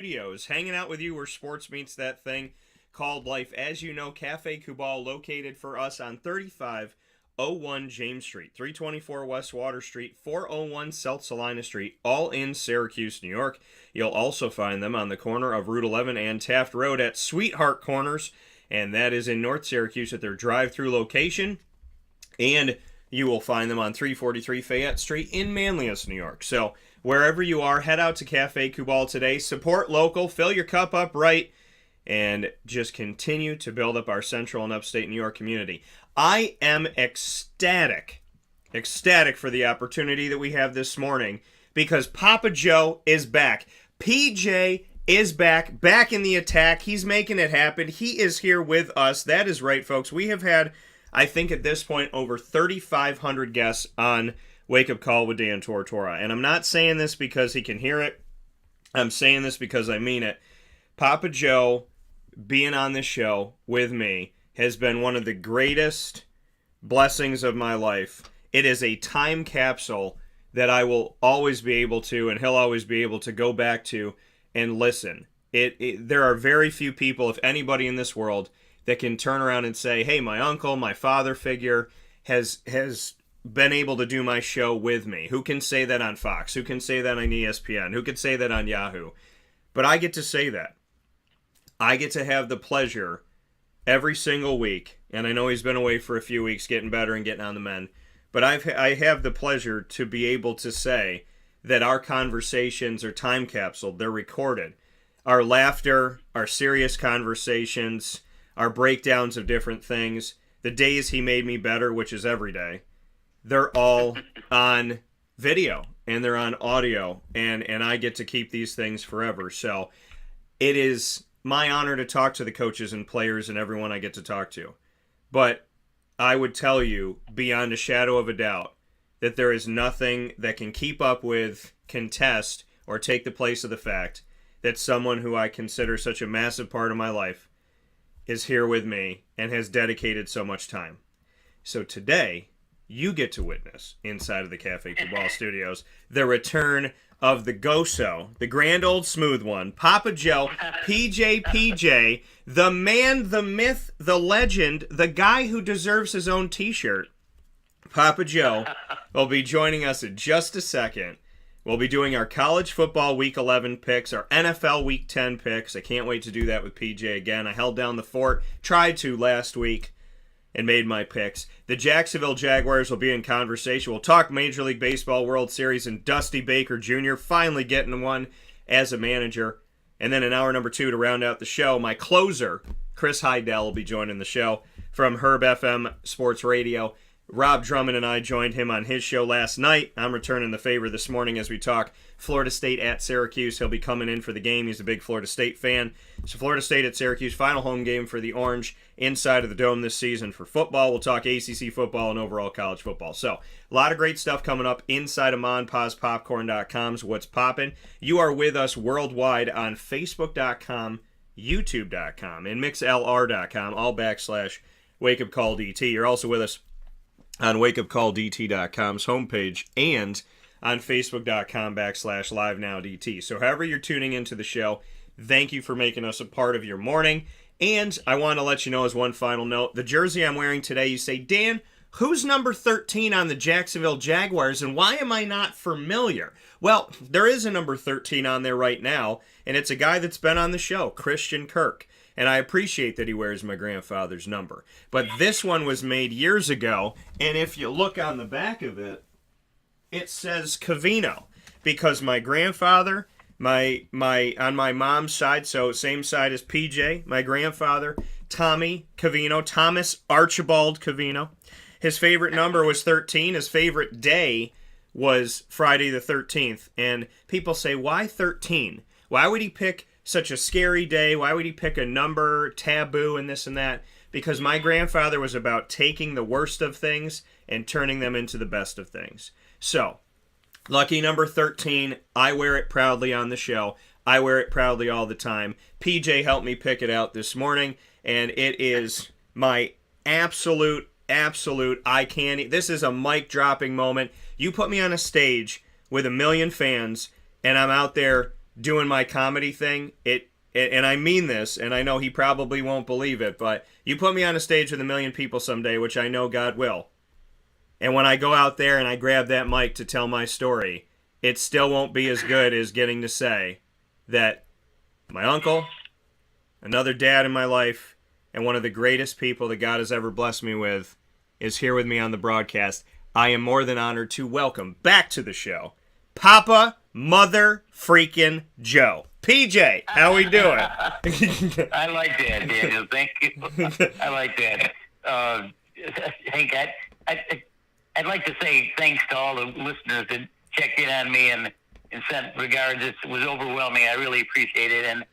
Studios, hanging out with you where sports meets that thing called life. As you know, Cafe Cubal located for us on 3501 James Street, 324 West Water Street, 401 South Salina Street, all in Syracuse, New York. You'll also find them on the corner of Route 11 and Taft Road at Sweetheart Corners, and that is in North Syracuse at their drive-through location. And you will find them on 343 Fayette Street in Manlius, New York. So wherever you are, head out to Cafe Cubal today. Support local, fill your cup up right, and just continue to build up our central and upstate New York community. I am ecstatic for the opportunity that we have this morning because Papa Joe is back. PJ is back in the attack. He's making it happen. He is here with us. That is right, folks. We have had, I think at this point, over 3,500 guests on Wake Up Call with Dan Tortora. And I'm not saying this because he can hear it. I'm saying this because I mean it. Papa Joe being on this show with me has been one of the greatest blessings of my life. It is a time capsule that I will always be able to, and he'll always be able to go back to and listen. There are very few people, if anybody in this world, that can turn around and say, hey, my uncle, my father figure has been able to do my show with me. Who can say that on Fox? Who can say that on ESPN? Who can say that on Yahoo? But I get to say that. I get to have the pleasure every single week, and I know he's been away for a few weeks getting better and getting on the mend, but I have the pleasure to be able to say that our conversations are time capsuled. They're recorded. Our laughter, our serious conversations, our breakdowns of different things, the days he made me better, which is every day, they're all on video and they're on audio, and I get to keep these things forever. So it is my honor to talk to the coaches and players and everyone I get to talk to. But I would tell you, beyond a shadow of a doubt, that there is nothing that can keep up with, contest, or take the place of the fact that someone who I consider such a massive part of my life is here with me and has dedicated so much time. So today, you get to witness, inside of the Cafe Cubal studios, the return of the Goso, the grand old smooth one, Papa Joe, PJ, the man, the myth, the legend, the guy who deserves his own t-shirt. Papa Joe will be joining us in just a second. We'll be doing our college football Week 11 picks, our NFL Week 10 picks. I can't wait to do that with PJ again. I held down the fort, tried to last week, and made my picks. The Jacksonville Jaguars will be in conversation. We'll talk Major League Baseball World Series and Dusty Baker Jr. finally getting one as a manager. And then in hour number 2 to round out the show, my closer, Chris Heidel, will be joining the show from HerbFM Sports Radio. Rob Drummond and I joined him on his show last night. I'm returning the favor this morning as we talk Florida State at Syracuse. He'll be coming in for the game. He's a big Florida State fan. So Florida State at Syracuse, final home game for the Orange inside of the Dome this season for football. We'll talk ACC football and overall college football. So a lot of great stuff coming up inside of MonPazPopcorn.com's What's Poppin'. You are with us worldwide on Facebook.com, YouTube.com, and MixLR.com, all / Wake Up Call DT. You're also with us on wakeupcalldt.com's homepage and on facebook.com / livenowdt. So however you're tuning into the show, thank you for making us a part of your morning. And I want to let you know as one final note, the jersey I'm wearing today, you say, Dan, who's number 13 on the Jacksonville Jaguars and why am I not familiar? Well, there is a number 13 on there right now, and it's a guy that's been on the show, Christian Kirk. And I appreciate that he wears my grandfather's number. But this one was made years ago, and if you look on the back of it, it says Covino. Because my grandfather, on my mom's side, so same side as PJ, my grandfather, Tommy Covino, Thomas Archibald Covino. His favorite number was 13. His favorite day was Friday the 13th. And people say, why 13? Why would he pick such a scary day? Why would he pick a number, taboo, and this and that? Because my grandfather was about taking the worst of things and turning them into the best of things. So, lucky number 13, I wear it proudly on the show. I wear it proudly all the time. PJ helped me pick it out this morning, and it is my absolute eye candy. This is a mic dropping moment. You put me on a stage with 1 million fans, and I'm out there doing my comedy thing, and I mean this, and I know he probably won't believe it, but you put me on a stage with 1 million people someday, which I know God will. And when I go out there and I grab that mic to tell my story, it still won't be as good as getting to say that my uncle, another dad in my life, and one of the greatest people that God has ever blessed me with is here with me on the broadcast. I am more than honored to welcome back to the show, Papa Mother Freaking Joe. PJ, how we doing? I like that, Daniel. Thank you. I like that. Hank, I'd like to say thanks to all the listeners that checked in on me and sent regards. It was overwhelming. I really appreciate it. And,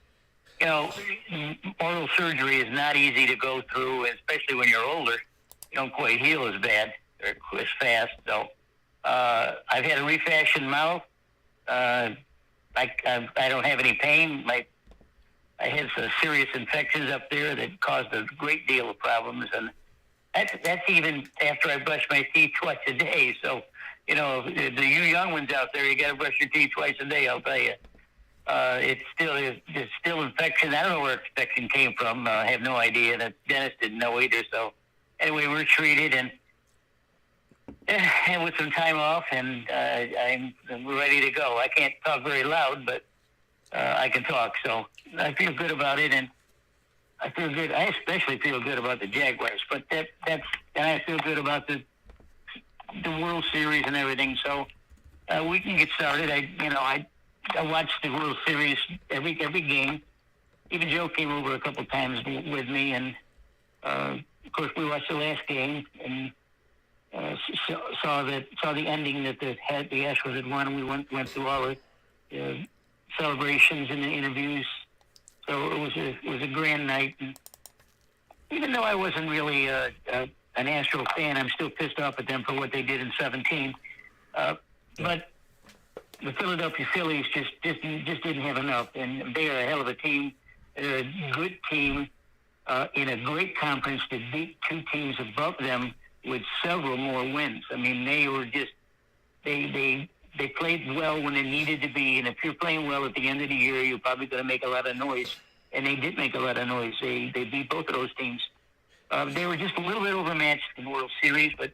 oral surgery is not easy to go through, especially when you're older. You don't quite heal as bad or as fast. So I've had a refashioned mouth. I don't have any pain. I had some serious infections up there that caused a great deal of problems, and that's even after I brush my teeth twice a day. So, the you young ones out there, you got to brush your teeth twice a day. I'll tell you, it's still infection. I don't know where infection came from. I have no idea. The dentist didn't know either. So, anyway, we're treated and with some time off, and I'm ready to go. I can't talk very loud, but I can talk. So I feel good about it, and I feel good. I especially feel good about the Jaguars, but and I feel good about the World Series and everything. So we can get started. I watched the World Series every game. Even Joe came over a couple times with me, and of course we watched the last game and saw the ending that the Astros had won, and we went through all the celebrations and the interviews. So it was a grand night. And even though I wasn't really an Astro fan, I'm still pissed off at them for what they did in 2017. But the Philadelphia Phillies just didn't have enough, and they are a hell of a team. They're a good team in a great conference that beat two teams above them with several more wins. I mean, they were just they played well when they needed to be, and if you're playing well at the end of the year, you're probably going to make a lot of noise. And they did make a lot of noise. They beat both of those teams. They were just a little bit overmatched in the World Series, but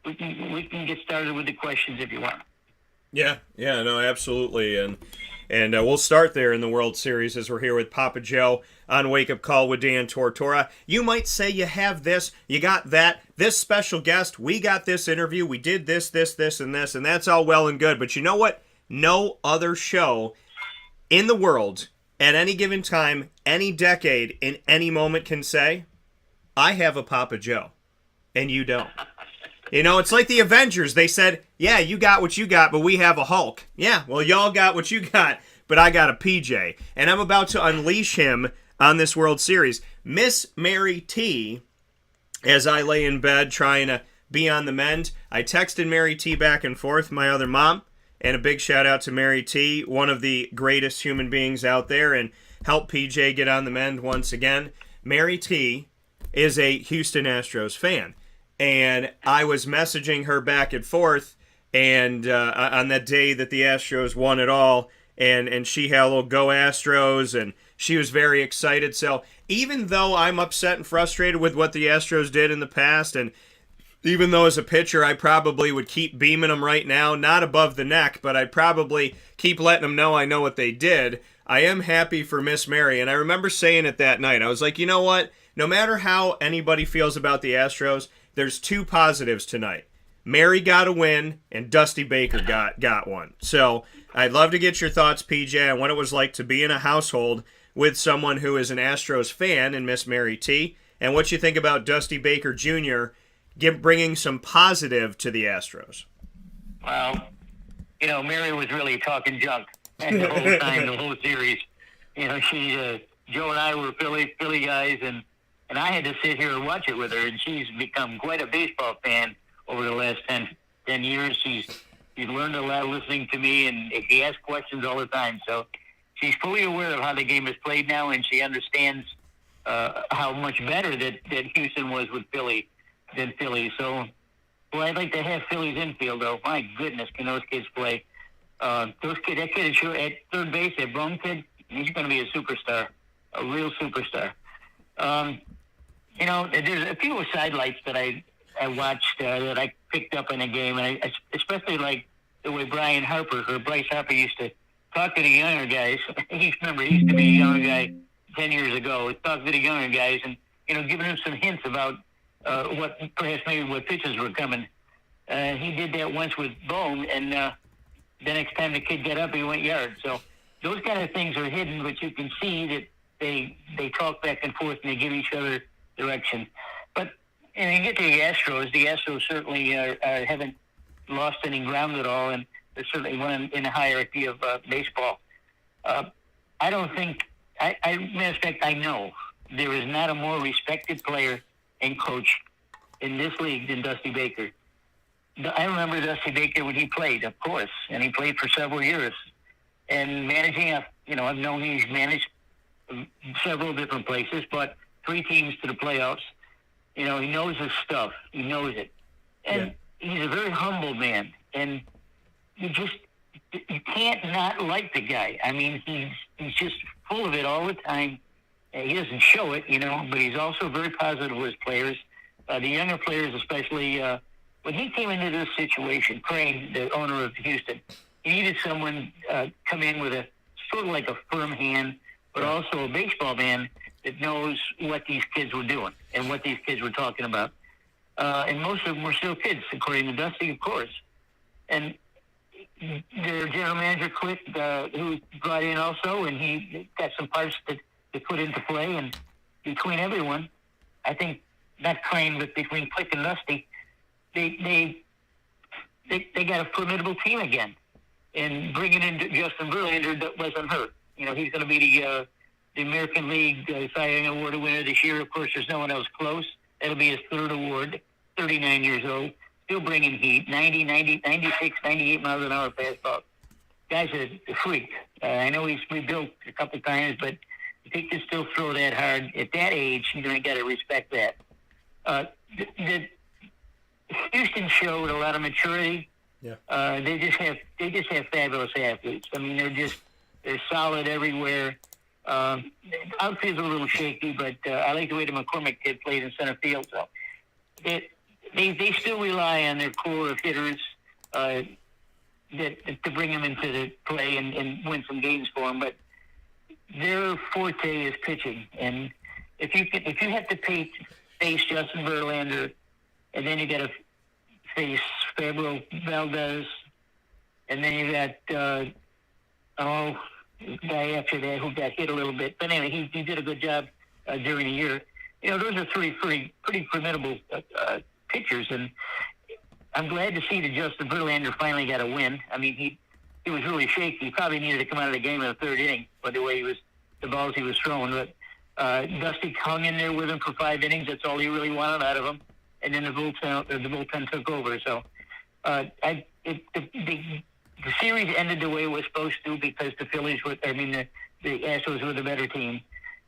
we can get started with the questions if you want. Yeah, no, absolutely, and we'll start there in the World Series as we're here with Papa Joe on Wake Up Call with Dan Tortora. You might say you have this, you got that, this special guest, we got this interview, we did this, and this, and that's all well and good, but you know what? No other show in the world at any given time, any decade, in any moment can say, I have a Papa Joe, and you don't. It's like the Avengers. They said, yeah, you got what you got, but we have a Hulk. Yeah, well, y'all got what you got, but I got a PJ. And I'm about to unleash him on this World Series. Miss Mary T, as I lay in bed trying to be on the mend, I texted Mary T back and forth, my other mom, and a big shout out to Mary T, one of the greatest human beings out there, and help PJ get on the mend once again. Mary T is a Houston Astros fan. And I was messaging her back and forth, and on that day that the Astros won it all, and she had a little go Astros, and she was very excited. So even though I'm upset and frustrated with what the Astros did in the past, and even though as a pitcher I probably would keep beaming them right now, not above the neck, but I'd probably keep letting them know I know what they did, I am happy for Miss Mary. And I remember saying it that night. I was like, you know what? No matter how anybody feels about the Astros, there's two positives tonight. Mary got a win, and Dusty Baker got one. So I'd love to get your thoughts, PJ, on what it was like to be in a household with someone who is an Astros fan and Miss Mary T, and what you think about Dusty Baker Jr. Bringing some positive to the Astros. Well, Mary was really talking junk the whole time, the whole series. Joe and I were Philly guys, and I had to sit here and watch it with her, and she's become quite a baseball fan over the last 10 years. She's learned a lot listening to me, and she asks questions all the time. So she's fully aware of how the game is played now, and she understands how much better that Houston was with Philly than Philly. So, well, I'd like to have Philly's infield, though. My goodness, can those kids play? That kid at third base, that Bone kid, he's going to be a superstar, a real superstar. There's a few sidelights that I watched that I picked up in the game, and I especially like the way Bryce Harper used to talk to the younger guys. Remember, he used to be a younger guy 10 years ago. Talk to the younger guys and, giving them some hints about what pitches were coming. He did that once with Bone, and the next time the kid got up, he went yard. So those kind of things are hidden, but you can see that they talk back and forth and they give each other direction. But you get to the Astros certainly haven't lost any ground at all, and they're certainly one in the hierarchy of baseball. I don't think, matter of fact, I know there is not a more respected player and coach in this league than Dusty Baker. I remember Dusty Baker when he played, of course, and he played for several years. And managing, I've known he's managed several different places, but 3 teams to the playoffs. He knows his stuff. He knows it. And he's a very humble man. And you can't not like the guy. I mean, he's just full of it all the time. He doesn't show it, but he's also very positive with his players. The younger players especially, when he came into this situation, Crane, the owner of Houston, he needed someone come in with a sort of like a firm hand, but also a baseball man that knows what these kids were doing and what these kids were talking about. And most of them were still kids, according to Dusty, of course. And their general manager, Click, who brought in also, and he got some parts to put into play. And between everyone, I think, not Crane, but between Click and Dusty, they got a formidable team again. And bringing in Justin Verlander wasn't hurt. He's going to be the American League Cy Young Award winner this year. Of course, there's no one else close. That'll be his 3rd award. 39 years old, still bringing heat. 90, 96, 98 miles an hour fastball. Guy's a freak. I know he's rebuilt a couple times, but if he can still throw that hard at that age, you got to respect that. Houston showed a lot of maturity. Yeah. They just have fabulous athletes. I mean, they're solid everywhere. Outfield's a little shaky, but I like the way the McCormick kid played in center field. So they still rely on their core of hitters to bring them into the play and win some games for them. But their forte is pitching, and if you have to face Justin Verlander, and then you got to face Fabio Valdez, and then you got guy after that who got hit a little bit. But anyway, he did a good job during the year. Those are 3 pretty formidable pitchers, and I'm glad to see that Justin Verlander finally got a win. I mean, he was really shaky. He probably needed to come out of the game in the 3rd inning by the way the balls he was throwing. But Dusty hung in there with him for 5 innings. That's all he really wanted out of him. And then the bullpen took over. So the series ended the way it was supposed to because the Astros were the better team.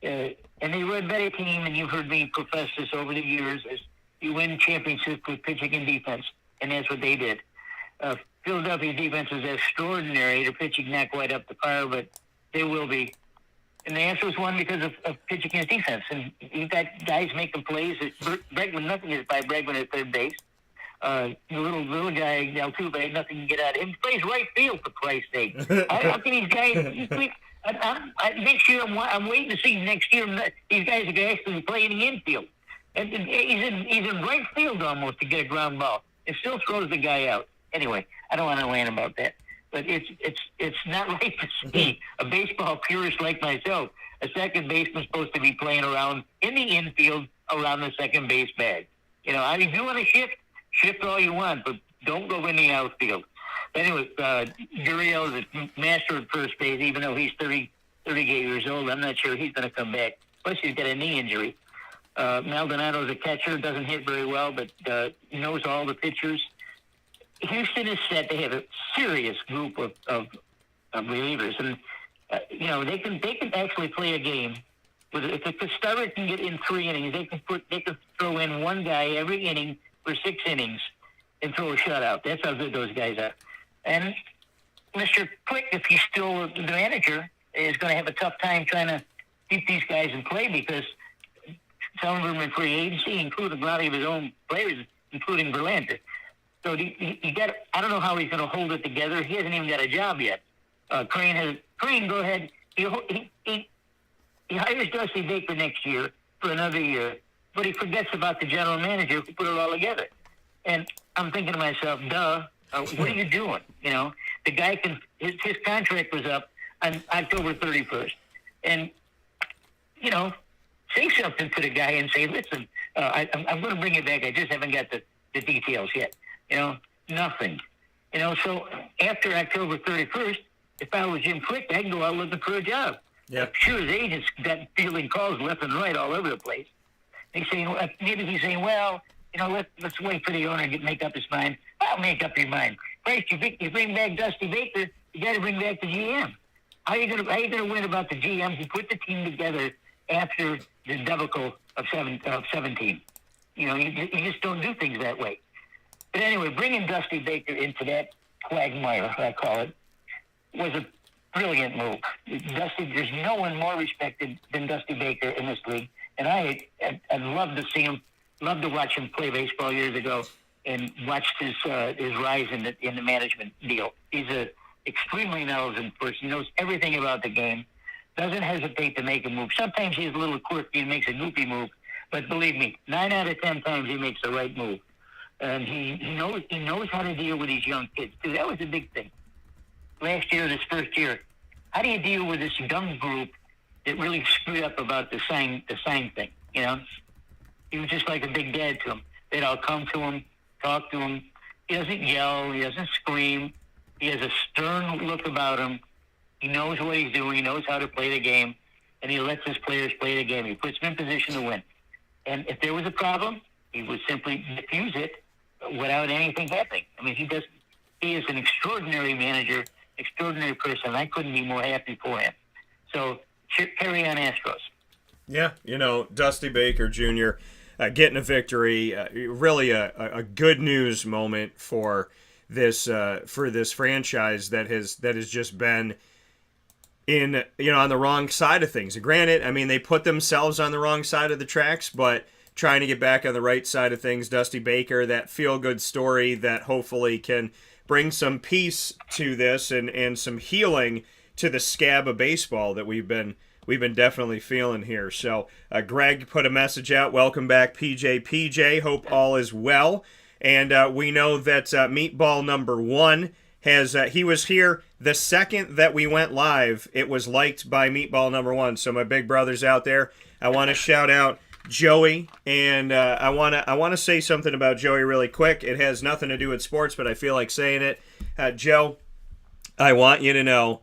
And they were a better team, and you've heard me profess this over the years, is you win championships with pitching and defense, and that's what they did. Philadelphia's defense was extraordinary. Their pitching not quite up to par, but they will be. And the Astros won because of pitching and defense. And you've got guys making plays. Bregman, nothing is by Bregman at third base. The little guy, Altuve, nothing can get out of him. He plays right field, for Christ's sake. How can these guys... next year, I'm waiting to see next year these guys are actually play in the infield. And he's in right field almost to get a ground ball. It still throws the guy out. Anyway, I don't want to rant about that. But it's not right to see a baseball purist like myself, a second baseman supposed to be playing around in the infield around the second base bag. If you want to shift all you want, but don't go in the outfield. Anyway, Gurriel is a master at first base, even though he's 38 years old. I'm not sure he's going to come back. Plus, he's got a knee injury. Maldonado's a catcher, doesn't hit very well, but knows all the pitchers. Houston is set. They have a serious group of relievers, and they can actually play a game. If the starter can get in 3 innings, they can throw in one guy every inning for 6 innings and throw a shutout. That's how good those guys are. And Mr. Quick, if he's still the manager, is going to have a tough time trying to keep these guys in play because some of them are in free agency, including a lot of his own players, including Verlander. So you got. I don't know how he's going to hold it together. He hasn't even got a job yet. Crane, go ahead. He hires Dusty Baker next year for another year, but he forgets about the general manager who put it all together. And I'm thinking to myself, duh, what are you doing? You know, the guy his contract was up on October 31st. And, you know, say something to the guy and say, listen, I'm going to bring it back. I just haven't got the details yet. You know, nothing. You know, so after October 31st, if I was Jim Quick, I'd go out looking for a job. Yeah. I'm sure his agents got fielding calls left and right all over the place. He's saying, maybe he's saying, well, you know, let's wait for the owner to make up his mind. I'll make up your mind. First, you bring back Dusty Baker, you got to bring back the GM. How are you going to win about the GM who put the team together after the debacle of 17? You know, you just don't do things that way. But anyway, bringing Dusty Baker into that quagmire, I call it, was a brilliant move. There's no one more respected than Dusty Baker in this league, and I'd love to see him, love to watch him play baseball years ago, and watched his rise in the management deal. He's a extremely knowledgeable person. He knows everything about the game. Doesn't hesitate to make a move. Sometimes he's a little quirky and makes a goofy move, but believe me, 9 out of 10 times he makes the right move. And he knows how to deal with these young kids too. That was a big thing. Last year, this first year, how do you deal with this young group that really screwed up about the sign thing? You know, he was just like a big dad to them. They'd all come to him, talk to him. He doesn't yell. He doesn't scream. He has a stern look about him. He knows what he's doing. He knows how to play the game, and he lets his players play the game. He puts them in position to win. And if there was a problem, he would simply diffuse it without anything happening. I mean, he is an extraordinary manager, extraordinary person. I couldn't be more happy for him. So, carry on, Astros. Yeah, you know, Dusty Baker Jr. Getting a victory, really a good news moment for this franchise that has just been in, you know, on the wrong side of things. Granted, I mean, they put themselves on the wrong side of the tracks, but trying to get back on the right side of things. Dusty Baker, that feel-good story that hopefully can bring some peace to this and some healing to the scab of baseball that we've been definitely feeling here. So Greg put a message out. Welcome back, PJ. Hope all is well. And we know that Meatball number 1 has he was here the second that we went live. It was liked by Meatball number 1. So my big brothers out there, I want to shout out Joey, and I want to say something about Joey really quick. It has nothing to do with sports, but I feel like saying it. Joe, I want you to know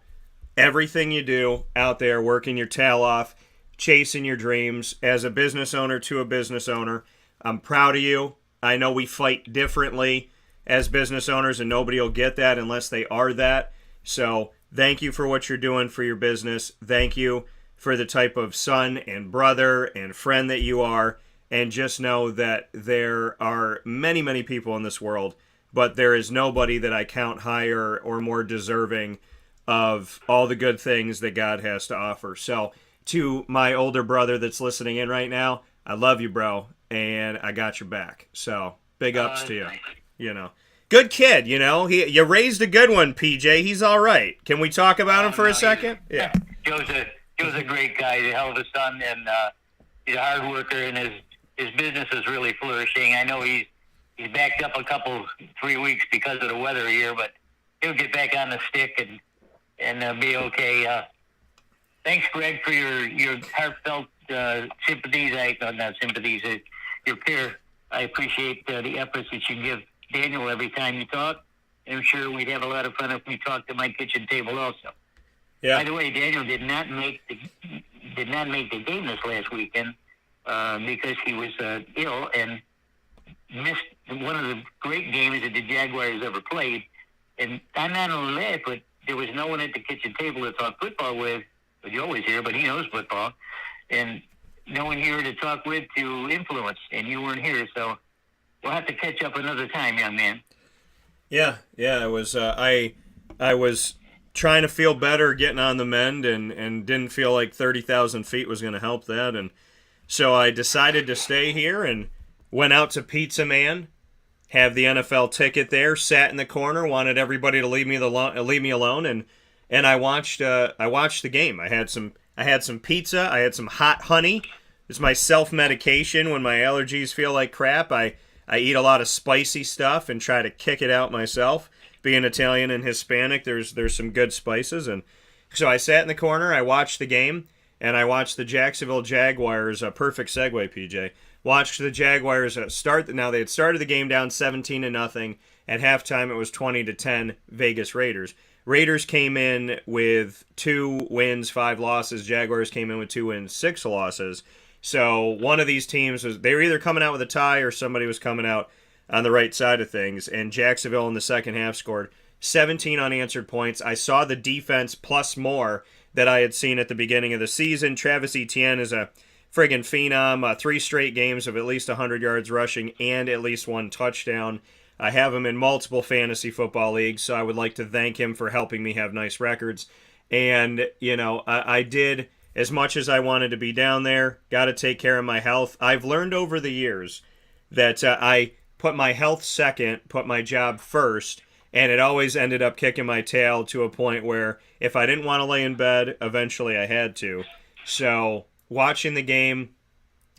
everything you do out there, working your tail off, chasing your dreams as a business owner to a business owner. I'm proud of you. I know we fight differently as business owners, and nobody will get that unless they are that. So thank you for what you're doing for your business. Thank you for the type of son and brother and friend that you are, and just know that there are many, many people in this world, but there is nobody that I count higher or more deserving of all the good things that God has to offer. So to my older brother that's listening in right now, I love you, bro, and I got your back. So big ups to you. You know, good kid. You know, you raised a good one, PJ. He's all right. Can we talk about him for a second? Yeah. Joe's a great guy. He's a hell of a son, and he's a hard worker, and his business is really flourishing. I know he's backed up 3 weeks because of the weather here, but he'll get back on the stick and be okay. Thanks, Greg, for your heartfelt sympathies. Not sympathies, your care. I appreciate the efforts that you give Daniel every time you talk. And I'm sure we'd have a lot of fun if we talked at my kitchen table also. Yeah. By the way, Daniel did not make the game this last weekend because he was ill and missed one of the great games that the Jaguars ever played. And I'm not only that, but there was no one at the kitchen table to talk football with. But you always hear, but he knows football, and no one here to talk with to influence. And you weren't here, so we'll have to catch up another time, young man. Yeah. It was I was trying to feel better getting on the mend and didn't feel like 30,000 feet was going to help that. And so I decided to stay here and went out to Pizza Man, have the NFL ticket there, sat in the corner, wanted everybody to leave me alone, and I watched the game. I had some pizza, I had some hot honey. It's my self-medication when my allergies feel like crap. I eat a lot of spicy stuff and try to kick it out myself. Being Italian and Hispanic, there's some good spices, and so I sat in the corner, I watched the game, and I watched the Jacksonville Jaguars. A perfect segue, PJ. Watched the Jaguars start. Now they had started the game down 17-0. At halftime, it was 20-10 Vegas Raiders. Raiders came in with 2 wins, 5 losses. Jaguars came in with 2 wins, 6 losses. So one of these teams they were either coming out with a tie or somebody was coming out on the right side of things. And Jacksonville in the second half scored 17 unanswered points. I saw the defense plus more that I had seen at the beginning of the season. Travis Etienne is a friggin' phenom. 3 straight games of at least 100 yards rushing and at least 1 touchdown. I have him in multiple fantasy football leagues, so I would like to thank him for helping me have nice records. And, I did as much as I wanted to be down there. Got to take care of my health. I've learned over the years that I put my health second, put my job first, and it always ended up kicking my tail to a point where if I didn't want to lay in bed, eventually I had to. So watching the game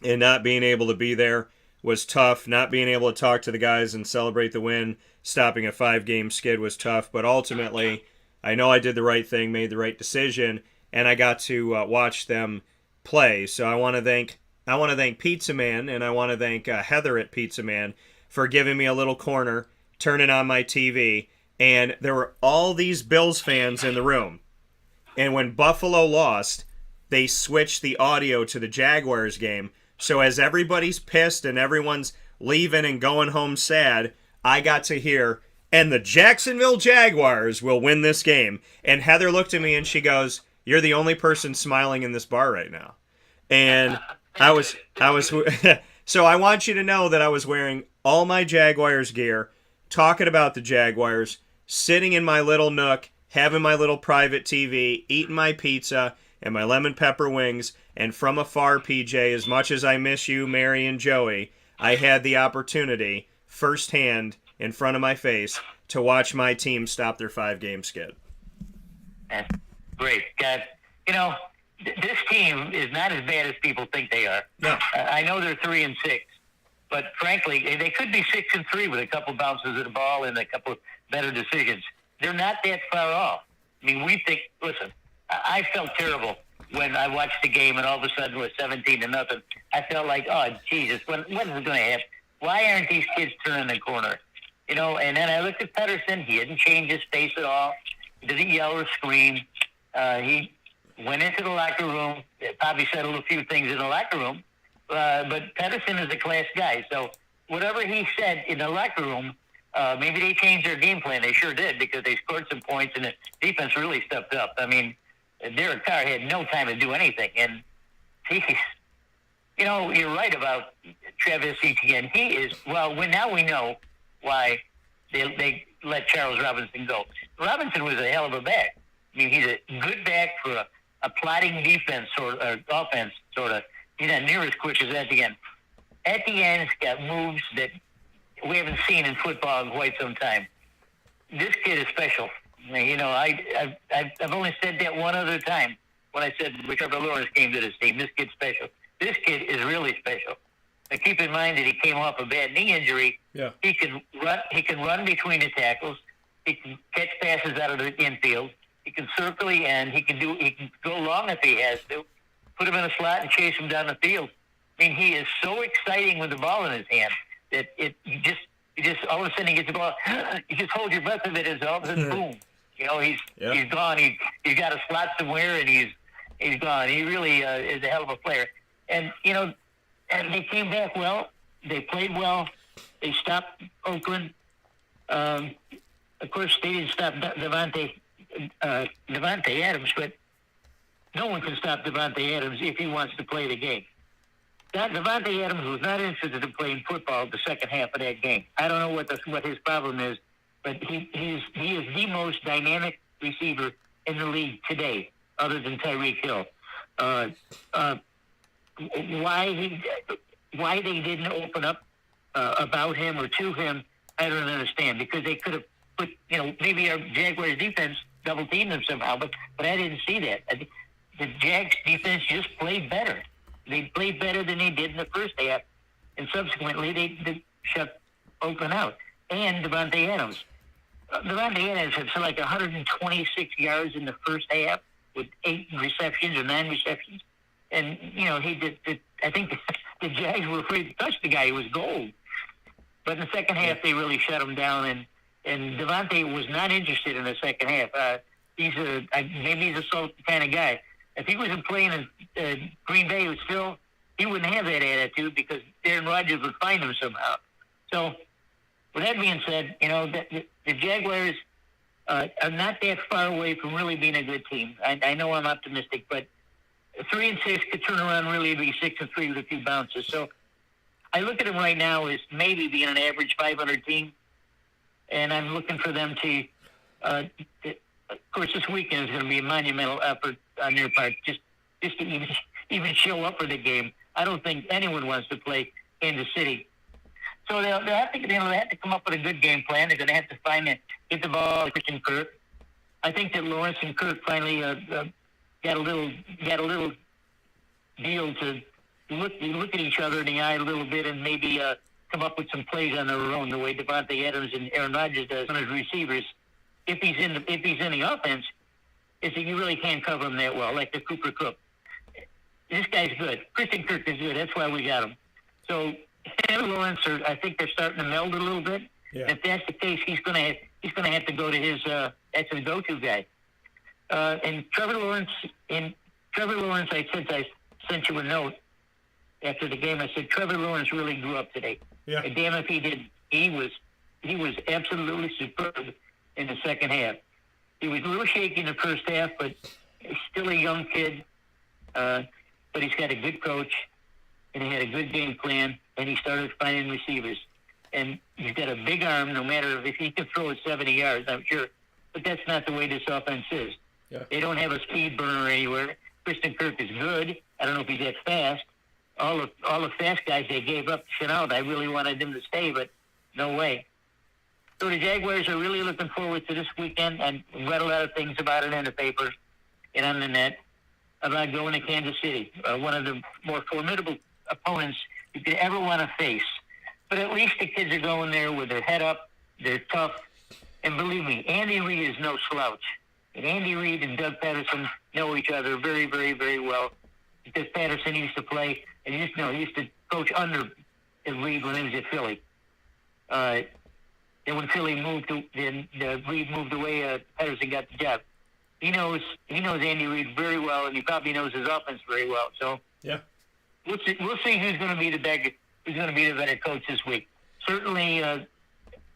and not being able to be there was tough. Not being able to talk to the guys and celebrate the win, stopping a 5-game skid was tough. But ultimately, I know I did the right thing, made the right decision, and I got to watch them play. So I want to thank Pizza Man, and I want to thank Heather at Pizza Man for giving me a little corner, turning on my TV, and there were all these Bills fans in the room. And when Buffalo lost, they switched the audio to the Jaguars game. So as everybody's pissed and everyone's leaving and going home sad, I got to hear, and the Jacksonville Jaguars will win this game. And Heather looked at me and she goes, "You're the only person smiling in this bar right now." And I was so I want you to know that I was wearing all my Jaguars gear, talking about the Jaguars, sitting in my little nook, having my little private TV, eating my pizza and my lemon pepper wings, and from afar, PJ, as much as I miss you, Mary and Joey, I had the opportunity, firsthand, in front of my face, to watch my team stop their 5-game skid. That's great. God, this team is not as bad as people think they are. No. I know they're 3-6, but frankly, they could be 6-3 with a couple bounces of the ball and a couple better decisions. They're not that far off. I mean, listen, I felt terrible when I watched the game and all of a sudden it was 17-0. I felt like, oh, Jesus, when is it going to happen? Why aren't these kids turning the corner? And then I looked at Pedersen. He didn't change his face at all. He didn't yell or scream. He went into the locker room, probably said a few things in the locker room, but Pedersen is a class guy. So whatever he said in the locker room, maybe they changed their game plan. They sure did, because they scored some points and the defense really stepped up. I mean, Derek Carr had no time to do anything. And you're right about Travis Etienne. He is, now we know why they let Charles Robinson go. Robinson was a hell of a back. I mean, he's a good back for a plotting defense or offense, sort of. He's not near as quick as Etienne. Etienne's got moves that we haven't seen in football in quite some time. This kid is special. I've only said that one other time when I said Trevor Lawrence came to this team. This kid's special. This kid is really special. But keep in mind that he came off a bad knee injury. Yeah. He can run. He can run between the tackles. He can catch passes out of the infield. He can circle the end. He can go long if he has to. Put him in a slot and chase him down the field. I mean, he is so exciting with the ball in his hand that you just all of a sudden he gets the ball. You just hold your breath a bit, and all of a sudden, boom. He's gone. He's got a slot somewhere, and he's gone. He really is a hell of a player. And and they came back well. They played well. They stopped Oakland. Of course, they didn't stop Devontae Adams, but no one can stop Devontae Adams if he wants to play the game. Devontae Adams was not interested in playing football the second half of that game. I don't know what his problem is, but he is the most dynamic receiver in the league today, other than Tyreek Hill. Why they didn't open up about him or to him, I don't understand. Because they could have put, maybe our Jaguars defense double teamed them somehow, but I didn't see that. The Jags defense just played better. They played better than they did in the first half, and subsequently they shut Oakland out. And Devontae Adams. Devontae Adams had like 126 yards in the first half with 8 receptions or 9 receptions. And, he did. I think the Jags were afraid to touch the guy. He was gold. But in the second half, they really shut him down. And Devontae was not interested in the second half. Maybe he's a salty kind of guy. If he wasn't playing in Green Bay, he wouldn't have that attitude because Aaron Rodgers would find him somehow. So, with that being said, the Jaguars are not that far away from really being a good team. I know I'm optimistic, but 3-6 could turn around really to be 6-3 with a few bounces. So I look at them right now as maybe being an average 500 team, and I'm looking for them to. Of course, this weekend is going to be a monumental effort on their part, just to even show up for the game. I don't think anyone wants to play Kansas City. So they'll have to come up with a good game plan. They're going to have to get the ball to Christian Kirk. I think that Lawrence and Kirk finally got a little deal to look at each other in the eye a little bit and maybe come up with some plays on their own, the way Devontae Adams and Aaron Rodgers does on his receivers. If he's in the offense, is that you really can't cover him that well, like the Cooper Kupp. This guy's good. Christian Kirk is good. That's why we got him. So Trevor Lawrence, I think they're starting to meld a little bit. Yeah. If that's the case, he's going to have to go to his that's his go-to guy. And Trevor Lawrence, I sent you a note after the game. I said Trevor Lawrence really grew up today. Yeah. And damn if he did. He was absolutely superb in the second half. He was a little shaky in the first half, but he's still a young kid. But he's got a good coach, and he had a good game plan, and he started finding receivers. And he's got a big arm, no matter if he can throw it 70 yards, I'm sure. But that's not the way this offense is. Yeah. They don't have a speed burner anywhere. Christian Kirk is good. I don't know if he's that fast. All the fast guys they gave up to shut out. I really wanted them to stay, but no way. So the Jaguars are really looking forward to this weekend. I read a lot of things about it in the paper and on the net about going to Kansas City, one of the more formidable opponents you could ever want to face. But at least the kids are going there with their head up. They're tough. And believe me, Andy Reid is no slouch. And Andy Reid and Doug Patterson know each other very, very, very well because Patterson used to play, and he used to coach under Reid when he was at Philly. And when Philly moved, Reid moved away, Patterson got the job. He knows Andy Reid very well, and he probably knows his offense very well. So yeah, we'll see who's going to be the better coach this week. Certainly,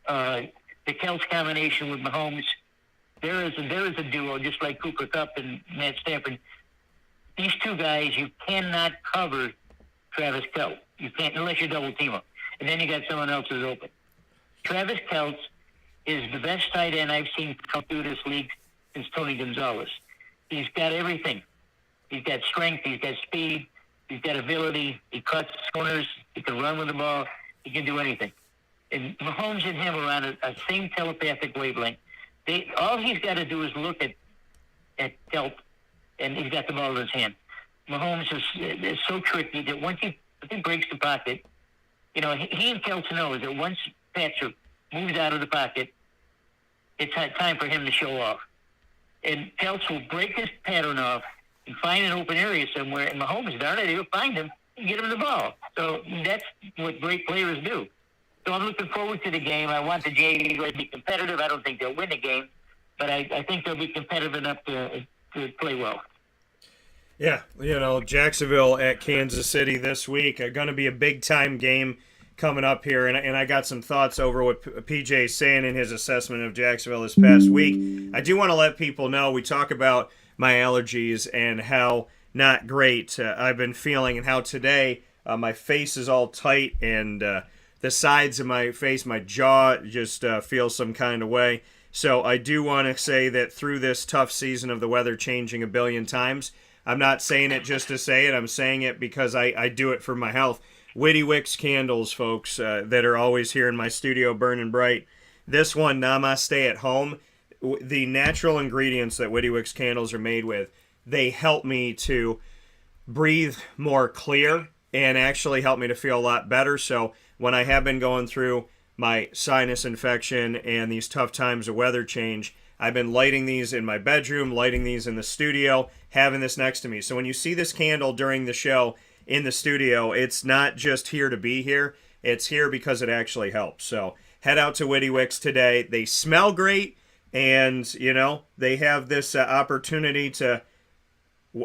the Celts combination with Mahomes. There is a duo, just like Cooper Kupp and Matt Stafford. These two guys, you cannot cover Travis Kelce. You can't unless you double team him, and then you got someone else who's open. Travis Kelce is the best tight end I've seen come through this league since Tony Gonzalez. He's got everything. He's got strength. He's got speed. He's got ability. He cuts corners. He can run with the ball. He can do anything. And Mahomes and him are on a same telepathic wavelength. All he's got to do is look at Kelce, and he's got the ball in his hand. Mahomes is so tricky that once he breaks the pocket, he and Kelce know that once Patrick moves out of the pocket, it's time for him to show off. And Kelce will break his pattern off and find an open area somewhere, and Mahomes, darn it, he'll find him and get him the ball. So that's what great players do. So I'm looking forward to the game. I want the Jaguars to be competitive. I don't think they'll win the game, but I think they'll be competitive enough to play well. Yeah, Jacksonville at Kansas City this week are going to be a big-time game coming up here, and I got some thoughts over what PJ's saying in his assessment of Jacksonville this past week. I do want to let people know we talk about my allergies and how not great I've been feeling, and how today my face is all tight and the sides of my face, my jaw just feels some kind of way. So I do want to say that through this tough season of the weather changing a billion times, I'm not saying it just to say it. I'm saying it because I do it for my health. Witty Wicks candles, folks, that are always here in my studio burning bright. This one, Namaste at Home, the natural ingredients that Witty Wicks candles are made with, they help me to breathe more clear and actually help me to feel a lot better. So when I have been going through my sinus infection and these tough times of weather change, I've been lighting these in my bedroom, lighting these in the studio, having this next to me. So when you see this candle during the show in the studio, it's not just here to be here. It's here because it actually helps. So head out to Witty Wicks today. They smell great, and, you know, they have this opportunity to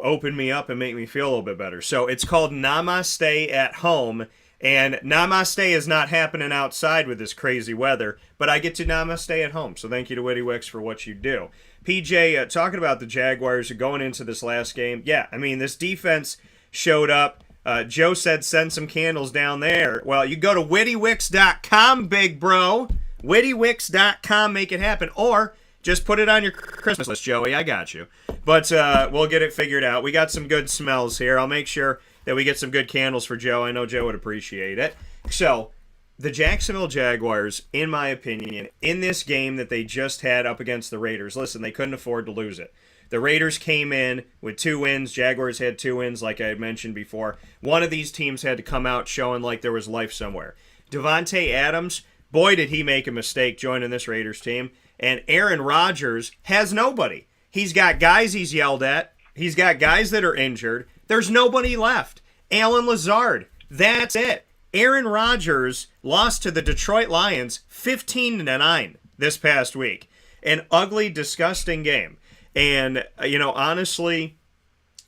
open me up and make me feel a little bit better. So it's called Namaste at Home. And Namaste is not happening outside with this crazy weather, but I get to Namaste at home. So thank you to Witty Wicks for what you do. PJ, talking about the Jaguars going into this last game, yeah, I mean, this defense showed up. Joe said send some candles down there. Well, you go to wittywicks.com, big bro. Wittywicks.com, make it happen. Or just put it on your Christmas list, Joey. I got you. But we'll get it figured out. We got some good smells here. I'll make sure that we get some good candles for Joe. I know Joe would appreciate it. So, the Jacksonville Jaguars, in my opinion, in this game that they just had up against the Raiders, listen, they couldn't afford to lose it. The Raiders came in with 2 wins. Jaguars had 2 wins, like I had mentioned before. One of these teams had to come out showing like there was life somewhere. Devontae Adams, boy, did he make a mistake joining this Raiders team. And Aaron Rodgers has nobody. He's got guys he's yelled at. He's got guys that are injured. There's nobody left. Alan Lazard. That's it. Aaron Rodgers lost to the Detroit Lions 15-9 this past week. An ugly, disgusting game. And, you know, honestly,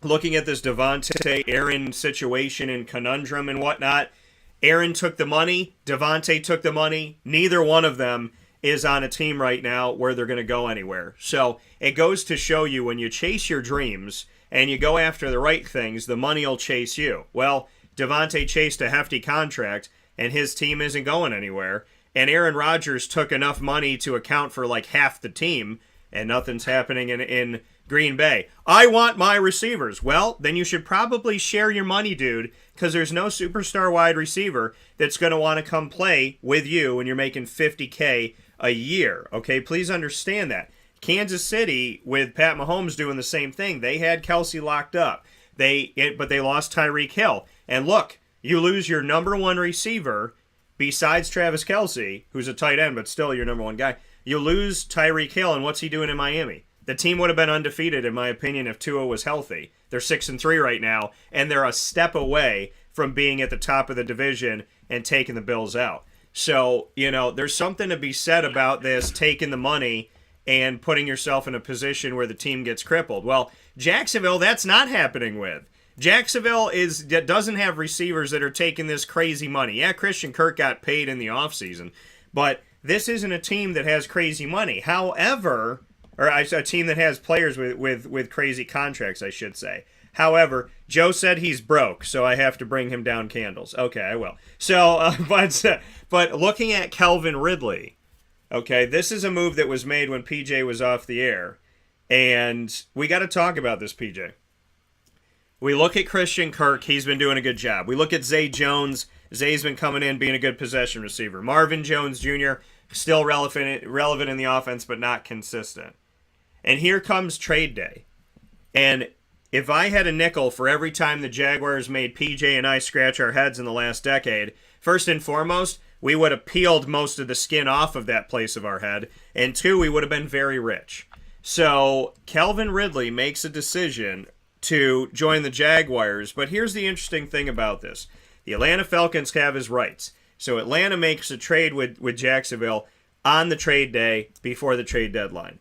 looking at this Devontae Aaron situation and conundrum and whatnot, Aaron took the money. Devontae took the money. Neither one of them is on a team right now where they're going to go anywhere. So it goes to show you when you chase your dreams and you go after the right things, the money will chase you. Well, Devontae chased a hefty contract and his team isn't going anywhere. And Aaron Rodgers took enough money to account for like half the team, and nothing's happening in Green Bay. I want my receivers. Well, then you should probably share your money, dude, because there's no superstar wide receiver that's going to want to come play with you when you're making $50K a year. Okay, please understand that. Kansas City, with Pat Mahomes doing the same thing, they had Kelsey locked up. But they lost Tyreek Hill. And look, you lose your number one receiver besides Travis Kelsey, who's a tight end, but still your number one guy. You lose Tyreek Hill, and what's he doing in Miami? The team would have been undefeated, in my opinion, if Tua was healthy. They're 6-3 right now, and they're a step away from being at the top of the division and taking the Bills out. So, you know, there's something to be said about this, taking the money and putting yourself in a position where the team gets crippled. Well, Jacksonville, that's not happening with. Jacksonville doesn't have receivers that are taking this crazy money. Yeah, Christian Kirk got paid in the offseason, but this isn't a team that has crazy money. However, or a team that has players with crazy contracts, I should say. However, Joe said he's broke, so I have to bring him down candles. Okay, I will. So, but looking at Calvin Ridley, okay, this is a move that was made when PJ was off the air, and we got to talk about this, PJ. We look at Christian Kirk, he's been doing a good job. We look at Zay Jones, Zay's been coming in, being a good possession receiver. Marvin Jones Jr., still relevant in the offense, but not consistent. And here comes trade day. And if I had a nickel for every time the Jaguars made PJ and I scratch our heads in the last decade, first and foremost, we would have peeled most of the skin off of that place of our head. And 2, we would have been very rich. So Calvin Ridley makes a decision to join the Jaguars. But here's the interesting thing about this. The Atlanta Falcons have his rights. So Atlanta makes a trade with Jacksonville on the trade day before the trade deadline.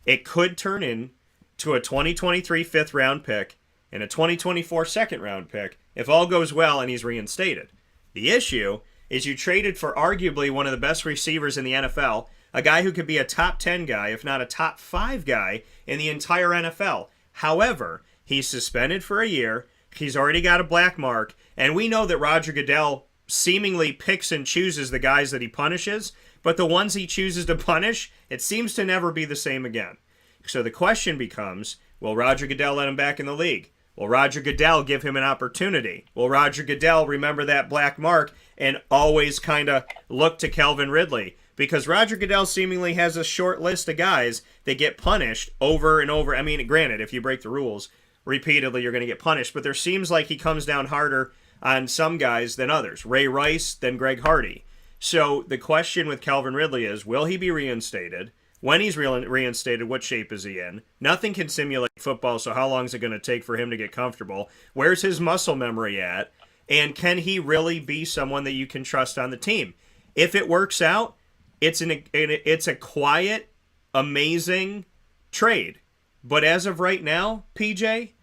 It could turn into a 2023 fifth-round pick and a 2024 second-round pick if all goes well and he's reinstated. The issue is you traded for arguably one of the best receivers in the NFL, a guy who could be a top 10 guy, if not a top 5 guy in the entire NFL. However, he's suspended for a year. He's already got a black mark. And we know that Roger Goodell seemingly picks and chooses the guys that he punishes, but the ones he chooses to punish, it seems to never be the same again. So the question becomes, will Roger Goodell let him back in the league? Will Roger Goodell give him an opportunity? Will Roger Goodell remember that black mark and always kind of look to Calvin Ridley? Because Roger Goodell seemingly has a short list of guys that get punished over and over. I mean, granted, if you break the rules repeatedly, you're going to get punished. But there seems like he comes down harder on some guys than others. Ray Rice, then Greg Hardy. So the question with Calvin Ridley is, will he be reinstated? When he's reinstated, what shape is he in? Nothing can simulate football, so how long is it going to take for him to get comfortable? Where's his muscle memory at? And can he really be someone that you can trust on the team? If it works out, it's a quiet, amazing trade. But as of right now, PJ,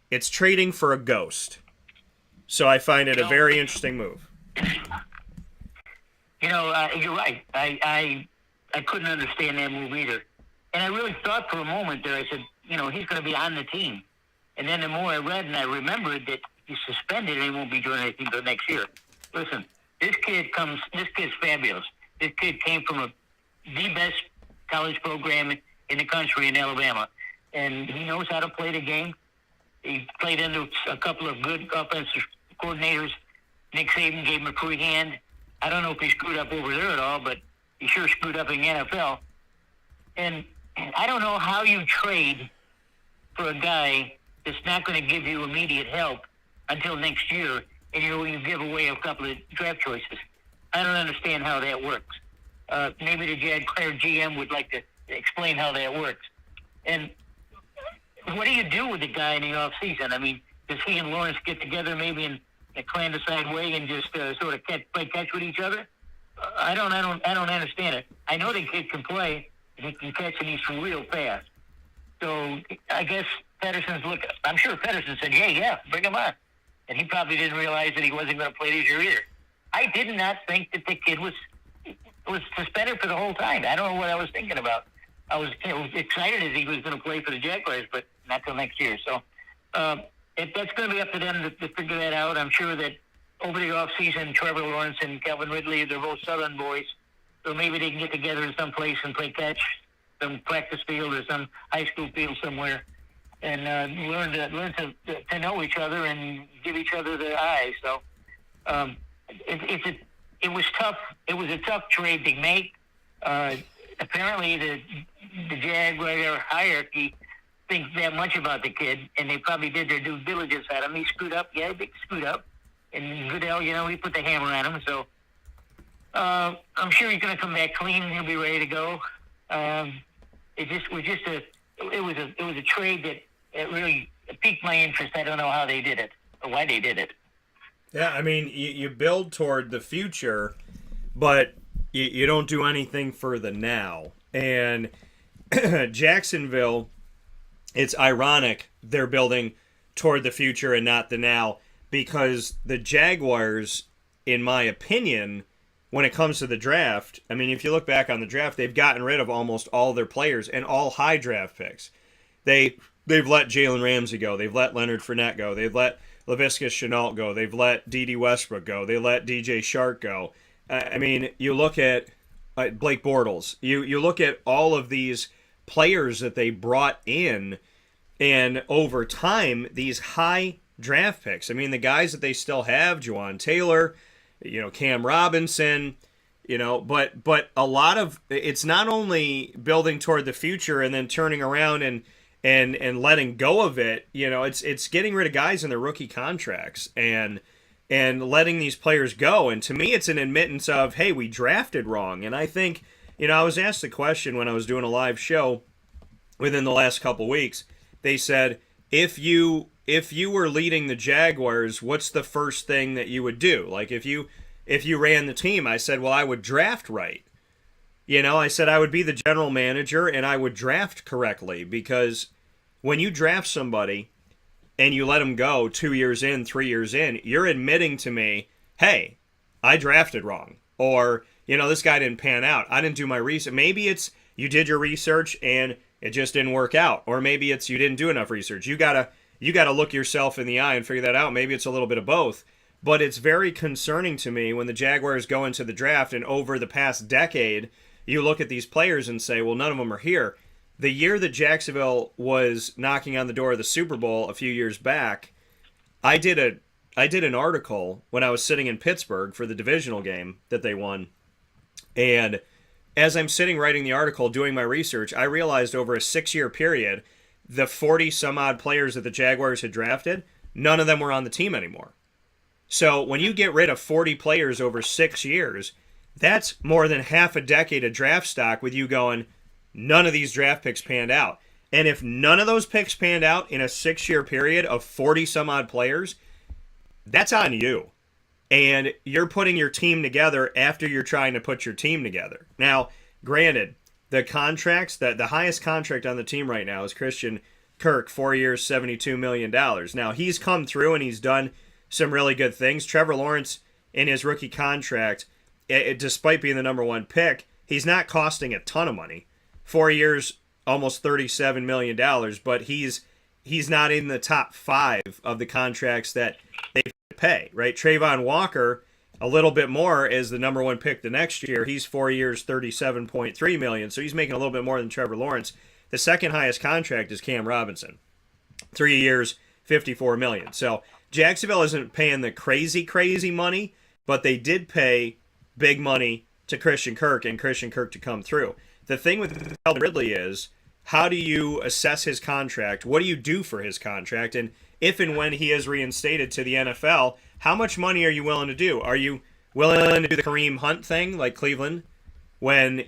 it's trading for a ghost. So I find it a very interesting move. You're right. I couldn't understand that move either. And I really thought for a moment there, I said, he's going to be on the team. And then the more I read and I remembered that he's suspended and he won't be doing anything until next year. Listen, this kid's fabulous. This kid came from the best college program in the country in Alabama. And he knows how to play the game. He played under a couple of good offensive coordinators. Nick Saban gave him a free hand. I don't know if he screwed up over there at all, but he sure screwed up in the NFL. And I don't know how you trade for a guy that's not going to give you immediate help until next year, and you give away a couple of draft choices. I don't understand how that works. Maybe the Jaguar GM would like to explain how that works. And what do you do with the guy in the offseason? I mean, does he and Lawrence get together maybe in a clandestine way and just sort of play catch with each other? I don't understand it. I know the kid can play, and he can catch, and he's real fast. So I guess Pedersen's look. I'm sure Pedersen said, yeah, bring him on. And he probably didn't realize that he wasn't going to play this year either. I did not think that the kid was suspended for the whole time. I don't know what I was thinking about. I was excited as he was going to play for the Jaguars, but not till next year. So that's going to be up to them to figure that out. I'm sure that over the offseason, Trevor Lawrence and Calvin Ridley, they're both Southern boys, so maybe they can get together in some place and play catch, some practice field or some high school field somewhere, and learn to know each other and give each other the eye. So it was tough. It was a tough trade to make. Apparently, the Jaguar hierarchy thinks that much about the kid, and they probably did their due diligence at him. He screwed up. Yeah, he screwed up. And Goodell, he put the hammer on him. So I'm sure he's going to come back clean. He'll be ready to go. It was a trade that really piqued my interest. I don't know how they did it or why they did it. Yeah, I mean, you build toward the future, but you don't do anything for the now. And Jacksonville, it's ironic they're building toward the future and not the now, because the Jaguars, in my opinion, when it comes to the draft, I mean, if you look back on the draft, they've gotten rid of almost all their players and all high draft picks. They've let Jalen Ramsey go. They've let Leonard Fournette go. They've let Laviska Shenault go. They've let D.D. Westbrook go. They let DJ Shark go. I mean, you look at Blake Bortles. You look at all of these players that they brought in, and over time, these high draft picks. I mean, the guys that they still have, Juwan Taylor, Cam Robinson, but a lot of it's not only building toward the future and then turning around and letting go of it. It's getting rid of guys in their rookie contracts and letting these players go. And to me, it's an admittance of, hey, we drafted wrong. And I think, I was asked the question when I was doing a live show within the last couple weeks. They said, if you were leading the Jaguars, what's the first thing that you would do? Like if you ran the team, I said, well, I would draft right. I said I would be the general manager and I would draft correctly, because when you draft somebody and you let them go 2 years in, 3 years in, you're admitting to me, hey, I drafted wrong. Or, this guy didn't pan out. I didn't do my research. Maybe it's you did your research and it just didn't work out. Or maybe it's you didn't do enough research. You gotta look yourself in the eye and figure that out. Maybe it's a little bit of both. But it's very concerning to me when the Jaguars go into the draft and over the past decade, you look at these players and say, well, none of them are here. The year that Jacksonville was knocking on the door of the Super Bowl a few years back, I did an article when I was sitting in Pittsburgh for the divisional game that they won. And as I'm sitting writing the article, doing my research, I realized over a 6-year period, the 40 some odd players that the Jaguars had drafted, none of them were on the team anymore. So when you get rid of 40 players over 6 years, that's more than half a decade of draft stock with you going, none of these draft picks panned out. And if none of those picks panned out in a 6-year period of 40 some odd players, that's on you. And you're putting your team together after you're trying to put your team together. Now, granted, the contracts, the highest contract on the team right now is Christian Kirk, 4 years, $72 million. Now, he's come through and he's done some really good things. Trevor Lawrence, in his rookie contract, despite being the number one pick, he's not costing a ton of money. 4 years, almost $37 million, but he's not in the top 5 of the contracts that they pay, right? Trayvon Walker, a little bit more, as the number one pick the next year. He's 4 years, $37.3 million, so he's making a little bit more than Trevor Lawrence. The second highest contract is Cam Robinson, 3 years, $54 million. So Jacksonville isn't paying the crazy money, but they did pay big money to Christian Kirk and Christian Kirk to come through. The thing with Calvin Ridley is, how do you assess his contract? What do you do for his contract? And if and when he is reinstated to the NFL, how much money are you willing to do? Are you willing to do the Kareem Hunt thing like Cleveland, when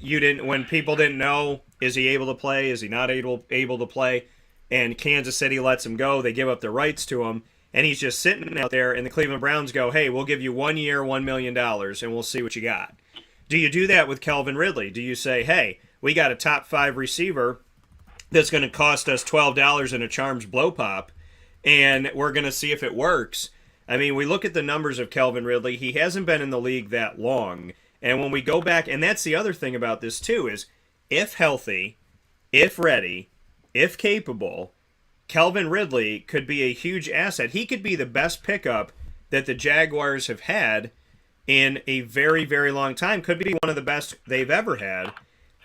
people didn't know, is he able to play, is he not able to play, and Kansas City lets him go, they give up their rights to him, and he's just sitting out there, and the Cleveland Browns go, hey, we'll give you 1 year, $1 million, and we'll see what you got. Do you do that with Calvin Ridley? Do you say, hey, we got a top 5 receiver that's going to cost us $12 in a Charms blow pop, and we're going to see if it works? I mean, we look at the numbers of Calvin Ridley. He hasn't been in the league that long. And when we go back, and that's the other thing about this too, is if healthy, if ready, if capable, Calvin Ridley could be a huge asset. He could be the best pickup that the Jaguars have had in a very, very long time. Could be one of the best they've ever had.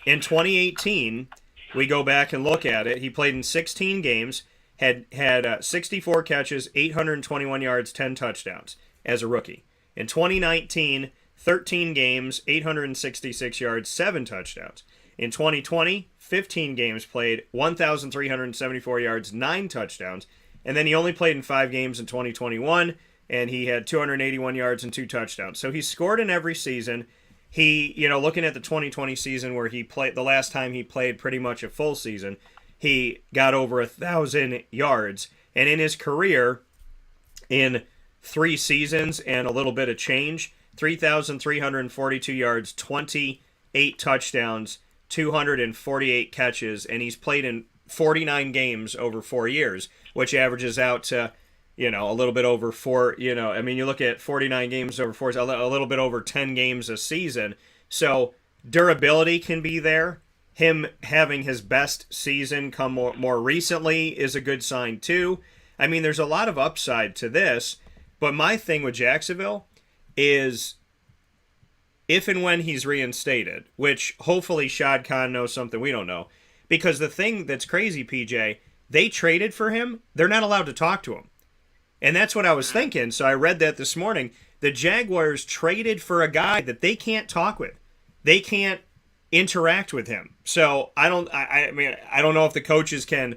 In 2018, we go back and look at it. He played in 16 games, had 64 catches, 821 yards, 10 touchdowns as a rookie. In 2019, 13 games, 866 yards, 7 touchdowns. In 2020, 15 games played, 1,374 yards, 9 touchdowns. And then he only played in 5 games in 2021, and he had 281 yards and 2 touchdowns. So he scored in every season. He, looking at the 2020 season where he played, the last time he played pretty much a full season, he got over 1,000 yards. And in his career, in 3 seasons and a little bit of change, 3,342 yards, 28 touchdowns, 248 catches, and he's played in 49 games over 4 years, which averages out to, a little bit over 4, you look at 49 games over 4, a little bit over 10 games a season. So durability can be there. Him having his best season come more recently is a good sign too. I mean, there's a lot of upside to this, but my thing with Jacksonville is if and when he's reinstated, which hopefully Shad Khan knows something we don't know, because the thing that's crazy, PJ, they traded for him. They're not allowed to talk to him. And that's what I was thinking. So I read that this morning. The Jaguars traded for a guy that they can't talk with. They can't interact with him. So I don't know if the coaches can,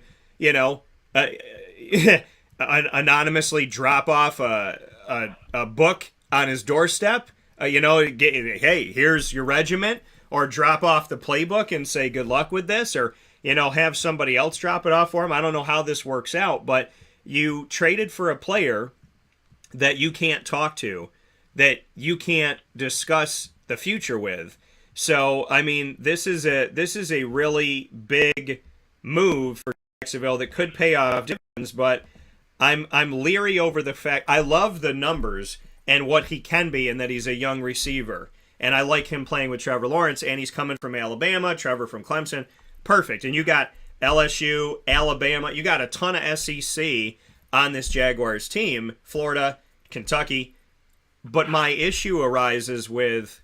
anonymously drop off a book on his doorstep, hey, here's your regiment, or drop off the playbook and say good luck with this, or have somebody else drop it off for him. I don't know how this works out, but you traded for a player that you can't talk to, that you can't discuss the future with. So, I mean, this is a really big move for Jacksonville that could pay off dividends, but I'm leery over the fact I love the numbers and what he can be, and that he's a young receiver. And I like him playing with Trevor Lawrence, and he's coming from Alabama, Trevor from Clemson. Perfect. And you got LSU, Alabama, you got a ton of SEC on this Jaguars team, Florida, Kentucky. But my issue arises with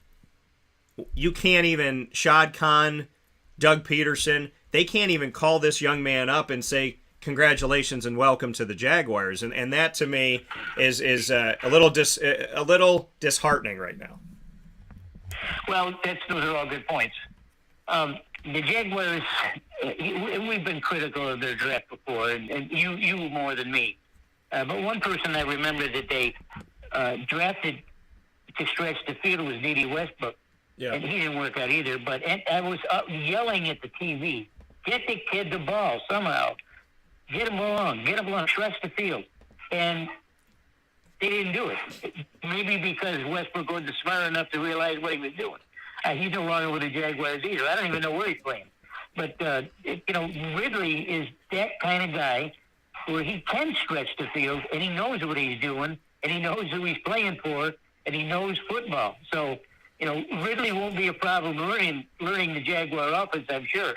you can't even Shad Khan, Doug Peterson, they can't even call this young man up and say congratulations and welcome to the Jaguars, and that to me is a little disheartening right now. Well, those are all good points. The Jaguars, we've been critical of their draft before, and you more than me. But one person I remember that they drafted to stretch the field was D.D. Westbrook. Yeah. And he didn't work out either. But I was yelling at the TV, get the kid the ball somehow. Get him along, stretch the field. And they didn't do it. Maybe because Westbrook wasn't smart enough to realize what he was doing. He's no longer with the Jaguars either. I don't even know where he's playing. But, Ridley is that kind of guy where he can stretch the field, and he knows what he's doing, and he knows who he's playing for, and he knows football. So, Ridley won't be a problem learning the Jaguar offense, I'm sure.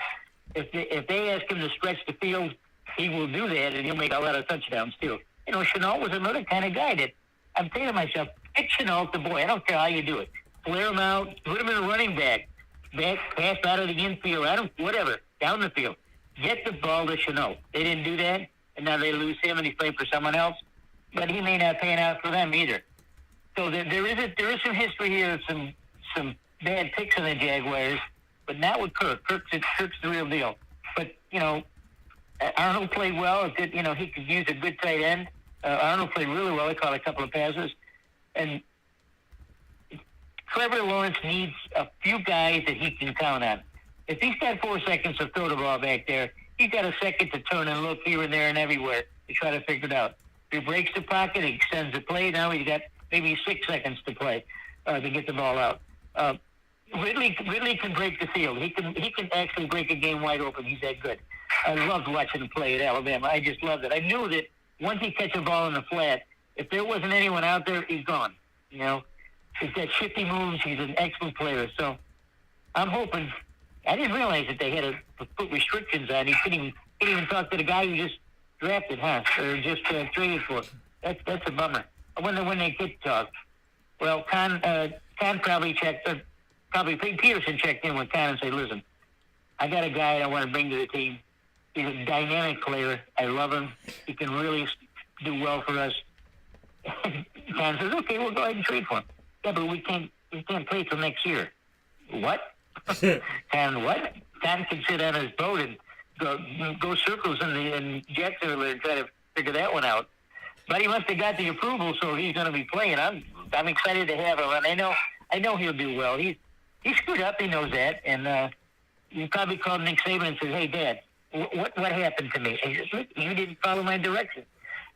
If they ask him to stretch the field, he will do that, and he'll make a lot of touchdowns, too. Chenault was another kind of guy that I'm saying to myself, pick Chenault the boy. I don't care how you do it. Flare him out, put him in a running back, pass out of the infield, whatever, down the field. Get the ball to Chenault. They didn't do that, and now they lose him, and he's playing for someone else. But he may not pan out for them either. So there is some history here of some bad picks in the Jaguars, but not with Kirk. Kirk's the real deal. But, Arnold played well. He could use a good tight end. Arnold played really well. He caught a couple of passes. And Trevor Lawrence needs a few guys that he can count on. If he's got 4 seconds to throw the ball back there, he's got a second to turn and look here and there and everywhere to try to figure it out. If he breaks the pocket, he extends the play. Now he's got maybe 6 seconds to play to get the ball out. Ridley can break the field. He can actually break a game wide open. He's that good. I loved watching him play at Alabama. I just loved it. I knew that once he catch a ball in the flat, if there wasn't anyone out there, he's gone. He's got shifty moves. He's an excellent player. So I'm hoping. I didn't realize that they had to put restrictions on. He couldn't even talk to the guy who just drafted, or just traded for. That's a bummer. I wonder when they could talk. Well, Khan probably Peterson checked in with Khan and said, "Listen, I got a guy I want to bring to the team. He's a dynamic player. I love him. He can really do well for us." Khan says, "Okay, we'll go ahead and trade for him." Yeah, but we can't play till next year. What? Khan, what? Khan can sit on his boat and go circles in Jacksonville and try to figure that one out. But he must have got the approval, so he's going to be playing. I'm excited to have him, and I know he'll do well. He screwed up. He knows that, and he probably called Nick Saban and said, "Hey, Dad, what happened to me?" And he says, "Look, you didn't follow my direction.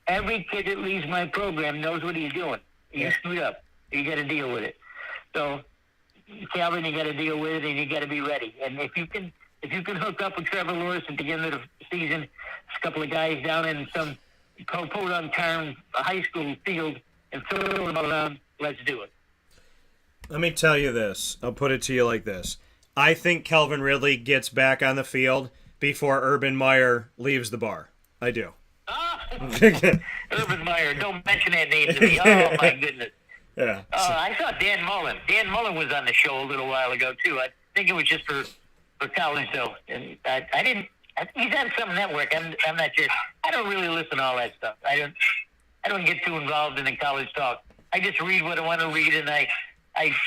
Every kid that leaves my program knows what he's doing. You screwed up. You got to deal with it." So, Calvin, you got to deal with it, and you got to be ready. And if you can hook up with Trevor Lawrence at the end of the season, a couple of guys down in some podunk-town high school field and throw them around, let's do it. Let me tell you this. I'll put it to you like this. I think Calvin Ridley gets back on the field before Urban Meyer leaves the bar. I do. Urban Meyer, don't mention that name to me. Oh, my goodness. Yeah. I saw Dan Mullen. Dan Mullen was on the show a little while ago, too. I think it was just for college, though. And I didn't. He's on some network. I'm not sure. I don't really listen to all that stuff. I don't get too involved in the college talk. I just read what I want to read, and I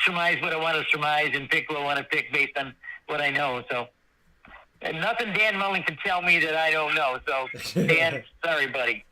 surmise what I want to surmise and pick what I want to pick based on what I know. So nothing Dan Mullen can tell me that I don't know. So, Dan, sorry, buddy.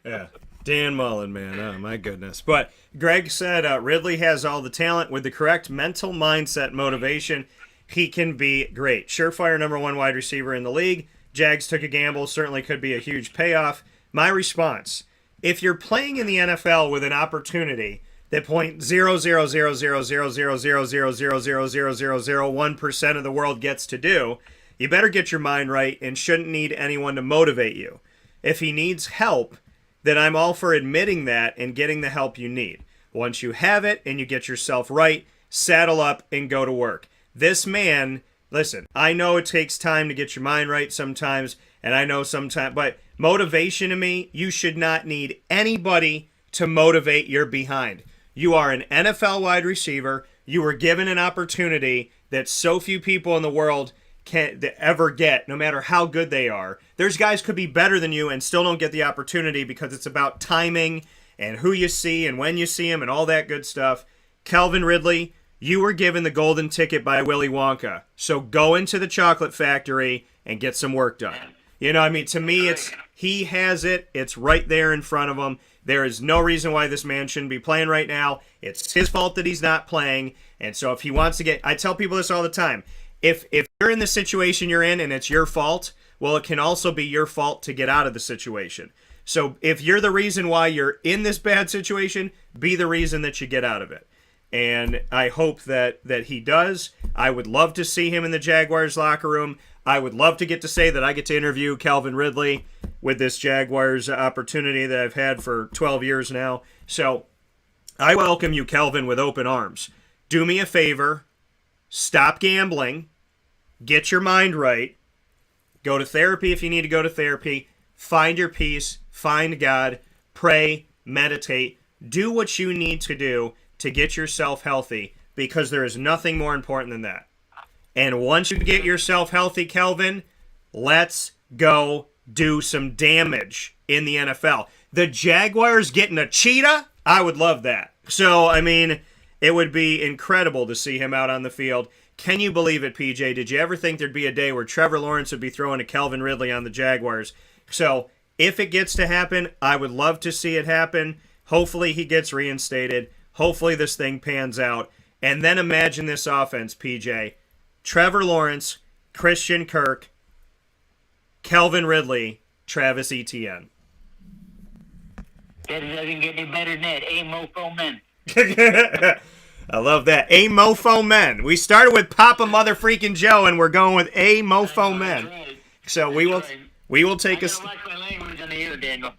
Yeah. Dan Mullen, man. Oh, my goodness. But Greg said Ridley has all the talent. With the correct mental mindset motivation, he can be great. Surefire #1 wide receiver in the league. Jags took a gamble. Certainly could be a huge payoff. My response, if you're playing in the NFL with an opportunity that 0.0000000000001% of the world gets to do, you better get your mind right and shouldn't need anyone to motivate you. If he needs help, then I'm all for admitting that and getting the help you need. Once you have it and you get yourself right, saddle up and go to work. This man, listen, I know it takes time to get your mind right sometimes, and I know sometimes, but motivation to me, you should not need anybody to motivate your behind. You are an NFL wide receiver. You were given an opportunity that so few people in the world can ever get, no matter how good they are. There's guys could be better than you and still don't get the opportunity because it's about timing and who you see and when you see them and all that good stuff. Calvin Ridley, you were given the golden ticket by Willy Wonka. So go into the chocolate factory and get some work done. You know, I mean, to me, he has it. It's right there in front of him. There is no reason why this man shouldn't be playing right now. It's his fault that he's not playing. And so if he wants to I tell people this all the time. If you're in the situation you're in and it's your fault, well, it can also be your fault to get out of the situation. So if you're the reason why you're in this bad situation, be the reason that you get out of it. And I hope that he does. I would love to see him in the Jaguars locker room. I would love to get to say that I get to interview Calvin Ridley with this Jaguars opportunity that I've had for 12 years now. So I welcome you, Calvin, with open arms. Do me a favor. Stop gambling. Get your mind right. Go to therapy if you need to go to therapy. Find your peace. Find God. Pray. Meditate. Do what you need to do to get yourself healthy, because there is nothing more important than that. And once you get yourself healthy, Kelvin, let's go do some damage in the NFL. The Jaguars getting a cheetah? I would love that. So, I mean, it would be incredible to see him out on the field. Can you believe it, PJ? Did you ever think there'd be a day where Trevor Lawrence would be throwing to Calvin Ridley on the Jaguars? So, if it gets to happen, I would love to see it happen. Hopefully he gets reinstated. Hopefully this thing pans out. And then imagine this offense, PJ. Trevor Lawrence, Christian Kirk, Calvin Ridley, Travis Etienne. That doesn't get any better than that. A mofo men. I love that. A mofo men. We started with Papa Motherfreaking Joe, and we're going with a mofo men. Right. So we will take a. Watch my language on the air, Daniel.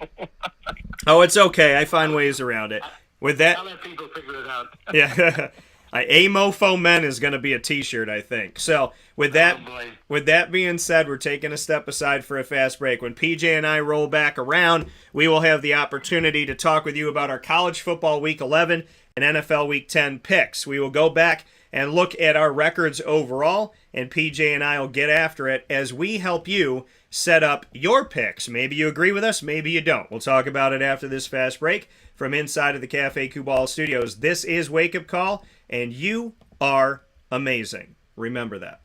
Oh, it's okay. I find ways around it. With that, I'll let people figure it out. Yeah. A mofo men is going to be a T-shirt, I think. So with that being said, we're taking a step aside for a fast break. When PJ and I roll back around, we will have the opportunity to talk with you about our college football Week 11 and NFL Week 10 picks. We will go back and look at our records overall, and PJ and I will get after it as we help you set up your picks. Maybe you agree with us, maybe you don't. We'll talk about it after this fast break from inside of the Cafe Kubal studios. This is Wake Up Call, and you are amazing. Remember that.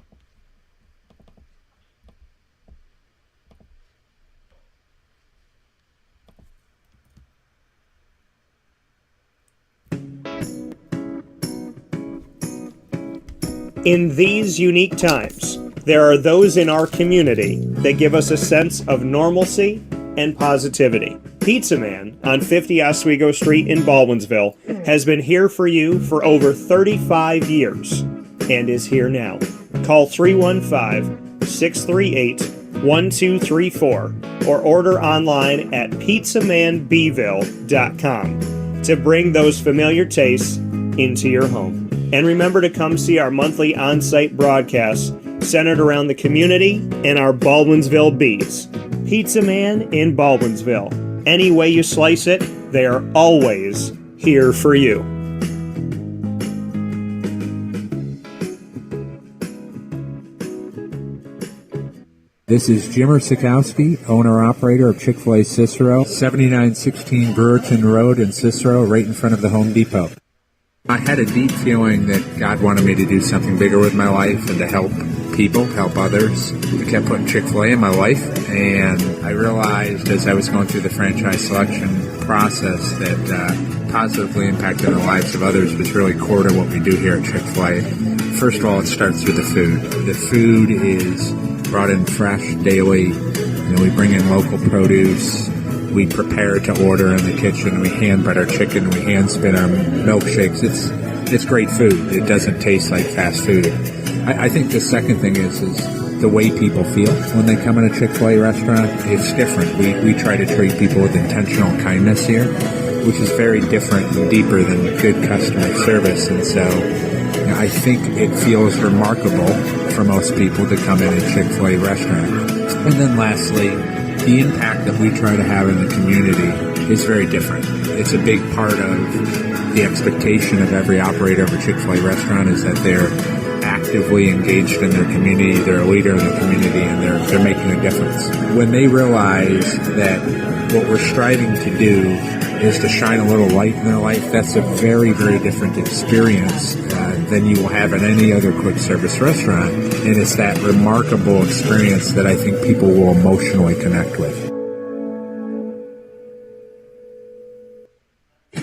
In these unique times, there are those in our community that give us a sense of normalcy and positivity. Pizza Man on 50 Oswego Street in Baldwinsville has been here for you for over 35 years and is here now. Call 315-638-1234 or order online at pizzamanbville.com to bring those familiar tastes into your home. And remember to come see our monthly on-site broadcasts centered around the community and our Baldwinsville beats. Pizza Man in Baldwinsville. Any way you slice it, they are always here for you. This is Jimmer Sikowski, owner-operator of Chick-fil-A Cicero, 7916 Brewerton Road in Cicero, right in front of the Home Depot. I had a deep feeling that God wanted me to do something bigger with my life and to help people, help others. I kept putting Chick-fil-A in my life, and I realized as I was going through the franchise selection process that positively impacting the lives of others was really core to what we do here at Chick-fil-A. First of all, it starts with the food. The food is brought in fresh daily. We bring in local produce. We prepare to order in the kitchen. We hand bread our chicken. We hand spin our milkshakes. It's great food. It doesn't taste like fast food. I think the second thing is the way people feel when they come in a Chick-fil-A restaurant. It's different. We try to treat people with intentional kindness here, which is very different and deeper than good customer service. And so I think it feels remarkable for most people to come in a Chick-fil-A restaurant. And then lastly, the impact that we try to have in the community is very different. It's a big part of The expectation of every operator of a Chick-fil-A restaurant is that they're actively engaged in their community, they're a leader in the community, and they're making a difference. When they realize that what we're striving to do is to shine a little light in their life, that's a very, very different experience than you will have at any other quick service restaurant. And it's that remarkable experience that I think people will emotionally connect with.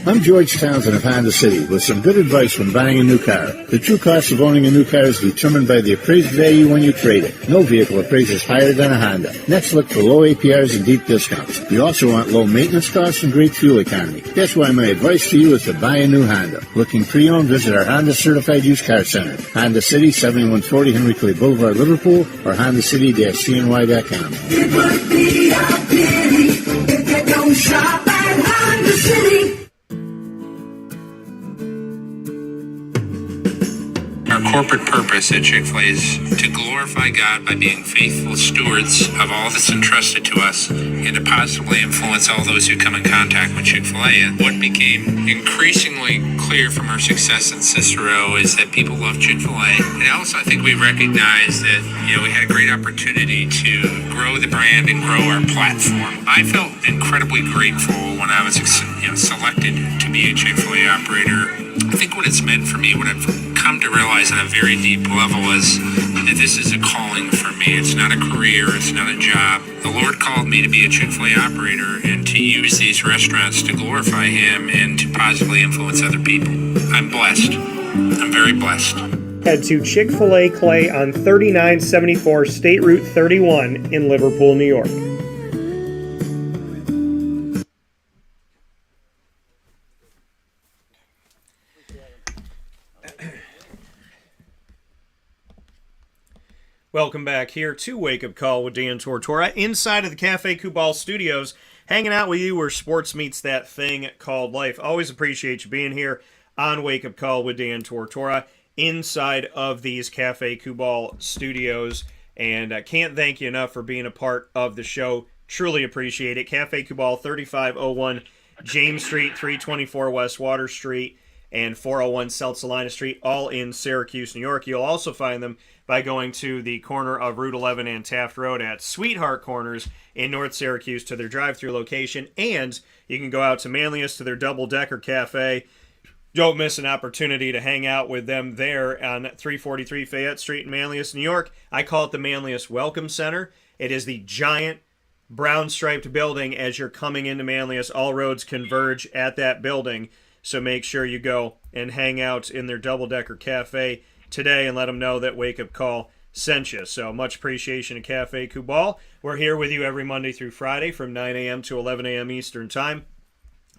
I'm George Townsend of Honda City with some good advice when buying a new car. The true cost of owning a new car is determined by the appraised value when you trade it. No vehicle appraises higher than a Honda. Next, look for low APRs and deep discounts. You also want low maintenance costs and great fuel economy. That's why my advice to you is to buy a new Honda. Looking pre-owned, visit our Honda Certified Used Car Center. Honda City, 7140 Henry Clay Boulevard, Liverpool, or HondaCity-CNY.com. It would be a pity if you don't shop at Honda City. Our corporate purpose at Chick-fil-A is to glorify God by being faithful stewards of all that's entrusted to us and to positively influence all those who come in contact with Chick-fil-A. And what became increasingly clear from our success in Cicero is that people love Chick-fil-A. And also I think we recognized that, we had a great opportunity to grow the brand and grow our platform. I felt incredibly grateful when I was selected to be a Chick-fil-A operator. I think what it's meant for me, what I've come to realize on a very deep level is that this is a calling for me. It's not a career. It's not a job. The Lord called me to be a Chick-fil-A operator and to use these restaurants to glorify Him and to positively influence other people. I'm blessed. I'm very blessed. Head to Chick-fil-A Clay on 3974 State Route 31 in Liverpool, New York. Welcome back here to Wake Up Call with Dan Tortora inside of the Cafe Kubal Studios, hanging out with you where sports meets that thing called life. Always appreciate you being here on Wake Up Call with Dan Tortora inside of these Cafe Kubal Studios, and I can't thank you enough for being a part of the show. Truly appreciate it. Cafe Kubal, 3501 James Street, 324 West Water Street, and 401 South Salina Street, all in Syracuse, New York. You'll also find them by going to the corner of Route 11 and Taft Road at Sweetheart Corners in North Syracuse to their drive-thru location, and you can go out to Manlius to their double-decker cafe. Don't miss an opportunity to hang out with them there on 343 Fayette Street in Manlius, New York. I call it the Manlius Welcome Center. It is the giant brown-striped building as you're coming into Manlius. All roads converge at that building, so make sure you go and hang out in their double-decker cafe today and let them know that Wake Up Call sent you. So much appreciation to Cafe Kubal. We're here with you every Monday through Friday from 9 a.m. to 11 a.m. Eastern Time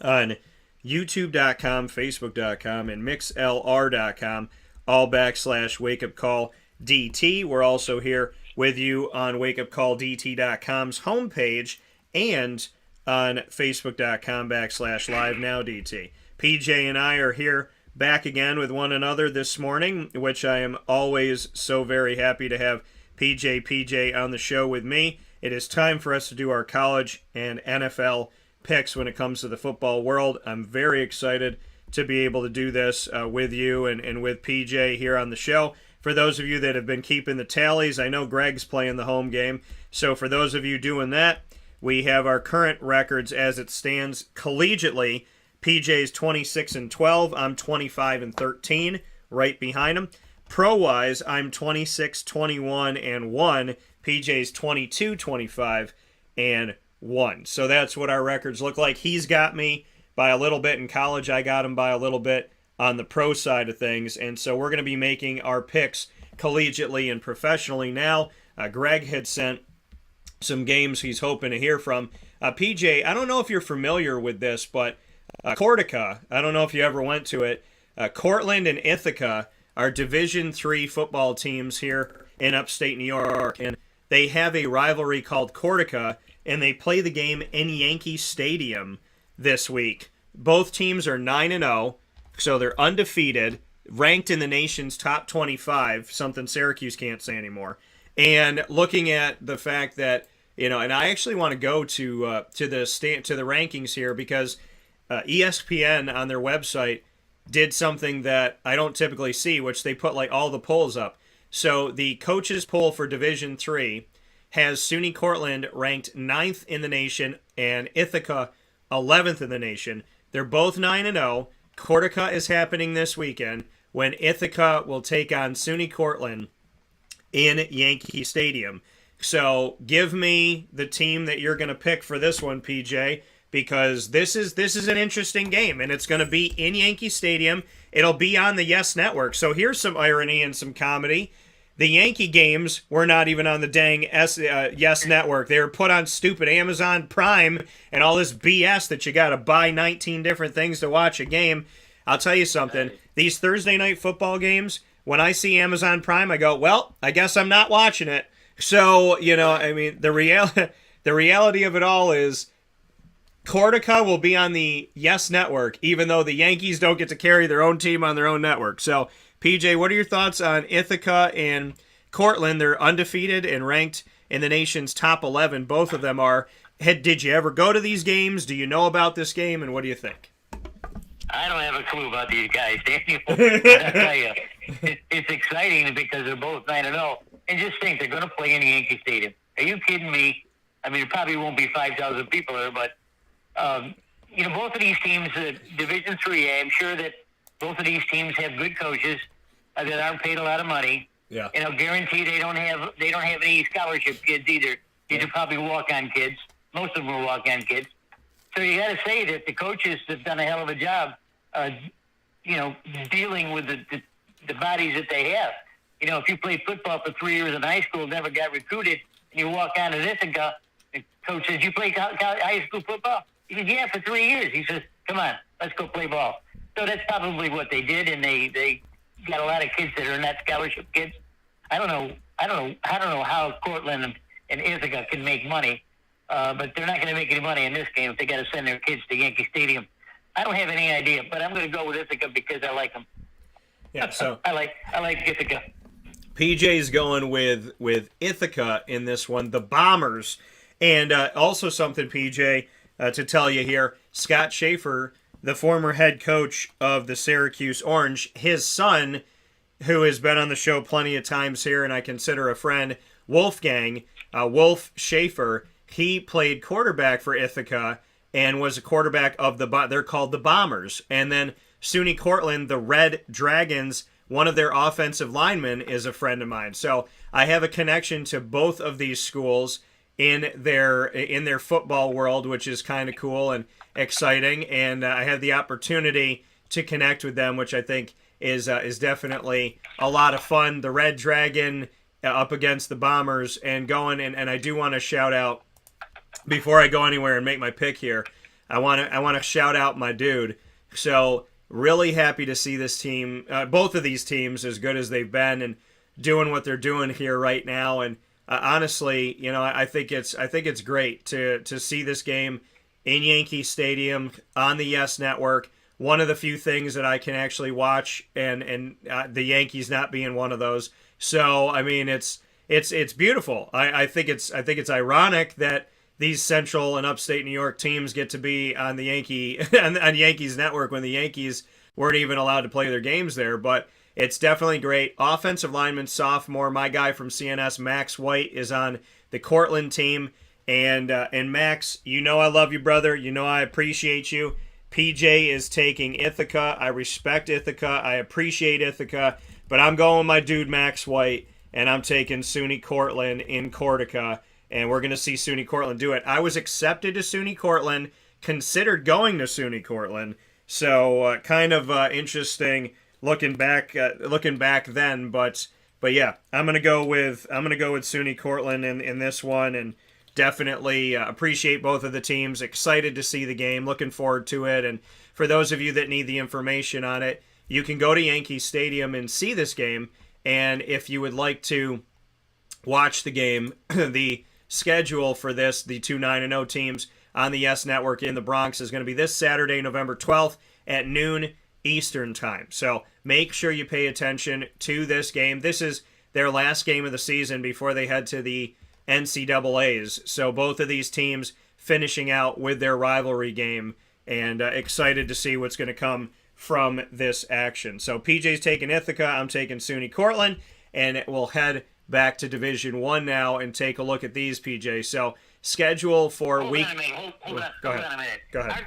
on YouTube.com, Facebook.com, and MixLR.com, all /Wake Up Call DT. We're also here with you on WakeUpCallDT.com's homepage and on Facebook.com /LiveNowDT. PJ and I are here back again with one another this morning, which I am always so very happy to have PJ on the show with me. It is time for us to do our college and NFL picks when it comes to the football world. I'm very excited to be able to do this with you and with PJ here on the show. For those of you that have been keeping the tallies, I know Greg's playing the home game. So for those of you doing that, we have our current records as it stands collegiately. PJ's 26-12. I'm 25-13, right behind him. Pro-wise, I'm 26-21-1. PJ's 22-25-1. So that's what our records look like. He's got me by a little bit in college. I got him by a little bit on the pro side of things. And so we're going to be making our picks collegiately and professionally now. Greg had sent some games he's hoping to hear from. PJ, I don't know if you're familiar with this, but Corsica, I don't know if you ever went to it. Cortland and Ithaca are Division III football teams here in upstate New York, and they have a rivalry called Corsica, and they play the game in Yankee Stadium this week. Both teams are 9-0, so they're undefeated, ranked in the nation's top 25, something Syracuse can't say anymore. And looking at the fact that, and I actually want to go to the rankings here because ESPN on their website did something that I don't typically see, which they put like all the polls up. So the coaches poll for Division 3 has SUNY Cortland ranked 9th in the nation and Ithaca 11th in the nation. They're both 9-0. Cortica is happening this weekend when Ithaca will take on SUNY Cortland in Yankee Stadium. So give me the team that you're going to pick for this one, PJ, because this is an interesting game, and it's going to be in Yankee Stadium. It'll be on the Yes Network. So here's some irony and some comedy. The Yankee games were not even on the dang Yes Network. They were put on stupid Amazon Prime and all this BS that you got to buy 19 different things to watch a game. I'll tell you something. These Thursday night football games, when I see Amazon Prime, I go, well, I guess I'm not watching it. So, I mean, the reality of it all is Cortica will be on the Yes Network, even though the Yankees don't get to carry their own team on their own network. So, PJ, what are your thoughts on Ithaca and Cortland? They're undefeated and ranked in the nation's top 11. Both of them are. Did you ever go to these games? Do you know about this game, and what do you think? I don't have a clue about these guys, Daniel. I'll tell you, it's exciting because they're both 9-0. And just think, they're going to play in the Yankee Stadium. Are you kidding me? I mean, it probably won't be 5,000 people there, but, both of these teams, Division 3A, I'm sure that both of these teams have good coaches that aren't paid a lot of money. Yeah. Guarantee they don't have any scholarship kids either. These are probably walk-on kids. Most of them are walk-on kids. So you got to say that the coaches have done a hell of a job, dealing with the bodies that they have. If you played football for 3 years in high school, never got recruited, and you walk on to Ithaca, the coach says, you play high school football? He says, yeah, for 3 years. He says, come on, let's go play ball. So that's probably what they did, and they got a lot of kids that are not scholarship kids. I don't know how Cortland and Ithaca can make money, but they're not going to make any money in this game if they got to send their kids to Yankee Stadium. I don't have any idea, but I'm going to go with Ithaca because I like them. Yeah, so I like Ithaca. PJ's going with Ithaca in this one, the Bombers. And also something, PJ, to tell you here, Scott Schaefer, the former head coach of the Syracuse Orange, his son, who has been on the show plenty of times here and I consider a friend, Wolfgang, Wolf Schaefer, he played quarterback for Ithaca and was a quarterback of they're called the Bombers. And then SUNY Cortland, the Red Dragons, one of their offensive linemen is a friend of mine. So I have a connection to both of these schools in their football world, which is kind of cool and exciting. And I had the opportunity to connect with them, which I think is definitely a lot of fun. The Red Dragon up against the Bombers and going. And I do want to shout out, before I go anywhere and make my pick here, I want to shout out my dude. So really happy to see this team, both of these teams, as good as they've been and doing what they're doing here right now. And honestly, I think it's great to see this game in Yankee Stadium on the Yes Network. One of the few things that I can actually watch, and the Yankees not being one of those. So I mean, it's beautiful. I think it's ironic that these Central and Upstate New York teams get to be on the on Yankees Network when the Yankees weren't even allowed to play their games there. But it's definitely great. Offensive lineman, sophomore, my guy from CNS, Max White, is on the Cortland team. And Max, I love you, brother. I appreciate you. PJ is taking Ithaca. I respect Ithaca. I appreciate Ithaca. But I'm going with my dude, Max White, and I'm taking SUNY Cortland in Cortica. And we're going to see SUNY Cortland do it. I was accepted to SUNY Cortland, considered going to SUNY Cortland. So kind of interesting looking back then. But yeah, I'm gonna go with SUNY Cortland in this one, and definitely appreciate both of the teams. Excited to see the game. Looking forward to it. And for those of you that need the information on it, you can go to Yankee Stadium and see this game. And if you would like to watch the game, the schedule for this, the two 9-0 teams on the Yes Network in the Bronx, is going to be this Saturday, November 12th at noon Eastern time. So make sure you pay attention to this game. This is their last game of the season before they head to the NCAAs. So both of these teams finishing out with their rivalry game, and excited to see what's going to come from this action. So PJ's taking Ithaca, I'm taking SUNY Cortland, and we'll head back to Division 1 now and take a look at these, PJ. So schedule for Hold week... on a minute. Hold on. Go Hold ahead. on a minute. Go ahead.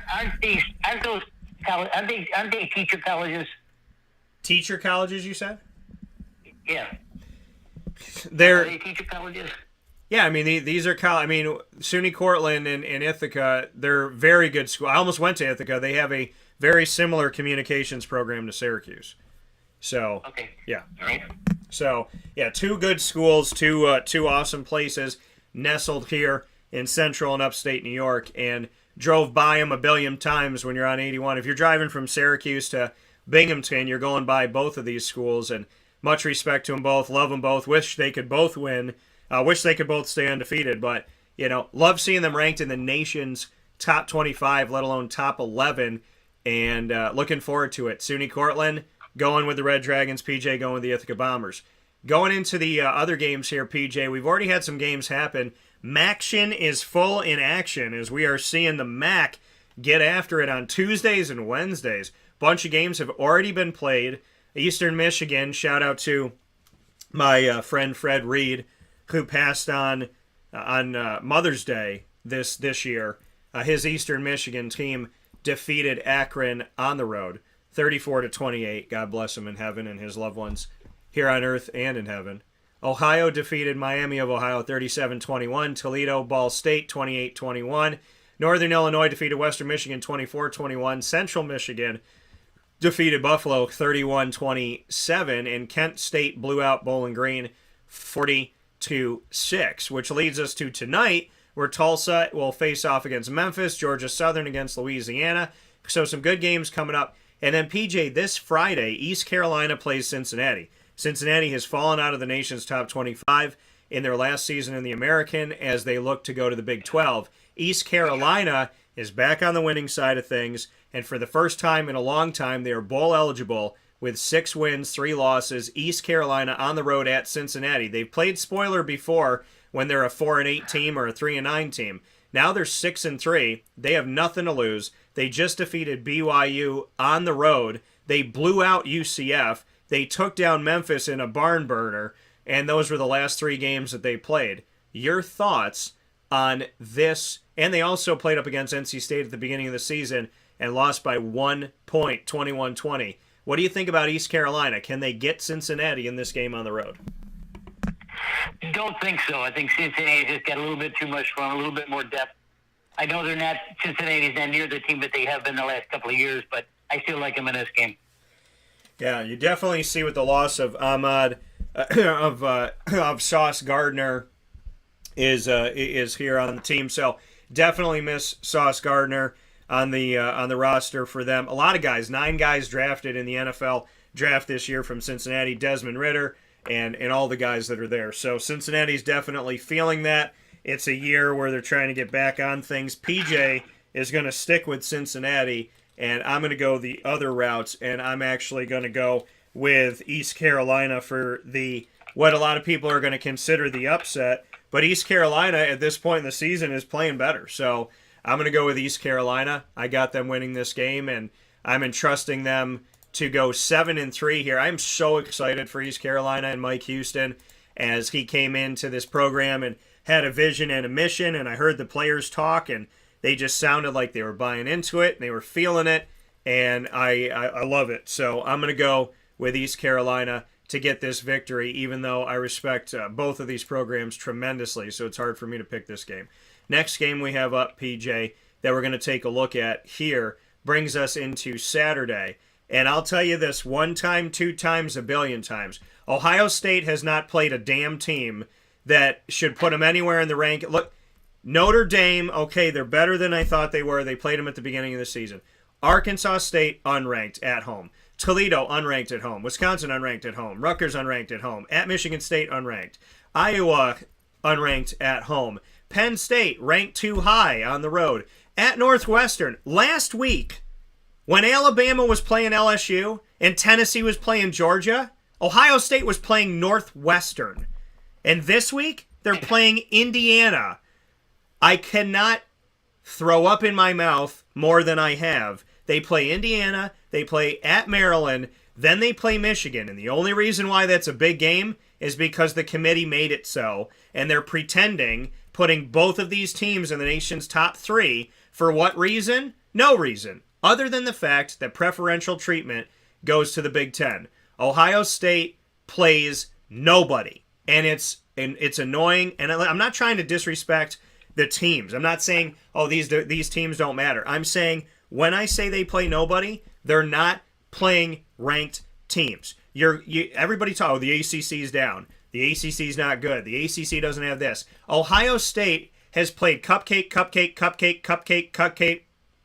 Aren't those aren't they teacher colleges? Teacher colleges, you said? Yeah. Are They're... they teacher colleges? Yeah, I mean, these are SUNY Cortland and Ithaca, they're very good school. I almost went to Ithaca. They have a very similar communications program to Syracuse. So, Okay. yeah. All right. So, yeah, two good schools, two awesome places nestled here in central and upstate New York, and drove by them a billion times when you're on 81. If you're driving from Syracuse to Binghamton, you're going by both of these schools, and much respect to them both, love them both, wish they could both win. Wish they could both stay undefeated, but, love seeing them ranked in the nation's top 25, let alone top 11, and looking forward to it. SUNY Cortland going with the Red Dragons, PJ going with the Ithaca Bombers. Going into the other games here, PJ, we've already had some games happen. MACtion is full in action as we are seeing the MAC get after it on Tuesdays and Wednesdays. Bunch of games have already been played. Eastern Michigan, shout out to my friend Fred Reed, who passed on Mother's Day this year. His Eastern Michigan team defeated Akron on the road, 34-28. God bless him in heaven and his loved ones here on earth and in heaven. Ohio defeated Miami of Ohio 37-21. Toledo, Ball State 28-21. Northern Illinois defeated Western Michigan 24-21. Central Michigan defeated Buffalo 31-27. And Kent State blew out Bowling Green 40-6, which leads us to tonight, where Tulsa will face off against Memphis, Georgia Southern against Louisiana. So some good games coming up. And then, PJ, this Friday, East Carolina plays Cincinnati. Cincinnati has fallen out of the nation's top 25 in their last season in the American as they look to go to the Big 12. East Carolina is back on the winning side of things, and for the first time in a long time, they are bowl eligible with 6 wins, 3 losses. East Carolina on the road at Cincinnati. They've played spoiler before when they're a 4-8 team or a 3-9 team. Now they're 6-3. They have nothing to lose. They just defeated BYU on the road. They blew out UCF. They took down Memphis in a barn burner, and those were the last 3 games that they played. Your thoughts on this? And they also played up against NC State at the beginning of the season and lost by 1 point, 21-20. What do you think about East Carolina? Can they get Cincinnati in this game on the road? Don't think so. I think Cincinnati just got a little bit too much fun, a little bit more depth. I know Cincinnati's not near the team that they have been the last couple of years, but I still like them in this game. Yeah, you definitely see with the loss of Ahmad, of Sauce Gardner is here on the team. So definitely miss Sauce Gardner on the roster for them. A lot of guys, 9 guys drafted in the NFL draft this year from Cincinnati, Desmond Ridder, and all the guys that are there. So Cincinnati's definitely feeling that. It's a year where they're trying to get back on things. PJ is going to stick with Cincinnati, and I'm going to go the other routes, and I'm actually going to go with East Carolina for what a lot of people are going to consider the upset. But East Carolina at this point in the season is playing better. So I'm going to go with East Carolina. I got them winning this game, and I'm entrusting them to go 7-3 here. I'm so excited for East Carolina and Mike Houston as he came into this program and had a vision and a mission, and I heard the players talk, and they just sounded like they were buying into it, and they were feeling it, and I love it. So I'm going to go with East Carolina to get this victory, even though I respect both of these programs tremendously, so it's hard for me to pick this game. Next game we have up, PJ, that we're going to take a look at here brings us into Saturday. And I'll tell you this 1 time, 2 times, a billion times. Ohio State has not played a damn team that should put them anywhere in the rank. Look, Notre Dame, okay, they're better than I thought they were. They played them at the beginning of the season. Arkansas State, unranked at home. Toledo, unranked at home. Wisconsin, unranked at home. Rutgers, unranked at home. At Michigan State, unranked. Iowa, unranked at home. Penn State, ranked too high on the road. At Northwestern, last week, when Alabama was playing LSU and Tennessee was playing Georgia, Ohio State was playing Northwestern. And this week, they're playing Indiana. I cannot throw up in my mouth more than I have they play Indiana, they play at Maryland, then they play Michigan. And the only reason why that's a big game is because the committee made it so. And they're pretending, putting both of these teams in the nation's top 3. For what reason? No reason, other than the fact that preferential treatment goes to the Big Ten. Ohio State plays nobody. And it's annoying. And I'm not trying to disrespect the teams. I'm not saying, oh, these teams don't matter. I'm saying when I say they play nobody, they're not playing ranked teams. Everybody talk, oh, the ACC's down. The ACC's not good. The ACC doesn't have this. Ohio State has played cupcake,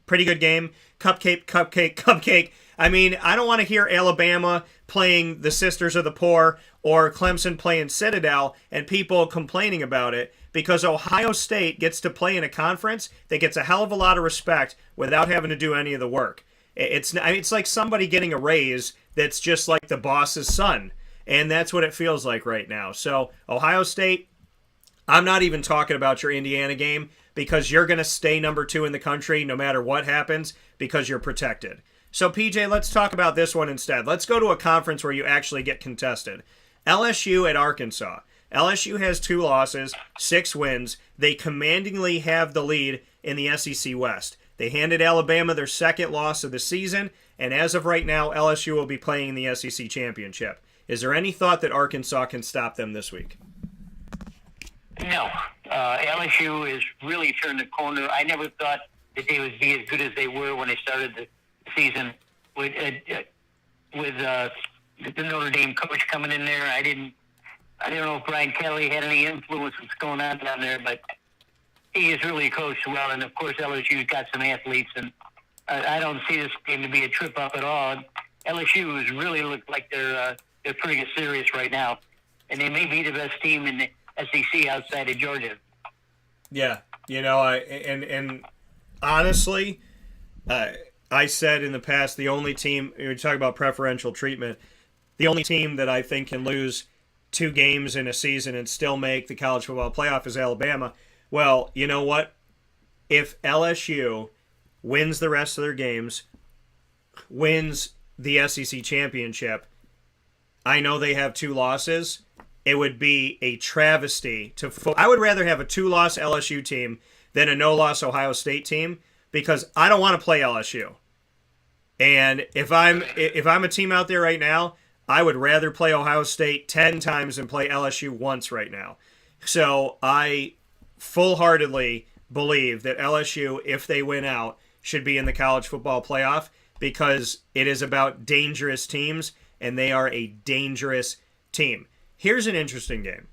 pretty good game, cupcake. I mean, I don't want to hear Alabama playing the Sisters of the Poor or Clemson playing Citadel and people complaining about it, because Ohio State gets to play in a conference that gets a hell of a lot of respect without having to do any of the work. It's like somebody getting a raise that's just like the boss's son, and that's what it feels like right now. So Ohio State, I'm not even talking about your Indiana game, because you're going to stay number 2 in the country no matter what happens, because you're protected. So PJ, let's talk about this one instead. Let's go to a conference where you actually get contested. LSU at Arkansas. LSU has 2 losses, 6 wins. They commandingly have the lead in the SEC West. They handed Alabama their 2nd loss of the season, and as of right now, LSU will be playing in the SEC Championship. Is there any thought that Arkansas can stop them this week? No. LSU has really turned the corner. I never thought that they would be as good as they were when they started the season with the Notre Dame coach coming in there. I didn't know if Brian Kelly had any influence what's going on down there, but he is really coached well. And of course, LSU's got some athletes, and I don't see this game to be a trip up at all. LSU has really looked like they're pretty serious right now, and they may be the best team in the SEC outside of Georgia. Yeah, and honestly, I said in the past, the only team, you talk about preferential treatment, the only team that I think can lose 2 games in a season and still make the college football playoff is Alabama. Well, you know what? If LSU wins the rest of their games, wins the SEC championship, I know they have 2 losses. It would be a travesty I would rather have a 2-loss LSU team than a no-loss Ohio State team, because I don't want to play LSU. And if I'm a team out there right now, I would rather play Ohio State 10 times than play LSU once right now. So I full-heartedly believe that LSU, if they win out, should be in the college football playoff, because it is about dangerous teams, and they are a dangerous team. Here's an interesting game.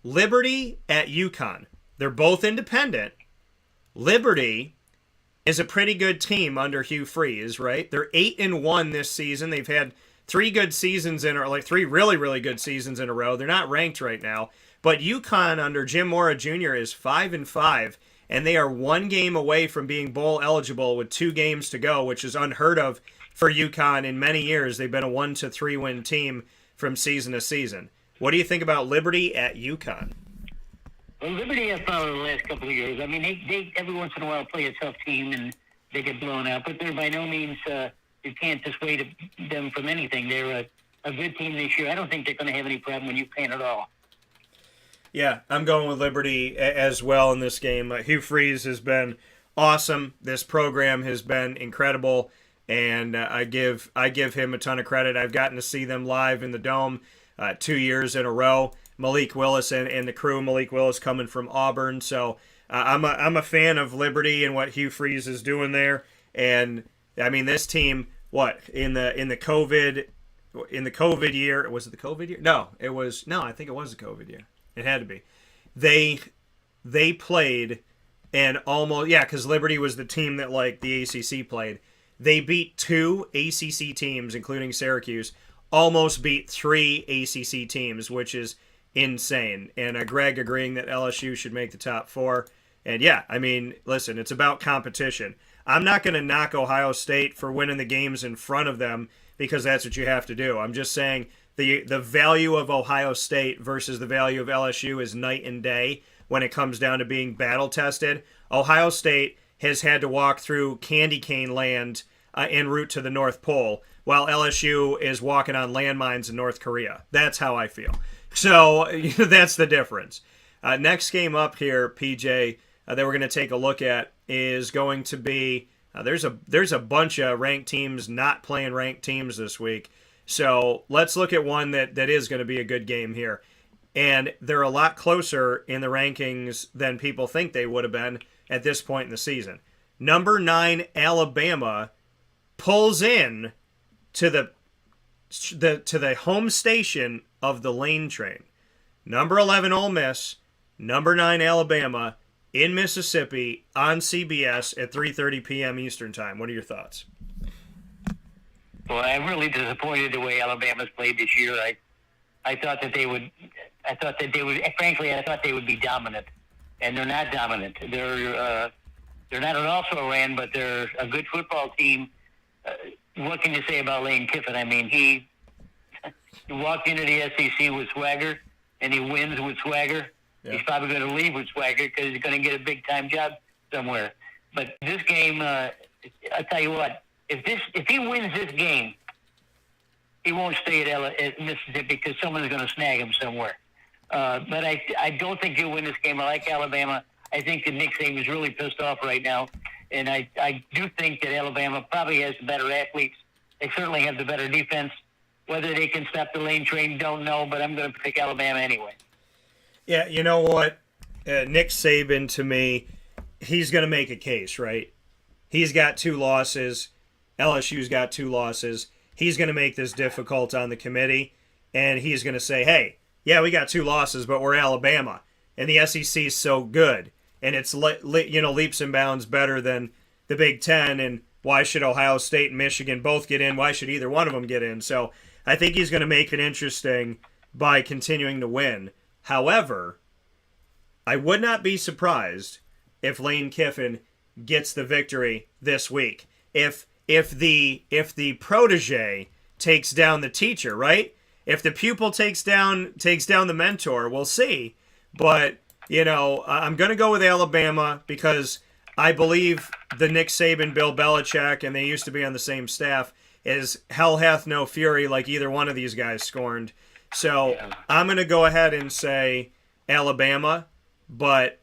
Liberty at UConn. They're both independent. Liberty is a pretty good team under Hugh Freeze, right? They're 8-1 this season. They've had 3 good seasons like 3 really, really good seasons in a row. They're not ranked right now. But UConn under Jim Mora Jr. is 5-5, and they are 1 game away from being bowl eligible with 2 games to go, which is unheard of for UConn in many years. They've been a 1-3 win team from season to season. What do you think about Liberty at UConn? Well, Liberty has followed the last couple of years. I mean, they every once in a while play a tough team and they get blown out, but they're by no means, you can't dissuade them from anything. They're a good team this year. I don't think they're going to have any problem when you can at all. Yeah, I'm going with Liberty as well in this game. Hugh Freeze has been awesome. This program has been incredible, and I give him a ton of credit. I've gotten to see them live in the Dome 2 years in a row. Malik Willis and the crew. Malik Willis coming from Auburn, so I'm a fan of Liberty and what Hugh Freeze is doing there. And I mean, this team, what in the COVID year, was it the COVID year? No, I think it was the COVID year. It had to be. They played and almost, because Liberty was the team that like the ACC played. They beat 2 ACC teams, including Syracuse. Almost beat 3 ACC teams, which is insane. And Greg agreeing that LSU should make the top 4. And yeah, I mean, listen, it's about competition. I'm not going to knock Ohio State for winning the games in front of them, because that's what you have to do. I'm just saying the value of Ohio State versus the value of LSU is night and day when it comes down to being battle tested. Ohio State has had to walk through candy cane land en route to the North Pole, while LSU is walking on landmines in North Korea. That's how I feel. So that's the difference. Next game up here, PJ, that we're going to take a look at is going to be there's a bunch of ranked teams not playing ranked teams this week. So let's look at one that is going to be a good game here. And they're a lot closer in the rankings than people think they would have been at this point in the season. Number 9 Alabama pulls in to the home station of the Lane train. Number 11 Ole Miss, number 9 Alabama in Mississippi on CBS at 3:30 p.m. Eastern Time. What are your thoughts? Well, I'm really disappointed the way Alabama's played this year. I thought that they would. Frankly, I thought they would be dominant, and they're not dominant. They're not an also-ran, but they're a good football team. What can you say about Lane Kiffin? I mean, he walked into the SEC with swagger, and he wins with swagger. Yeah. He's probably going to leave with swagger because he's going to get a big-time job somewhere. But this game, I'll tell you what, if he wins this game, he won't stay at Mississippi because someone's going to snag him somewhere. But I don't think he'll win this game. I like Alabama. I think that Nick Saban's really pissed off right now. And I do think that Alabama probably has the better athletes. They certainly have the better defense. Whether they can stop the Lane train, don't know, but I'm going to pick Alabama anyway. Yeah, you know what? Nick Saban, to me, he's going to make a case, right? He's got 2 losses. LSU's got 2 losses. He's going to make this difficult on the committee, and he's going to say, hey, yeah, we got 2 losses, but we're Alabama, and the SEC is so good, and it's leaps and bounds better than the Big Ten, and why should Ohio State and Michigan both get in? Why should either one of them get in? So I think he's going to make it interesting by continuing to win. However, I would not be surprised if Lane Kiffin gets the victory this week. If the protege takes down the teacher, right? If the pupil takes down the mentor, we'll see. But, I'm going to go with Alabama because I believe the Nick Saban, Bill Belichick, and they used to be on the same staff, is hell hath no fury like either one of these guys scorned. So I'm going to go ahead and say Alabama, but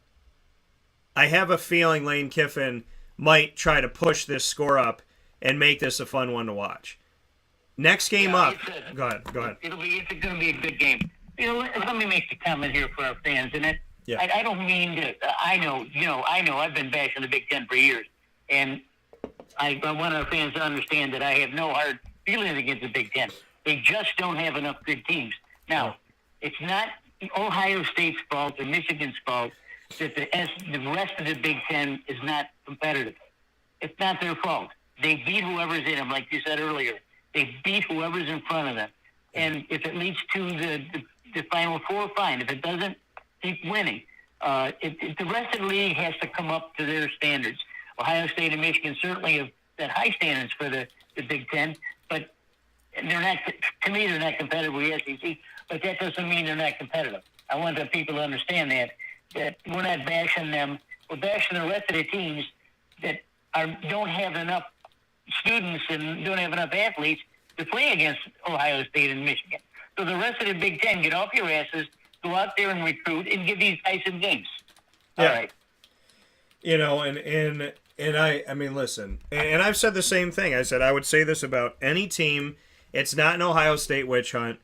I have a feeling Lane Kiffin might try to push this score up and make this a fun one to watch. Next game up. Go ahead. It's going to be a good game. Let me make a comment here for our fans. And I don't mean to. I know. I've been bashing the Big Ten for years, and I want our fans to understand that I have no hard feelings against the Big Ten. They just don't have enough good teams. Now, it's not Ohio State's fault or Michigan's fault that the rest of the Big Ten is not competitive. It's not their fault. They beat whoever's in them, like you said earlier. They beat whoever's in front of them. And if it leads to the Final Four, fine. If it doesn't, keep winning. The rest of the league has to come up to their standards. Ohio State and Michigan certainly have set high standards for the Big Ten, but they're not. To me, they're not competitive with the SEC. But that doesn't mean they're not competitive. I want the people to understand that we're not bashing them. We're bashing the rest of the teams that don't have enough students and don't have enough athletes to play against Ohio State and Michigan. So the rest of the Big Ten, get off your asses, go out there and recruit, and give these guys some games. All right. I mean, listen, and I've said the same thing. I said I would say this about any team. It's not an Ohio State witch hunt.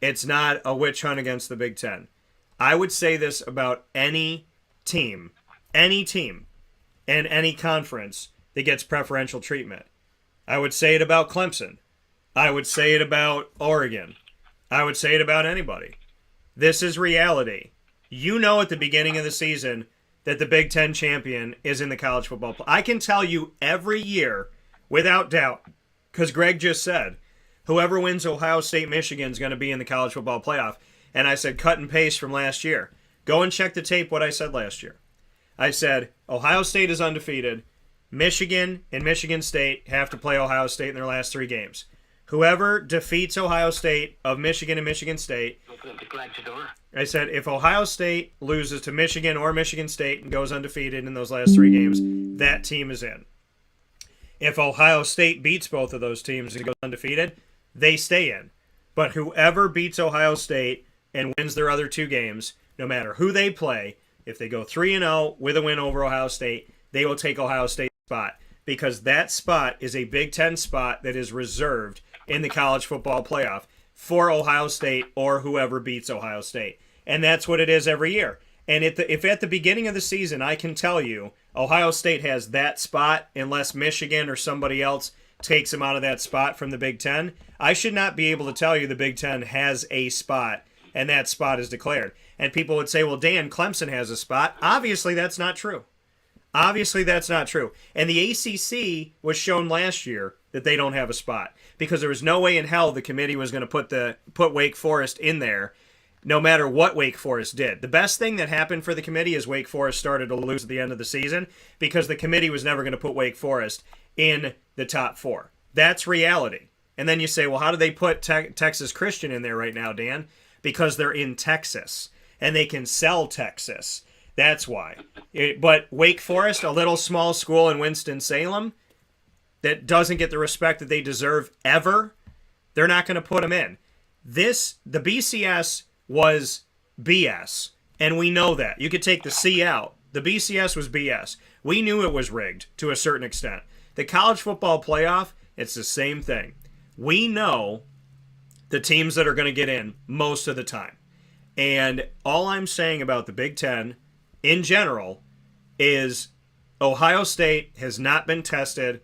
It's not a witch hunt against the Big Ten. I would say this about any team, and any conference that gets preferential treatment. I would say it about Clemson. I would say it about Oregon. I would say it about anybody. This is reality. At the beginning of the season that the Big Ten champion is in the college football. I can tell you every year, without doubt, because Greg just said, whoever wins Ohio State, Michigan is going to be in the college football playoff. And I said, cut and paste from last year. Go and check the tape what I said last year. I said, Ohio State is undefeated. Michigan and Michigan State have to play Ohio State in their last 3 games. Whoever defeats Ohio State of Michigan and Michigan State, I said if Ohio State loses to Michigan or Michigan State and goes undefeated in those last 3 games, that team is in. If Ohio State beats both of those teams and goes undefeated, they stay in. But whoever beats Ohio State and wins their other 2 games, no matter who they play, if they go 3-0 with a win over Ohio State, they will take Ohio State's spot, because that spot is a Big Ten spot that is reserved in the college football playoff for Ohio State or whoever beats Ohio State. And that's what it is every year. And if at the beginning of the season I can tell you Ohio State has that spot unless Michigan or somebody else takes them out of that spot from the Big Ten, I should not be able to tell you the Big Ten has a spot and that spot is declared. And people would say, well, Dan, Clemson has a spot. Obviously, that's not true. Obviously, that's not true. And the ACC was shown last year that they don't have a spot because there was no way in hell the committee was going to put Wake Forest in there no matter what Wake Forest did. The best thing that happened for the committee is Wake Forest started to lose at the end of the season because the committee was never going to put Wake Forest in the top 4. That's reality. And then you say, well, how do they put Texas Christian in there right now, Dan? Because they're in Texas and they can sell Texas. That's why. But Wake Forest, a little small school in Winston-Salem that doesn't get the respect that they deserve ever, they're not going to put them in. The BCS was BS, and we know that. You could take the C out. The BCS was BS. We knew it was rigged to a certain extent. The college football playoff, it's the same thing. We know the teams that are going to get in most of the time. And all I'm saying about the Big Ten in general is Ohio State has not been tested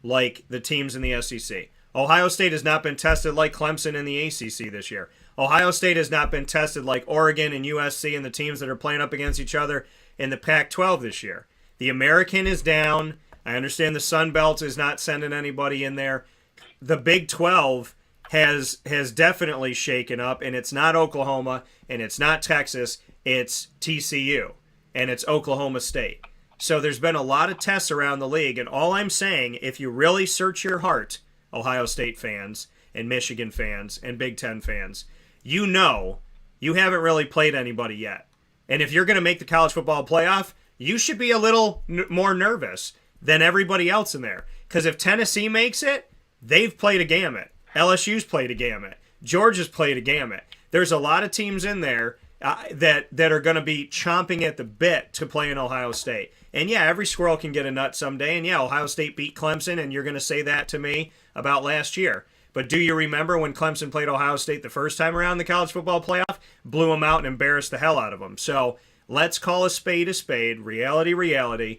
like the teams in the SEC. Ohio State has not been tested like Clemson in the ACC this year. Ohio State has not been tested like Oregon and USC and the teams that are playing up against each other in the Pac-12 this year. The American is down. I understand the Sun Belt is not sending anybody in there. The Big 12 has definitely shaken up, and it's not Oklahoma, and it's not Texas, it's TCU, and it's Oklahoma State. So there's been a lot of tests around the league, and all I'm saying, if you really search your heart, Ohio State fans and Michigan fans and Big Ten fans, you know you haven't really played anybody yet. And if you're going to make the college football playoff, you should be a little more nervous than everybody else in there. Because if Tennessee makes it, they've played a gamut. LSU's played a gamut. Georgia's played a gamut. There's a lot of teams in there that are going to be chomping at the bit to play in Ohio State. And yeah, every squirrel can get a nut someday. And yeah, Ohio State beat Clemson, and you're going to say that to me about last year. But do you remember when Clemson played Ohio State the first time around in the college football playoff? Blew them out and embarrassed the hell out of them. So let's call a spade a spade. Reality.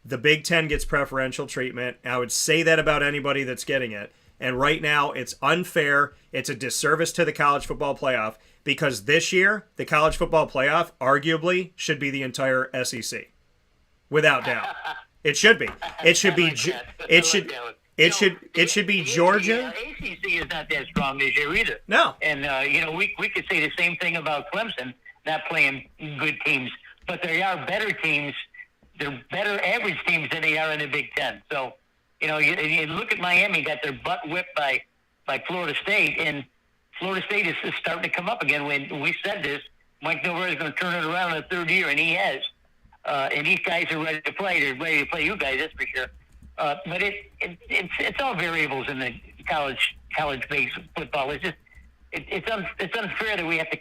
The Big Ten gets preferential treatment. I would say that about anybody that's getting it. And right now, it's unfair. It's a disservice to the college football playoff because this year, the college football playoff arguably should be the entire SEC. Without doubt. It should be. It should be. It should be Georgia. ACC is not that strong this year either. No. And we could say the same thing about Clemson not playing good teams, but they are better teams. They're better average teams than they are in the Big Ten. So, you look at Miami, got their butt whipped by Florida State, and Florida State is starting to come up again. When we said this, Mike Novara is going to turn it around in the third year, and he has. And these guys are ready to play. They're ready to play you guys, that's for sure. But it's all variables in the college-based football. It's just it's unfair that we have to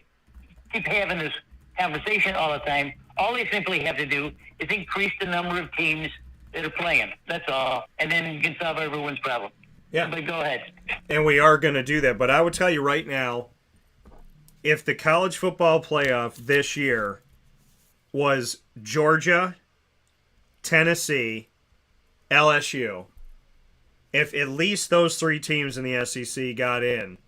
keep having this conversation all the time. All they simply have to do is increase the number of teams that are playing. That's all, and then you can solve everyone's problem. Yeah. But go ahead. And we are going to do that. But I would tell you right now, if the college football playoff this year was Georgia, Tennessee, LSU, if at least those 3 teams in the SEC got in,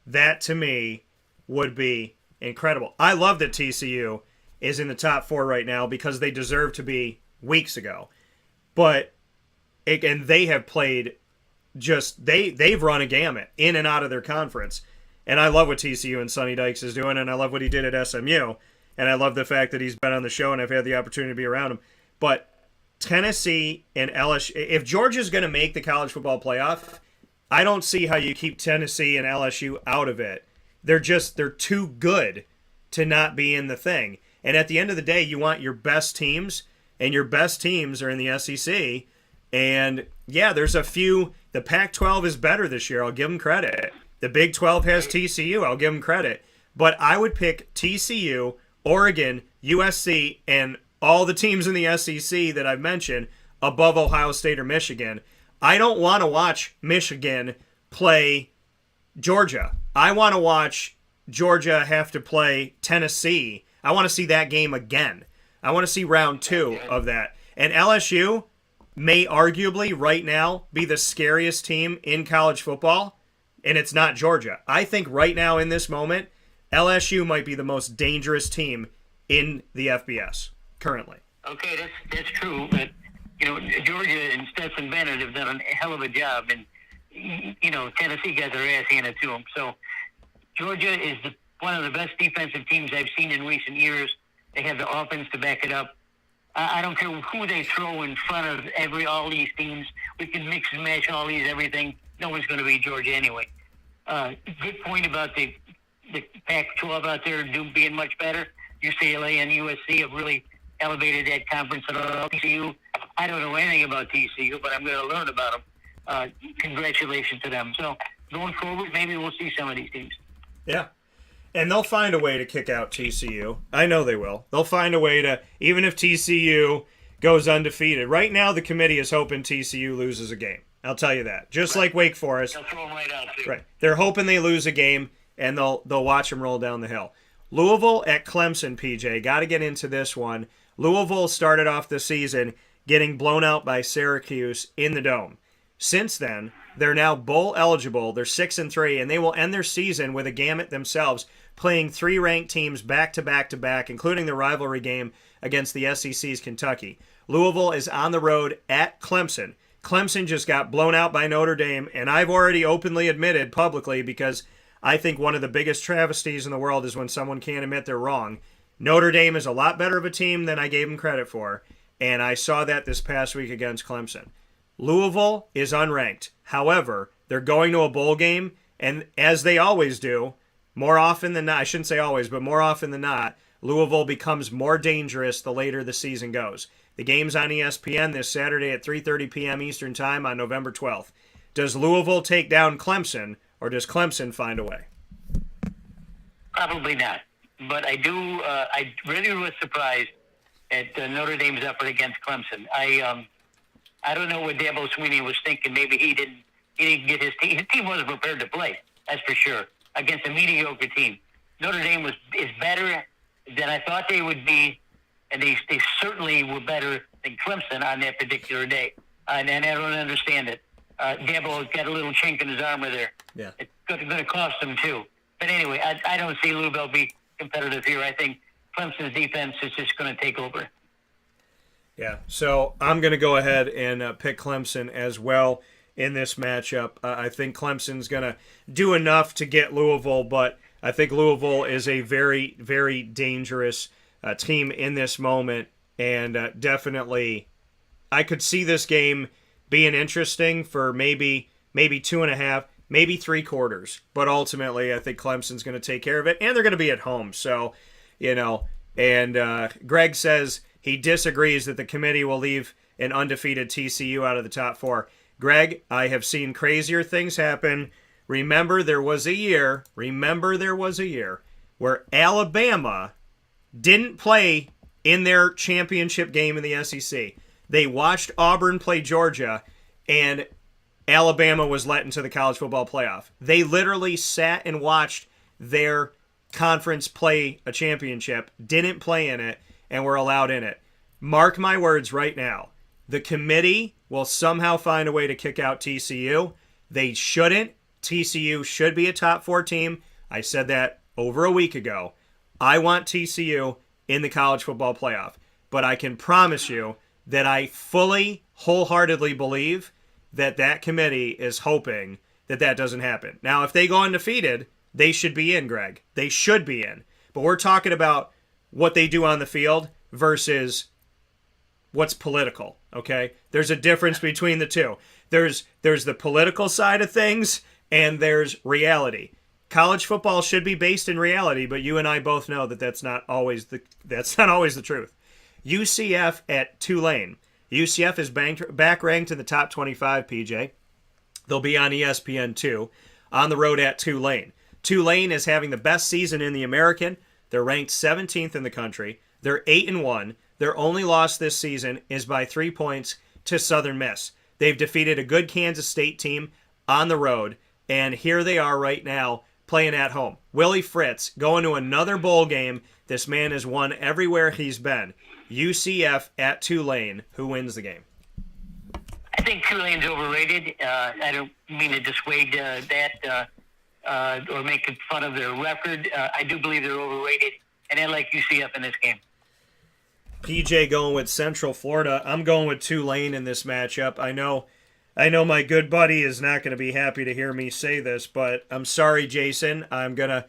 that to me would be incredible. I love that TCU is in the top 4 right now because they deserve to be weeks ago. But and they have played they've run a gamut in and out of their conference. And I love what TCU and Sonny Dykes is doing, and I love what he did at SMU. And I love the fact that he's been on the show and I've had the opportunity to be around him. But Tennessee and LSU, if Georgia's going to make the college football playoff, I don't see how you keep Tennessee and LSU out of it. They're too good to not be in the thing. And at the end of the day, you want your best teams, and your best teams are in the SEC. And yeah, there's a few. The Pac-12 is better this year. I'll give them credit. The Big 12 has TCU. I'll give them credit. But I would pick TCU, Oregon, USC, and all the teams in the SEC that I've mentioned above Ohio State or Michigan. I don't want to watch Michigan play Georgia. I want to watch Georgia have to play Tennessee. I want to see that game again. I want to see round 2 of that. And LSU may arguably right now be the scariest team in college football, and it's not Georgia. I think right now in this moment, LSU might be the most dangerous team in the FBS currently. Okay, that's true, but Georgia and Stetson Bennett have done a hell of a job, and Tennessee got their ass handed to them. So Georgia is one of the best defensive teams I've seen in recent years. They have the offense to back it up. I don't care who they throw in front of all these teams. We can mix and match all these everything. No one's going to beat Georgia anyway. Good point about the Pac-12 out there being much better. UCLA and USC have really elevated that conference at all. TCU, I don't know anything about TCU, but I'm going to learn about them. Congratulations to them. So going forward, maybe we'll see some of these teams. Yeah. And they'll find a way to kick out TCU. I know they will. They'll find a way to, even if TCU goes undefeated. Right now, the committee is hoping TCU loses a game. I'll tell you that. Just like Wake Forest. They'll throw them right out, too. Right. They're hoping they lose a game, and they'll watch them roll down the hill. Louisville at Clemson, PJ. Got to get into this one. Louisville started off the season getting blown out by Syracuse in the Dome. Since then, they're now bowl eligible. They're 6-3, and they will end their season with a gamut themselves, playing 3 ranked teams back to back to back, including the rivalry game against the SEC's Kentucky. Louisville is on the road at Clemson. Clemson just got blown out by Notre Dame, and I've already openly admitted publicly, because I think one of the biggest travesties in the world is when someone can't admit they're wrong. Notre Dame is a lot better of a team than I gave them credit for, and I saw that this past week against Clemson. Louisville is unranked. However, they're going to a bowl game, and as they always do, more often than not, I shouldn't say always, but more often than not, Louisville becomes more dangerous the later the season goes. The game's on ESPN this Saturday at 3:30 p.m. Eastern Time on November 12th. Does Louisville take down Clemson, or does Clemson find a way? Probably not. But I really was surprised at Notre Dame's effort against Clemson. I don't know what Dabo Swinney was thinking. Maybe he didn't get his team. His team wasn't prepared to play, that's for sure, against a mediocre team. Notre Dame is better than I thought they would be, and they certainly were better than Clemson on that particular day. And I don't understand it. Dabo got a little chink in his armor there. Yeah. It's going to cost him, too. But anyway, I don't see Louisville be competitive here. I think Clemson's defense is just going to take over. Yeah, so I'm going to go ahead and pick Clemson as well in this matchup. I think Clemson's going to do enough to get Louisville, but I think Louisville is a very, very dangerous team in this moment, and definitely I could see this game being interesting for maybe 2.5, maybe 3 quarters, but ultimately I think Clemson's going to take care of it, and they're going to be at home. So, and Greg says he disagrees that the committee will leave an undefeated TCU out of the top 4. Greg, I have seen crazier things happen. Remember there was a year where Alabama didn't play in their championship game in the SEC. They watched Auburn play Georgia, and Alabama was let into the college football playoff. They literally sat and watched their conference play a championship, didn't play in it, and were allowed in it. Mark my words right now. The committee will somehow find a way to kick out TCU. They shouldn't. TCU should be a top 4 team. I said that over a week ago. I want TCU in the college football playoff. But I can promise you that I fully, wholeheartedly believe that committee is hoping that doesn't happen. Now, if they go undefeated, they should be in, Greg. They should be in. But we're talking about what they do on the field versus what's political, okay? There's a difference between the two. there's the political side of things and there's reality. College football should be based in reality, but you and I both know that that's not always the truth. UCF at Tulane. UCF is back ranked in the top 25, PJ. They'll be on ESPN2 on the road at Tulane. Tulane is having the best season in the American. They're ranked 17th in the country. They're 8-1. Their only loss this season is by 3 points to Southern Miss. They've defeated a good Kansas State team on the road, and here they are right now playing at home. Willie Fritz going to another bowl game. This man has won everywhere he's been. UCF at Tulane. Who wins the game? I think Tulane's overrated. I don't mean to dissuade that or make fun of their record. I do believe they're overrated, and I like UCF in this game. PJ going with Central Florida. I'm going with Tulane in this matchup. I know my good buddy is not going to be happy to hear me say this, but I'm sorry, Jason. I'm gonna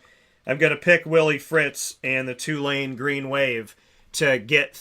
pick Willie Fritz and the Tulane Green Wave to get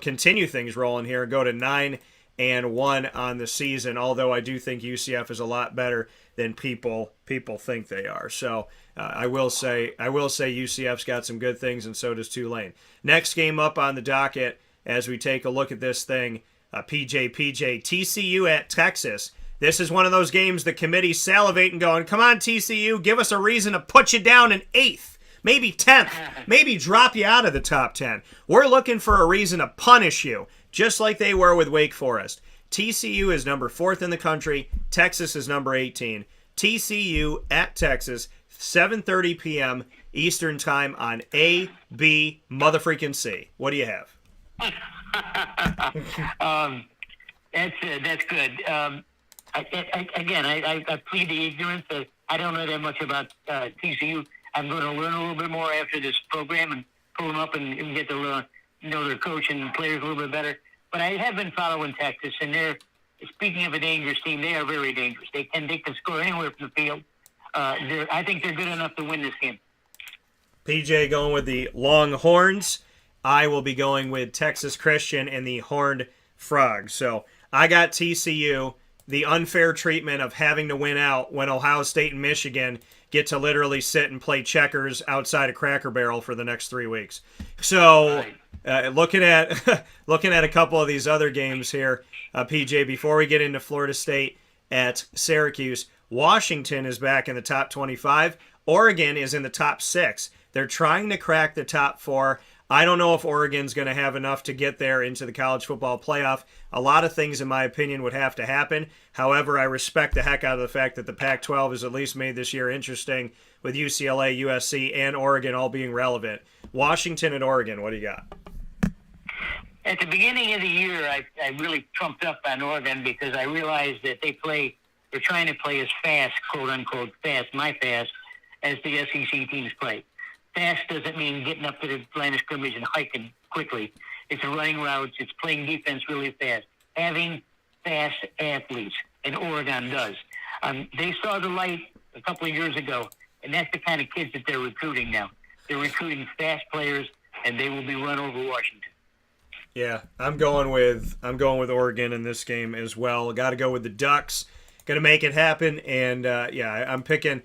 continue things rolling here and go to 9-1 on the season. Although I do think UCF is a lot better than people think they are. So I will say UCF's got some good things, and so does Tulane. Next game up on the docket as we take a look at this thing. PJ, TCU at Texas. This is one of those games the committee's salivating going, come on, TCU, give us a reason to put you down in 8th, maybe 10th, maybe drop you out of the top 10. We're looking for a reason to punish you, just like they were with Wake Forest. TCU is number 4th in the country. Texas is number 18. TCU at Texas, 7:30 p.m. Eastern Time on A, B, motherfreaking C. What do you have? That's good. I plead the ignorance. I don't know that much about TCU. I'm going to learn a little bit more after this program and pull them up and get to know their coach and players a little bit better. But I have been following Texas, and speaking of a dangerous team, they are very dangerous. They can score anywhere from the field. I think they're good enough to win this game. PJ going with the Longhorns. I will be going with Texas Christian and the Horned Frogs. So I got TCU. The unfair treatment of having to win out when Ohio State and Michigan get to literally sit and play checkers outside of Cracker Barrel for the next 3 weeks. So looking at a couple of these other games here, PJ, before we get into Florida State at Syracuse, Washington is back in the top 25. Oregon is in the top 6. They're trying to crack the top 4. I don't know if Oregon's going to have enough to get there into the college football playoff. A lot of things, in my opinion, would have to happen. However, I respect the heck out of the fact that the Pac-12 has at least made this year interesting with UCLA, USC, and Oregon all being relevant. Washington and Oregon, what do you got? At the beginning of the year, I really trumped up on Oregon because I realized that they're trying to play as fast, quote-unquote fast, as the SEC teams play. Fast doesn't mean getting up to the line of scrimmage and hiking quickly. It's running routes. It's playing defense really fast. Having fast athletes, and Oregon does. They saw the light a couple of years ago, and that's the kind of kids that they're recruiting now. They're recruiting fast players, and they will be run over Washington. Yeah, I'm going with Oregon in this game as well. Got to go with the Ducks. Going to make it happen, and I'm picking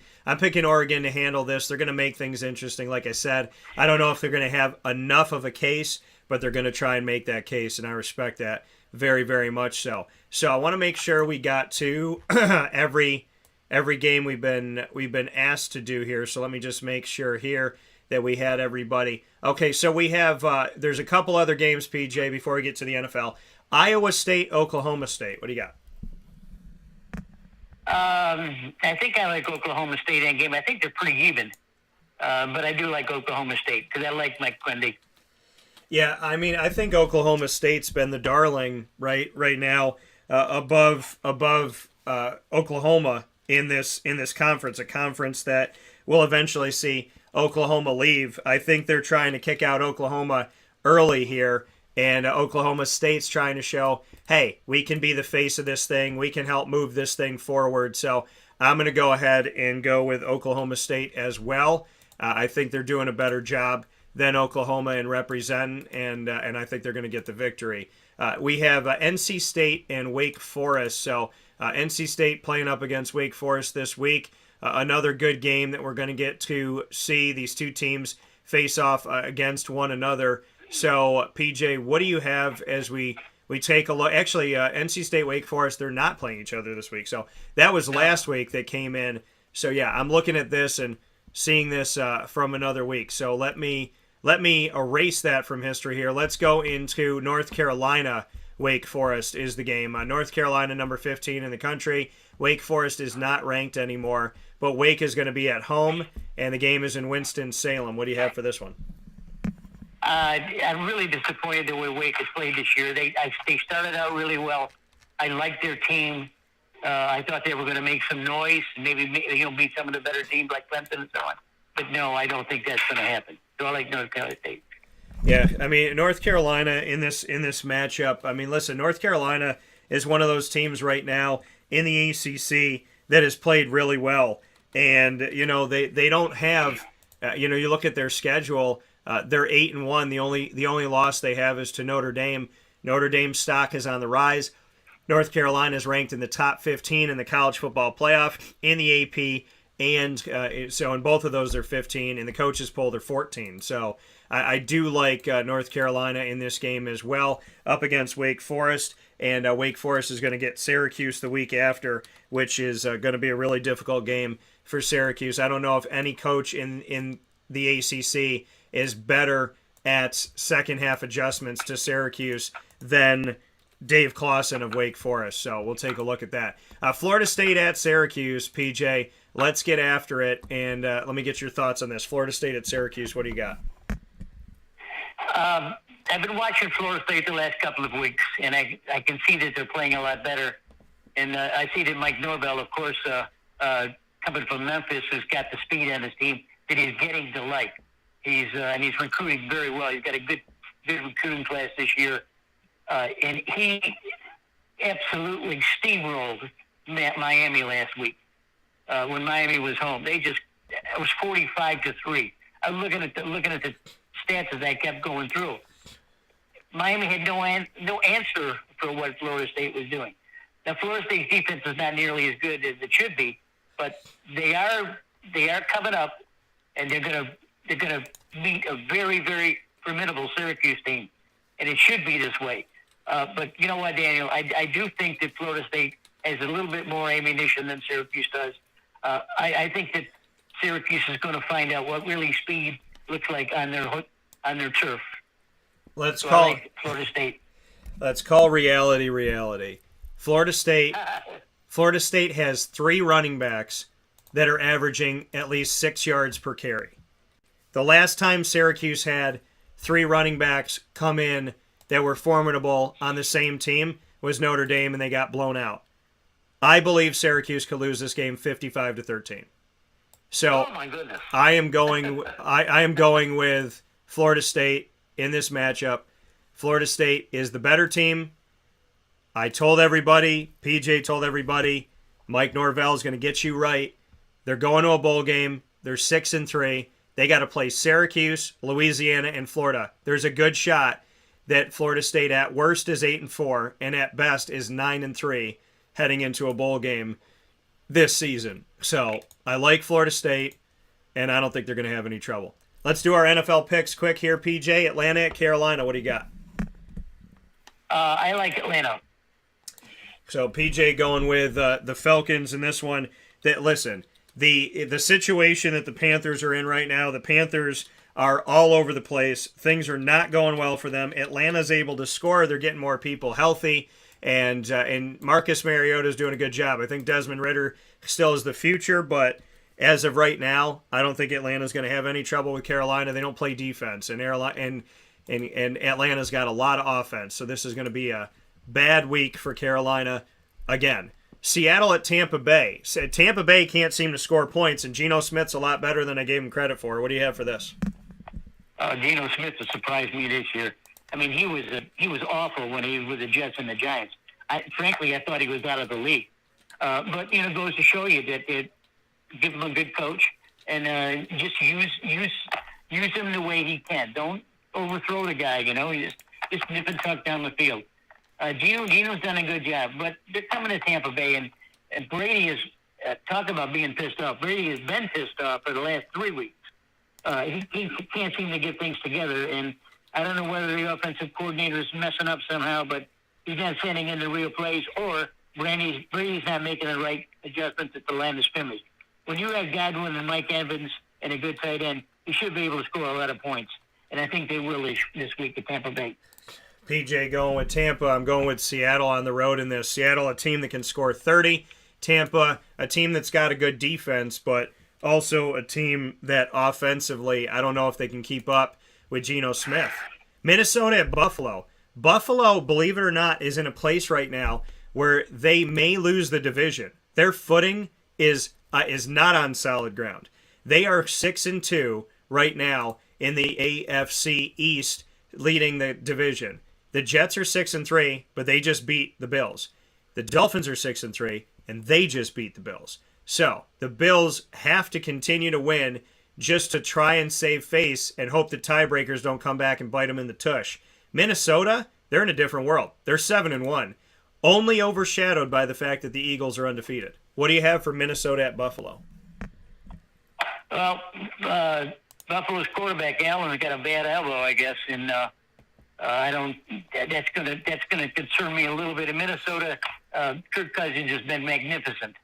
Oregon to handle this. They're going to make things interesting. Like I said, I don't know if they're going to have enough of a case, but they're going to try and make that case, and I respect that very, very much so. So I want to make sure we got to every game we've been asked to do here. So let me just make sure here that we had everybody. Okay, so we have there's a couple other games, PJ, before we get to the NFL. Iowa State, Oklahoma State. What do you got? I think I like Oklahoma State in game. I think they're pretty even, but I do like Oklahoma State because I like Mike Grundy. Yeah, I mean, I think Oklahoma State's been the darling right now, above Oklahoma in this conference, a conference that will eventually see Oklahoma leave. I think they're trying to kick out Oklahoma early here, and Oklahoma State's trying to show, hey, we can be the face of this thing. We can help move this thing forward. So I'm going to go ahead and go with Oklahoma State as well. I think they're doing a better job than Oklahoma in representing, and I think they're going to get the victory. We have NC State and Wake Forest. So NC State playing up against Wake Forest this week. Another good game that we're going to get to see these two teams face off against one another. So, PJ, what do you have as we take a look? Actually, NC State, Wake Forest, they're not playing each other this week. So that was last week they came in. So, yeah, I'm looking at this and seeing this from another week. So let me erase that from history here. Let's go into North Carolina. Wake Forest is the game. North Carolina, number 15 in the country. Wake Forest is not ranked anymore, but Wake is going to be at home, and the game is in Winston-Salem. What do you have for this one? I'm really disappointed the way Wake has played this year. They started out really well. I liked their team. I thought they were going to make some noise, maybe beat some of the better teams like Clemson and so on. But no, I don't think that's going to happen. So I like North Carolina State. Yeah, I mean, North Carolina in this matchup, I mean, listen, North Carolina is one of those teams right now in the ACC that has played really well. And, they don't have, you look at their schedule, they're 8-1. The only loss they have is to Notre Dame. Notre Dame's stock is on the rise. North Carolina is ranked in the top 15 in the college football playoff in the AP. And so in both of those, they're 15. In the coaches poll, they're 14. So I do like North Carolina in this game as well, up against Wake Forest. And Wake Forest is going to get Syracuse the week after, which is going to be a really difficult game for Syracuse. I don't know if any coach in the ACC is better at second-half adjustments to Syracuse than Dave Clawson of Wake Forest. So we'll take a look at that. Florida State at Syracuse, PJ. Let's get after it, and let me get your thoughts on this. Florida State at Syracuse, what do you got? I've been watching Florida State the last couple of weeks, and I can see that they're playing a lot better. And I see that Mike Norvell, of course, coming from Memphis, has got the speed on his team that he's getting to like. And he's recruiting very well. He's got a good recruiting class this year. And he absolutely steamrolled Miami last week when Miami was home. It was 45-3. I'm looking at the stats as I kept going through. Miami had no answer for what Florida State was doing. Now, Florida State's defense is not nearly as good as it should be, but they are coming up, and they're gonna meet a very, very formidable Syracuse team, and it should be this way. But you know what, Daniel? I do think that Florida State has a little bit more ammunition than Syracuse does. I think that Syracuse is going to find out what really speed looks like on their turf. Let's call Florida State. Let's call reality. Florida State has 3 running backs that are averaging at least 6 yards per carry. The last time Syracuse had 3 running backs come in that were formidable on the same team was Notre Dame, and they got blown out. I believe Syracuse could lose this game 55-13. So oh my goodness. I am going with Florida State in this matchup. Florida State is the better team. I told everybody, PJ told everybody, Mike Norvell is going to get you right. They're going to a bowl game. They're 6-3. They got to play Syracuse, Louisiana, and Florida. There's a good shot that Florida State at worst is 8-4 and at best is 9-3 heading into a bowl game this season. So I like Florida State, and I don't think they're going to have any trouble. Let's do our NFL picks quick here, PJ. Atlanta at Carolina. What do you got? I like Atlanta. So PJ going with the Falcons in this one. That listen, the situation that the Panthers are in right now, the Panthers are all over the place. Things are not going well for them. Atlanta's able to score. They're getting more people healthy, and Marcus Mariota is doing a good job. I think Desmond Ridder still is the future, but as of right now, I don't think Atlanta's going to have any trouble with Carolina. They don't play defense, and Atlanta's got a lot of offense. So this is going to be a bad week for Carolina again. Seattle at Tampa Bay. Tampa Bay can't seem to score points, and Geno Smith's a lot better than I gave him credit for. What do you have for this? Geno Smith has surprised me this year. I mean, he was awful when he was with the Jets and the Giants. Frankly, I thought he was out of the league. But it goes to show you that give him a good coach and just use him the way he can. Don't overthrow the guy. Just nip and tuck down the field. Gino's done a good job, but they're coming to Tampa Bay, and Brady is talk about being pissed off. Brady has been pissed off for the last 3 weeks. He can't seem to get things together, and I don't know whether the offensive coordinator is messing up somehow, but he's not sending in the real plays, or Brady's not making the right adjustments at the line of scrimmage. When you have Godwin and Mike Evans and a good tight end, you should be able to score a lot of points, and I think they will this week at Tampa Bay. PJ going with Tampa. I'm going with Seattle on the road in this. Seattle, a team that can score 30. Tampa, a team that's got a good defense, but also a team that offensively, I don't know if they can keep up with Geno Smith. Minnesota at Buffalo. Buffalo, believe it or not, is in a place right now where they may lose the division. Their footing is not on solid ground. They are 6-2 right now in the AFC East, leading the division. The Jets are 6-3, but they just beat the Bills. The Dolphins are 6-3, and they just beat the Bills. So the Bills have to continue to win just to try and save face and hope the tiebreakers don't come back and bite them in the tush. Minnesota, they're in a different world. They're 7-1, only overshadowed by the fact that the Eagles are undefeated. What do you have for Minnesota at Buffalo? Well, Buffalo's quarterback Allen has got a bad elbow, I guess, and I don't. That's gonna concern me a little bit. In Minnesota, Kirk Cousins has been magnificent.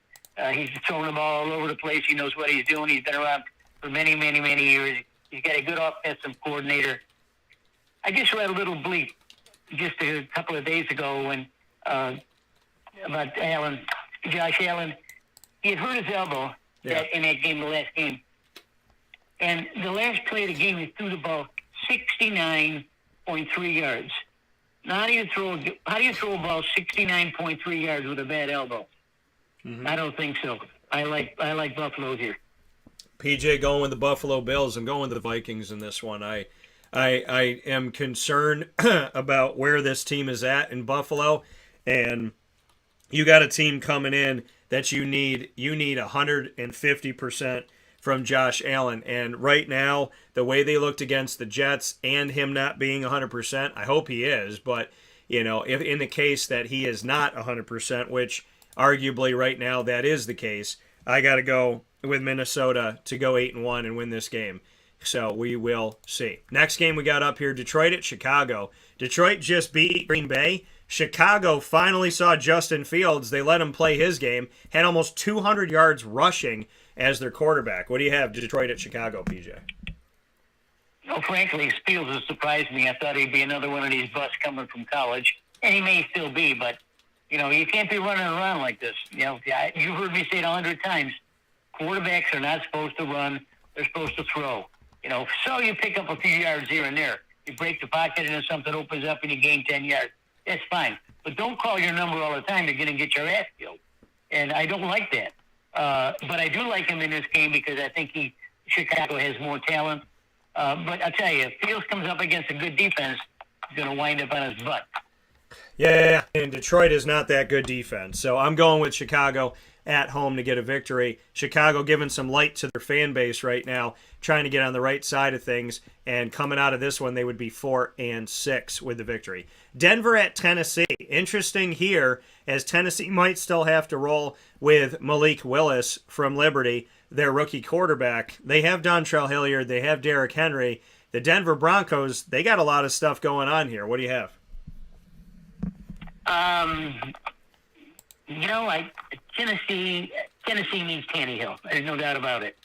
He's throwing the ball all over the place. He knows what he's doing. He's been around for many, many, many years. He's got a good offensive coordinator. I just read a little bleep just a couple of days ago when about Josh Allen. He had hurt his elbow in that game, the last game. And the last play of the game, he threw the ball 69.3 yards. Now, how do you throw a ball 69.3 yards with a bad elbow? Mm-hmm. I don't think so. I like Buffalo here. PJ going with the Buffalo Bills. I'm going with the Vikings in this one. I am concerned about where this team is at in Buffalo, and you got a team coming in that you need 150% from Josh Allen. And right now, the way they looked against the Jets and him not being 100%, I hope he is, but if in the case that he is not 100%, which arguably right now that is the case, I got to go with Minnesota to go 8-1 and win this game. So we will see. Next game we got up here, Detroit at Chicago. Detroit just beat Green Bay. Chicago finally saw Justin Fields. They let him play his game. Had almost 200 yards rushing as their quarterback. What do you have, Detroit at Chicago, PJ? Well, frankly, Fields has surprised me. I thought he'd be another one of these busts coming from college, and he may still be, but, you can't be running around like this. You've heard me say it 100 times. Quarterbacks are not supposed to run. They're supposed to throw. So you pick up a few yards here and there. You break the pocket and then something opens up and you gain 10 yards. That's fine. But don't call your number all the time. You're going to get your ass killed. And I don't like that. But I do like him in this game because I think Chicago has more talent. But I'll tell you, if Fields comes up against a good defense, he's going to wind up on his butt. Yeah, and Detroit is not that good defense. So I'm going with Chicago at home to get a victory. Chicago giving some light to their fan base right now, trying to get on the right side of things, and coming out of this one, they would be 4-6 with the victory. Denver at Tennessee. Interesting here, as Tennessee might still have to roll with Malik Willis from Liberty, their rookie quarterback. They have Dontrell Hilliard. They have Derrick Henry. The Denver Broncos, they got a lot of stuff going on here. What do you have? Tennessee needs Tannehill. There's no doubt about it.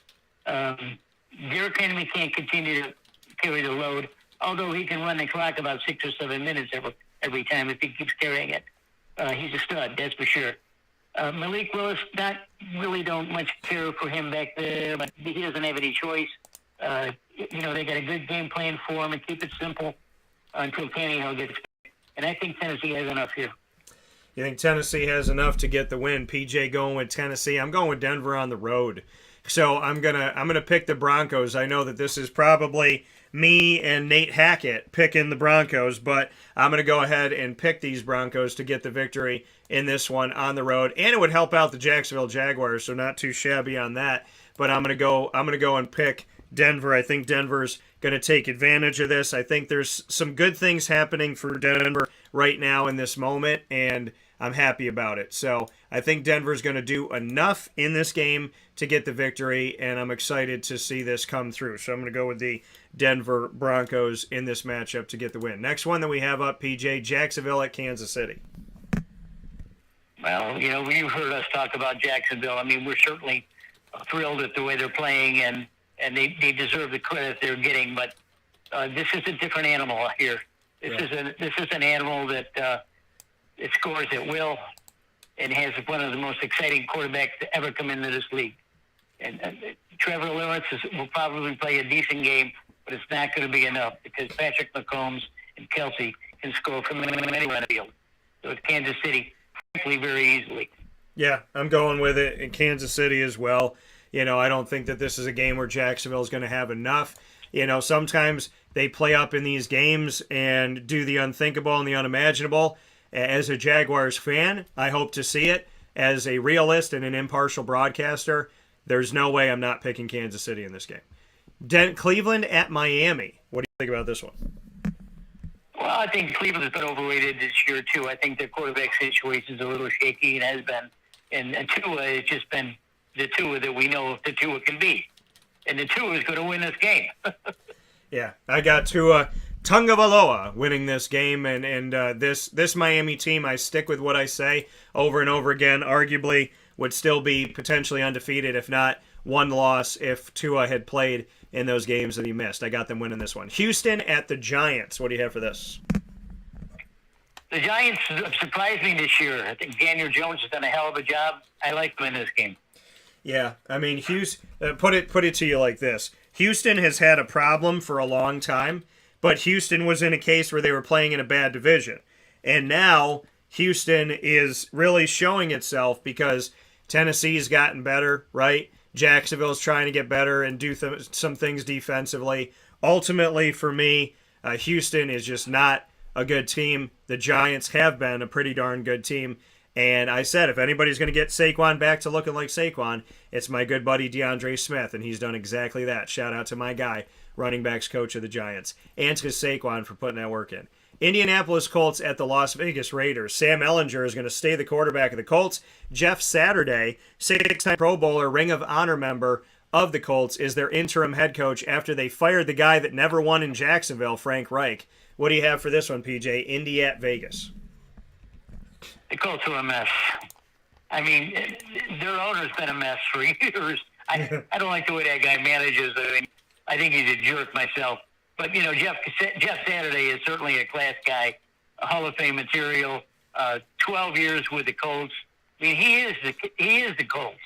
Derrick Henry can't continue to carry the load, although he can run the clock about 6 or 7 minutes every time if he keeps carrying it. He's a stud, that's for sure. Malik Willis, don't much care for him back there, but he doesn't have any choice. They got a good game plan for him and keep it simple until Tannehill gets. And I think Tennessee has enough here. You think Tennessee has enough to get the win? PJ going with Tennessee. I'm going with Denver on the road. So I'm gonna pick the Broncos. I know that this is probably me and Nate Hackett picking the Broncos, but I'm gonna go ahead and pick these Broncos to get the victory in this one on the road, and it would help out the Jacksonville Jaguars, so not too shabby on that. But I'm gonna go and pick Denver. I think Denver's going to take advantage of this. I think there's some good things happening for Denver right now in this moment, and I'm happy about it. So I think Denver's going to do enough in this game to get the victory, and I'm excited to see this come through. So I'm going to go with the Denver Broncos in this matchup to get the win. Next one that we have up, PJ, Jacksonville at Kansas City. Well, you've heard us talk about Jacksonville. I mean, we're certainly thrilled at the way they're playing, and they deserve the credit they're getting. But this is a different animal here. This is an animal that it scores at will and has one of the most exciting quarterbacks to ever come into this league. And Trevor Lawrence will probably play a decent game, but it's not going to be enough because Patrick Mahomes and Kelsey can score from anywhere on the field. So it's Kansas City, frankly, very easily. Yeah, I'm going with it in Kansas City as well. I don't think that this is a game where Jacksonville is going to have enough. Sometimes they play up in these games and do the unthinkable and the unimaginable. As a Jaguars fan, I hope to see it. As a realist and an impartial broadcaster, there's no way I'm not picking Kansas City in this game. Cleveland at Miami. What do you think about this one? Well, I think Cleveland has been overrated this year, too. I think their quarterback situation is a little shaky and has been. And Tua has just been the Tua that we know the Tua can be. And the Tua is going to win this game. Yeah, I got Tua Tagovailoa winning this game, and this Miami team, I stick with what I say over and over again, arguably would still be potentially undefeated, if not one loss, if Tua had played in those games that he missed. I got them winning this one. Houston at the Giants. What do you have for this? The Giants surprised me this year. I think Daniel Jones has done a hell of a job. I like them in this game. Yeah, I mean, put it to you like this. Houston has had a problem for a long time, but Houston was in a case where they were playing in a bad division. And now Houston is really showing itself because Tennessee's gotten better, right? Jacksonville's trying to get better and do some things defensively. Ultimately, for me, Houston is just not a good team. The Giants have been a pretty darn good team. And I said, if anybody's going to get Saquon back to looking like Saquon, it's my good buddy DeAndre Smith, and he's done exactly that. Shout out to my guy, running backs coach of the Giants, and to Saquon for putting that work in. Indianapolis Colts at the Las Vegas Raiders. Sam Ehlinger is going to stay the quarterback of the Colts. Jeff Saturday, six-time Pro Bowler, Ring of Honor member of the Colts, is their interim head coach after they fired the guy that never won in Jacksonville, Frank Reich. What do you have for this one, PJ? Indy at Vegas. The Colts are a mess. I mean, their owner's been a mess for years. I don't like the way that guy manages. I think he's a jerk myself. But, Jeff Saturday is certainly a class guy, a Hall of Fame material, 12 years with the Colts. I mean, he is the Colts.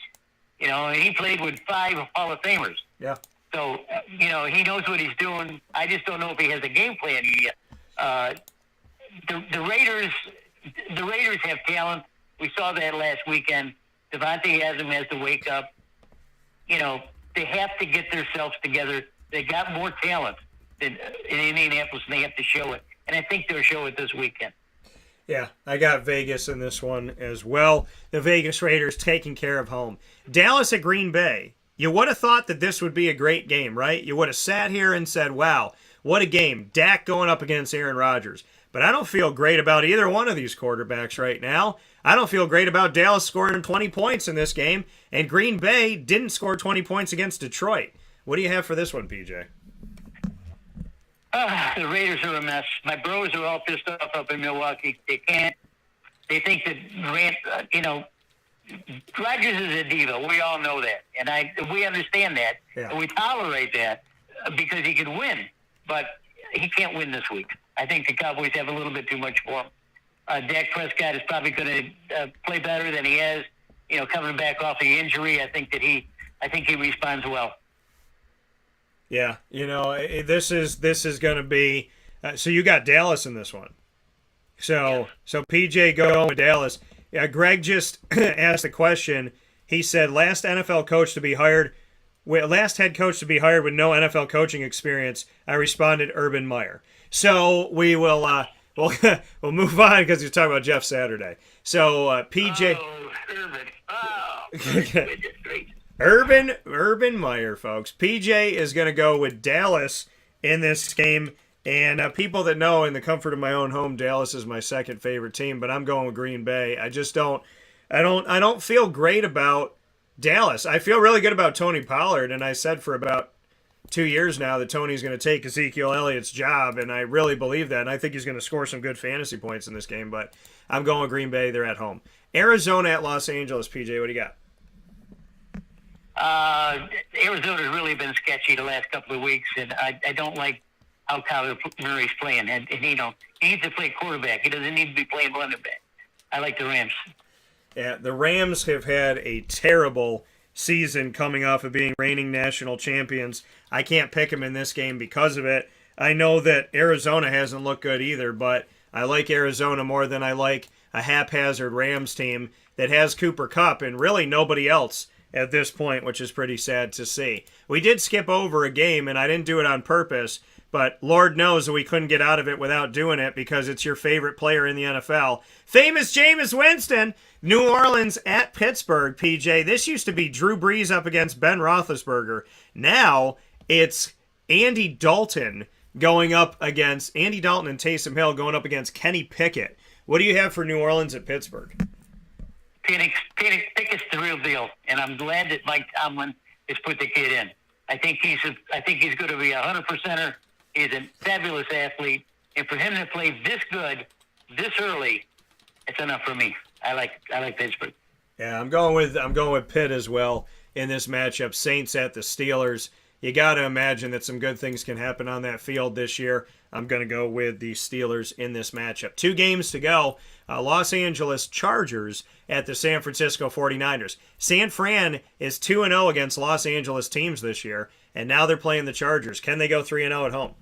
And he played with 5 Hall of Famers. Yeah. So, he knows what he's doing. I just don't know if he has a game plan yet. The Raiders have talent. We saw that last weekend. Devontae Adams has to wake up. They have to get themselves together. They got more talent than in Indianapolis, and they have to show it. And I think they'll show it this weekend. Yeah, I got Vegas in this one as well. The Vegas Raiders taking care of home. Dallas at Green Bay. You would have thought that this would be a great game, right? You would have sat here and said, wow, what a game. Dak going up against Aaron Rodgers. But I don't feel great about either one of these quarterbacks right now. I don't feel great about Dallas scoring 20 points in this game, and Green Bay didn't score 20 points against Detroit. What do you have for this one, PJ? The Raiders are a mess. My bros are all pissed off up in Milwaukee. They think that Rodgers is a diva. We all know that, and we understand that, and we tolerate that because he can win, but he can't win this week. I think the Cowboys have a little bit too much for him. Dak Prescott is probably going to play better than he has. Coming back off the injury, I think he responds well. Yeah, this is going to be. So you got Dallas in this one. So PJ going with Dallas. Greg just asked a question. He said last head coach to be hired with no NFL coaching experience. I responded Urban Meyer. So we will we'll move on because you're talking about Jeff Saturday. So PJ. Oh, Urban. Oh, goodness gracious. Urban Meyer, folks. PJ is going to go with Dallas in this game, And people that know, in the comfort of my own home, Dallas is my second favorite team, but I'm going with Green Bay. I just don't feel great about Dallas. I feel really good about Tony Pollard, and I said for about 2 years now that Tony's going to take Ezekiel Elliott's job, and I really believe that, and I think he's going to score some good fantasy points in this game, but I'm going with Green Bay. They're at home. Arizona at Los Angeles. PJ, what do you got? Arizona's really been sketchy the last couple of weeks, and I don't like how Kyler Murray's playing. And he needs to play quarterback. He doesn't need to be playing running back. I like the Rams. Yeah, the Rams have had a terrible season coming off of being reigning national champions. I can't pick them in this game because of it. I know that Arizona hasn't looked good either, but I like Arizona more than I like a haphazard Rams team that has Cooper Kupp and really nobody else at this point, which is pretty sad to see. We did skip over a game, and I didn't do it on purpose, but Lord knows that we couldn't get out of it without doing it because it's your favorite player in the NFL. Famous Jameis Winston, New Orleans at Pittsburgh, PJ. This used to be Drew Brees up against Ben Roethlisberger. Now it's Andy Dalton and Taysom Hill going up against Kenny Pickett. What do you have for New Orleans at Pittsburgh? Pickett's the real deal, and I'm glad that Mike Tomlin has put the kid in. I think he's going to be 100%er. He's a fabulous athlete, and for him to play this good, this early, it's enough for me. I like Pittsburgh. Yeah, I'm going with Pitt as well in this matchup. Saints at the Steelers. You got to imagine that some good things can happen on that field this year. I'm going to go with the Steelers in this matchup. 2 games to go. Los Angeles Chargers at the San Francisco 49ers. San Fran is 2-0 against Los Angeles teams this year, and now they're playing the Chargers. Can they go 3-0 at home?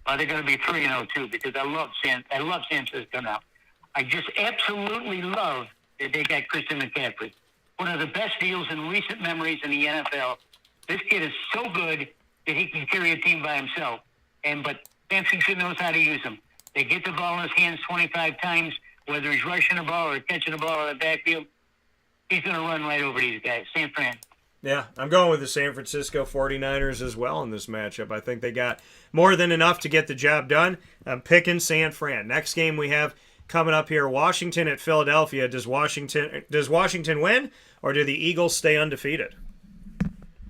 They're going to be 3-0 too, because I love San Francisco now. I just absolutely love that they got Christian McCaffrey. One of the best deals in recent memories in the NFL. This kid is so good that he can carry a team by himself. But San Francisco knows how to use him. They get the ball in his hands 25 times, whether he's rushing the ball or catching the ball in the backfield. He's going to run right over these guys. San Fran. Yeah, I'm going with the San Francisco 49ers as well in this matchup. I think they got more than enough to get the job done. I'm picking San Fran. Next game we have coming up here, Washington at Philadelphia. Does Washington win, or do the Eagles stay undefeated?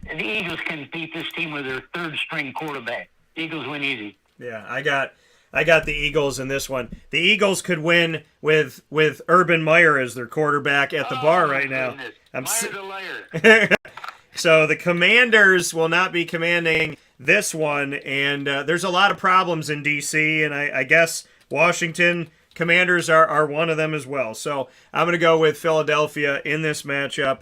The Eagles can beat this team with their third-string quarterback. The Eagles win easy. Yeah, I got the Eagles in this one. The Eagles could win with Urban Meyer as their quarterback at the bar right now. Meyer's a liar. So the Commanders will not be commanding this one, and there's a lot of problems in D.C., and I guess Washington Commanders are one of them as well. So I'm going to go with Philadelphia in this matchup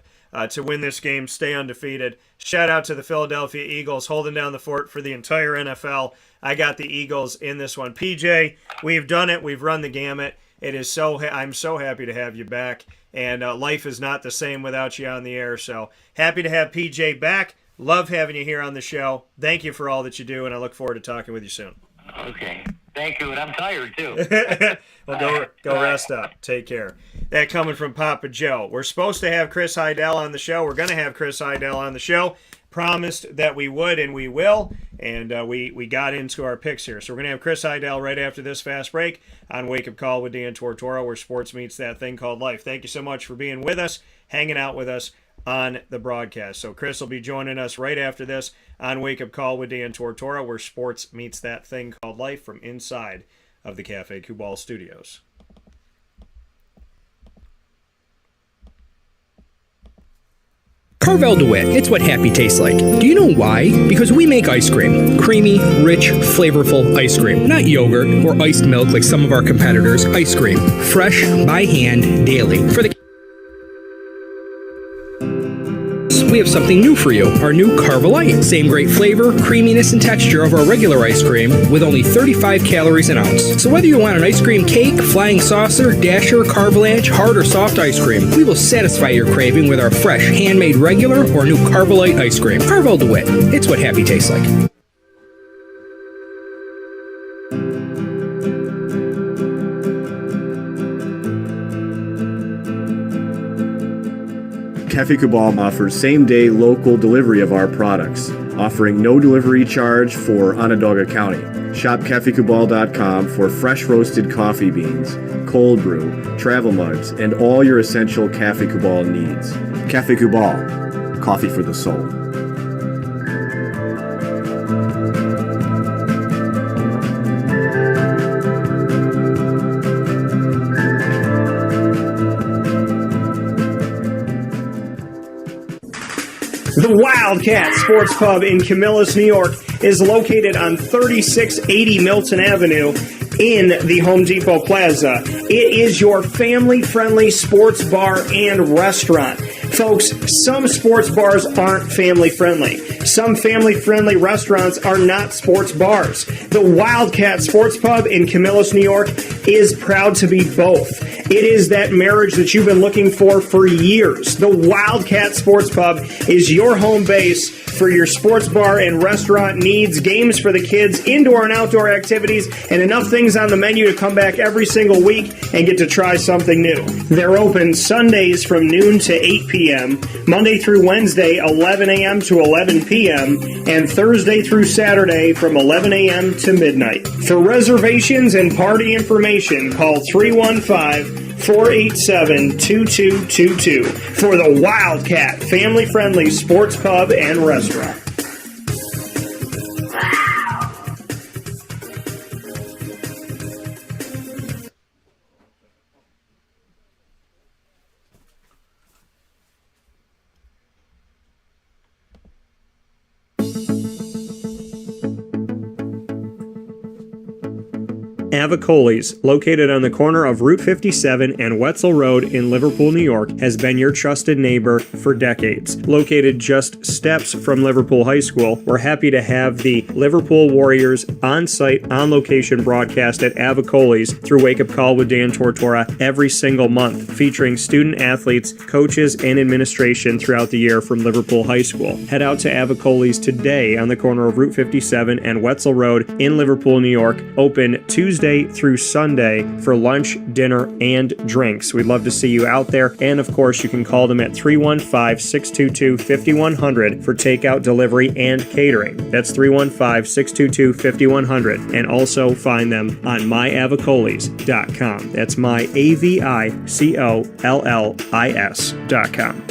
to win this game, stay undefeated. Shout out to the Philadelphia Eagles holding down the fort for the entire NFL. I got the Eagles in this one. PJ, we've done it. We've run the gamut. I'm so happy to have you back, and life is not the same without you on the air. So happy to have PJ back. Love having you here on the show. Thank you for all that you do, and I look forward to talking with you soon. Okay. Thank you, and I'm tired, too. Well, go rest up. Take care. That coming from Papa Joe. We're supposed to have Chris Heidel on the show. We're going to have Chris Heidel on the show. Promised that we would, and we will. And we got into our picks here. So we're going to have Chris Heidel right after this fast break on Wake Up Call with Dan Tortora, where sports meets that thing called life. Thank you so much for being with us, hanging out with us on the broadcast. So Chris will be joining us right after this on Wake Up Call with Dan Tortora, where sports meets that thing called life, from inside of the Cafe Kubal studios. Carvel DeWitt, it's what happy tastes like. Do you know why? Because we make ice cream. Creamy, rich, flavorful ice cream. Not yogurt or iced milk like some of our competitors. Ice cream. Fresh, by hand, daily. For the we have something new for you, our new Carvelite. Same great flavor, creaminess, and texture of our regular ice cream with only 35 calories an ounce. So whether you want an ice cream cake, flying saucer, dasher, Carvelanche, hard or soft ice cream, we will satisfy your craving with our fresh, handmade regular or new Carvelite ice cream. Carvel DeWitt, it's what happy tastes like. Cafe Kubal offers same-day local delivery of our products, offering no delivery charge for Onondaga County. Shop cafekubal.com for fresh roasted coffee beans, cold brew, travel mugs, and all your essential Cafe Kubal needs. Cafe Kubal, coffee for the soul. The Wildcat Sports Pub in Camillus, New York is located on 3680 Milton Avenue in the Home Depot Plaza. It is your family-friendly sports bar and restaurant. Folks, some sports bars aren't family-friendly. Some family-friendly restaurants are not sports bars. The Wildcat Sports Pub in Camillus, New York is proud to be both. It is that marriage that you've been looking for years. The Wildcat Sports Pub is your home base for your sports bar and restaurant needs, games for the kids, indoor and outdoor activities, and enough things on the menu to come back every single week and get to try something new. They're open Sundays from noon to 8 p.m., Monday through Wednesday, 11 a.m. to 11 p.m., and Thursday through Saturday from 11 a.m. to midnight. For reservations and party information, call 315-487-2222 for the Wildcat family-friendly sports pub and restaurant. Avicoli's, located on the corner of Route 57 and Wetzel Road in Liverpool, New York, has been your trusted neighbor for decades. Located just steps from Liverpool High School, we're happy to have the Liverpool Warriors on-site, on-location broadcast at Avicoli's through Wake Up Call with Dan Tortora every single month, featuring student athletes, coaches, and administration throughout the year from Liverpool High School. Head out to Avicoli's today on the corner of Route 57 and Wetzel Road in Liverpool, New York, open Tuesday through Sunday for lunch, dinner, and drinks. We'd love to see you out there. And of course, you can call them at 315-622-5100 for takeout, delivery, and catering. That's 315-622-5100. And also find them on myavicolis.com. That's myavicollis.com.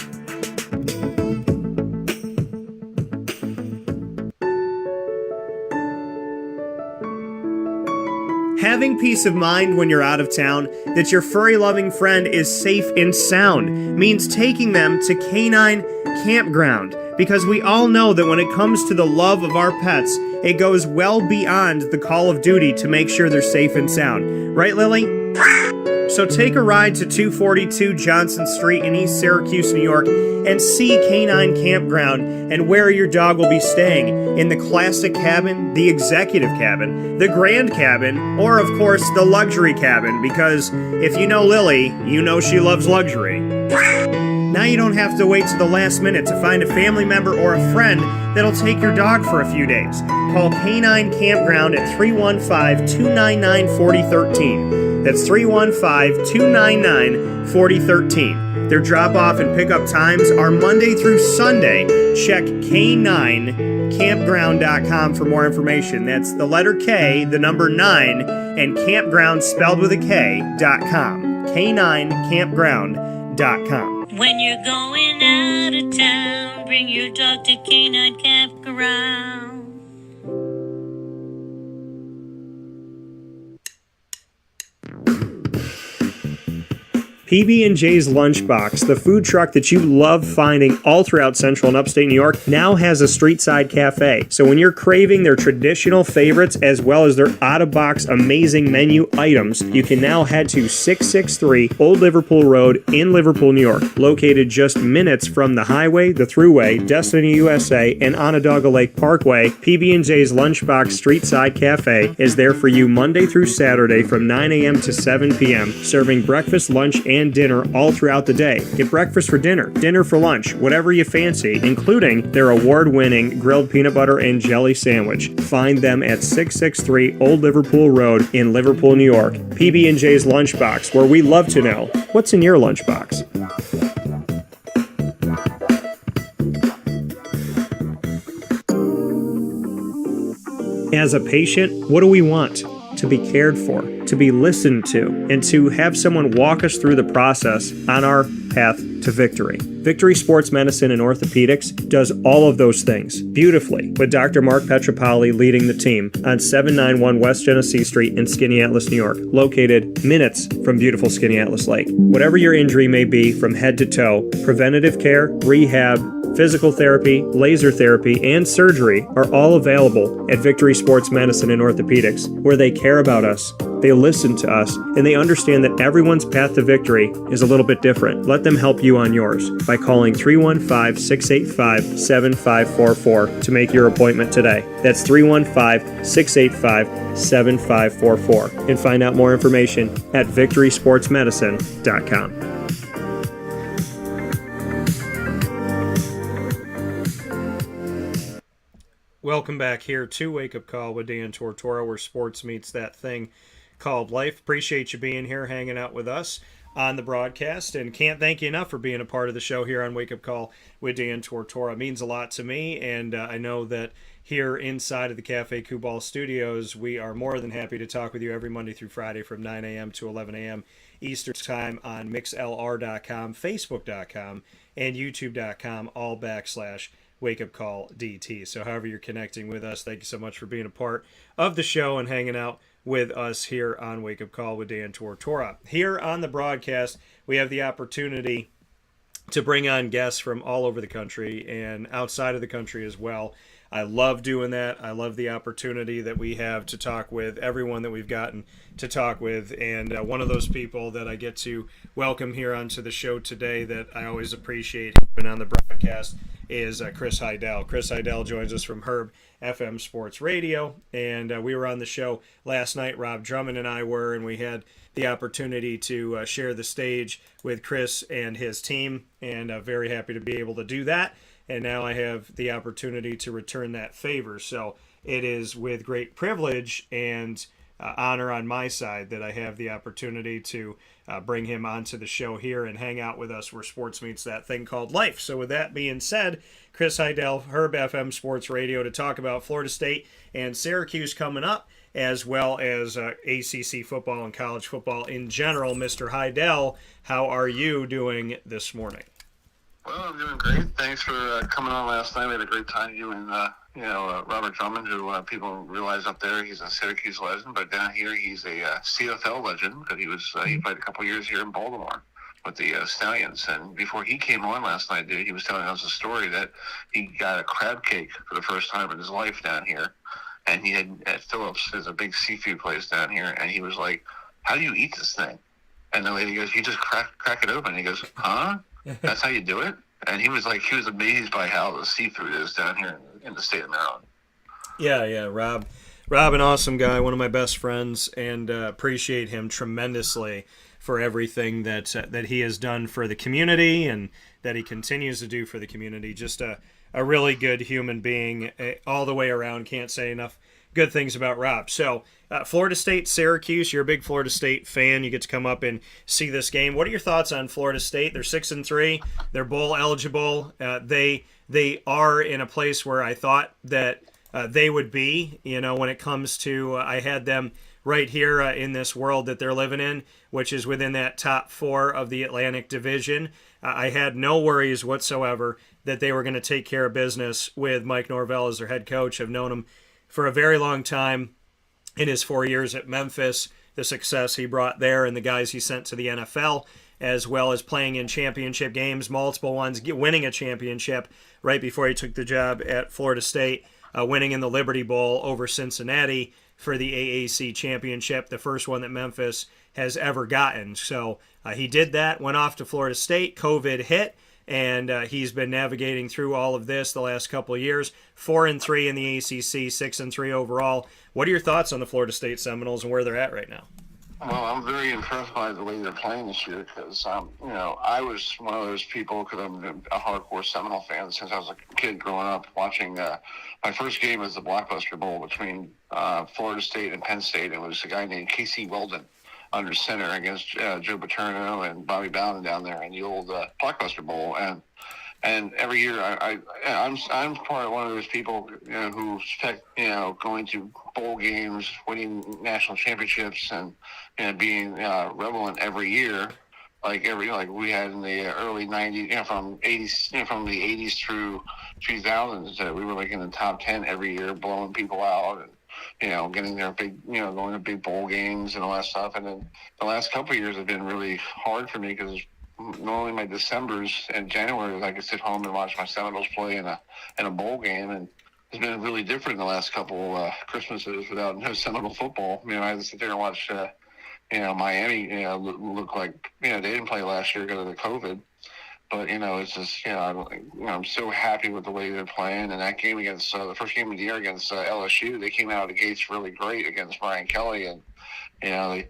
Having peace of mind when you're out of town that your furry-loving friend is safe and sound means taking them to Canine Campground, because we all know that when it comes to the love of our pets, it goes well beyond the call of duty to make sure they're safe and sound. Right, Lily? So take a ride to 242 Johnson Street in East Syracuse, New York, and see Canine Campground and where your dog will be staying in the classic cabin, the executive cabin, the grand cabin, or of course the luxury cabin, because if you know Lily, you know she loves luxury. Now you don't have to wait to the last minute to find a family member or a friend that'll take your dog for a few days. Call Canine Campground at 315-299-4013. That's 315-299-4013. Their drop-off and pickup times are Monday through Sunday. Check K9campground.com for more information. That's the letter K, the number 9, and campground spelled with a K.com. K9campground.com. When you're going out of town, bring your dog to Canine Campground. PB&J's Lunchbox, the food truck that you love finding all throughout Central and Upstate New York, now has a street-side cafe. So when you're craving their traditional favorites as well as their out-of-box amazing menu items, you can now head to 663 Old Liverpool Road in Liverpool, New York. Located just minutes from the highway, the Thruway, Destiny USA, and Onondaga Lake Parkway, PB&J's Lunchbox Street-Side Cafe is there for you Monday through Saturday from 9 a.m. to 7 p.m., serving breakfast, lunch, and dinner all throughout the day. Get breakfast for dinner, dinner for lunch, whatever you fancy, including their award-winning grilled peanut butter and jelly sandwich. Find them at 663 Old Liverpool Road in Liverpool, New York. PB&J's Lunchbox, where we love to know what's in your lunchbox. As a patient, what do we want? To be cared for, to be listened to, and to have someone walk us through the process on our path to victory. Victory Sports Medicine and Orthopedics does all of those things beautifully, with Dr. Mark Petropoli leading the team on 791 West Genesee Street in Skaneateles, New York, located minutes from beautiful Skaneateles Lake. Whatever your injury may be from head to toe, preventative care, rehab, physical therapy, laser therapy, and surgery are all available at Victory Sports Medicine and Orthopedics, where they care about us, they listen to us, and they understand that everyone's path to victory is a little bit different. Let them help you on yours by calling 315-685-7544 to make your appointment today. That's 315-685-7544. And find out more information at victorysportsmedicine.com. Welcome back here to Wake Up Call with Dan Tortora, where sports meets that thing called life. Appreciate you being here, hanging out with us on the broadcast, and can't thank you enough for being a part of the show here on Wake Up Call with Dan Tortora. It means a lot to me, and I know that here inside of the Cafe Kubal studios, we are more than happy to talk with you every Monday through Friday from 9 a.m. to 11 a.m. Eastern Time on mixlr.com, facebook.com, and youtube.com, all / Wake Up Call DT. So however you're connecting with us, thank you so much for being a part of the show and hanging out with us here on Wake Up Call with Dan Tortora. Here on the broadcast, we have the opportunity to bring on guests from all over the country and outside of the country as well. I love doing that. I love the opportunity that we have to talk with everyone that we've gotten to talk with. And one of those people that I get to welcome here onto the show today that I always appreciate having on the broadcast is Chris Heidel. Chris Heidel joins us from HerbFM Sports Radio, and we were on the show last night. Rob Drummond and I were, and we had the opportunity to share the stage with Chris and his team, and very happy to be able to do that. And now I have the opportunity to return that favor. So it is with great privilege and honor on my side that I have the opportunity to bring him onto the show here and hang out with us where sports meets that thing called life. So with that being said, Chris Heidel, HerbFM Sports Radio, to talk about Florida State and Syracuse coming up, as well as ACC football and college football in general. Mr. Heidel, how are you doing this morning? Well, I'm doing great. Thanks for coming on last night. We had a great time. You and Robert Drummond, who people realize up there he's a Syracuse legend, but down here he's a CFL legend because he played a couple years here in Baltimore with the Stallions. And before he came on last night, dude, he was telling us a story that he got a crab cake for the first time in his life down here, and he had at Phillips, there's a big seafood place down here, and he was like, "How do you eat this thing?" And the lady goes, "You just crack it open." And he goes, "Huh? That's how you do it?" And he was amazed by how the seafood is down here in the state of Maryland. Yeah, Rob, an awesome guy, one of my best friends, and appreciate him tremendously for everything that he has done for the community and that he continues to do for the community. Just a really good human being all the way around. Can't say enough good things about Rob. So Florida State, Syracuse, you're a big Florida State fan. You get to come up and see this game. What are your thoughts on Florida State? They're 6-3. They're bowl eligible. They are in a place where I thought that they would be, when it comes to, I had them right here in this world that they're living in, which is within that top 4 of the Atlantic Division. I had no worries whatsoever that they were going to take care of business with Mike Norvell as their head coach. I've known him for a very long time. In his 4 years at Memphis, the success he brought there and the guys he sent to the NFL, as well as playing in championship games, multiple ones, winning a championship right before he took the job at Florida State, winning in the Liberty Bowl over Cincinnati for the AAC championship, the first one that Memphis has ever gotten. So he did that, went off to Florida State, COVID hit, and he's been navigating through all of this the last couple of years. 4-3 in the ACC, 6-3 overall. What are your thoughts on the Florida State Seminoles and where they're at right now? Well, I'm very impressed by the way they're playing this year because, I was one of those people because I'm a hardcore Seminole fan since I was a kid growing up watching. My first game was the Blockbuster Bowl between Florida State and Penn State. It was a guy named Casey Weldon under center against Joe Paterno and Bobby Bowden down there in the old Blockbuster Bowl. And And every year, I'm part of one of those people, who expect, going to bowl games, winning national championships, and being relevant every year. Like we had in the early '90s, from the '80s through 2000s, we were like in the top 10 every year, blowing people out, and getting their big, going to big bowl games and all that stuff. And then the last couple of years have been really hard for me because normally my Decembers and Januaries I could sit home and watch my Seminoles play in a bowl game, and it's been really different the last couple Christmases without no Seminole football. I had to sit there and watch. Miami, look like, they didn't play last year because of the COVID. But, it's just, I'm so happy with the way they're playing. And that game against, the first game of the year against LSU, they came out of the gates really great against Brian Kelly. And,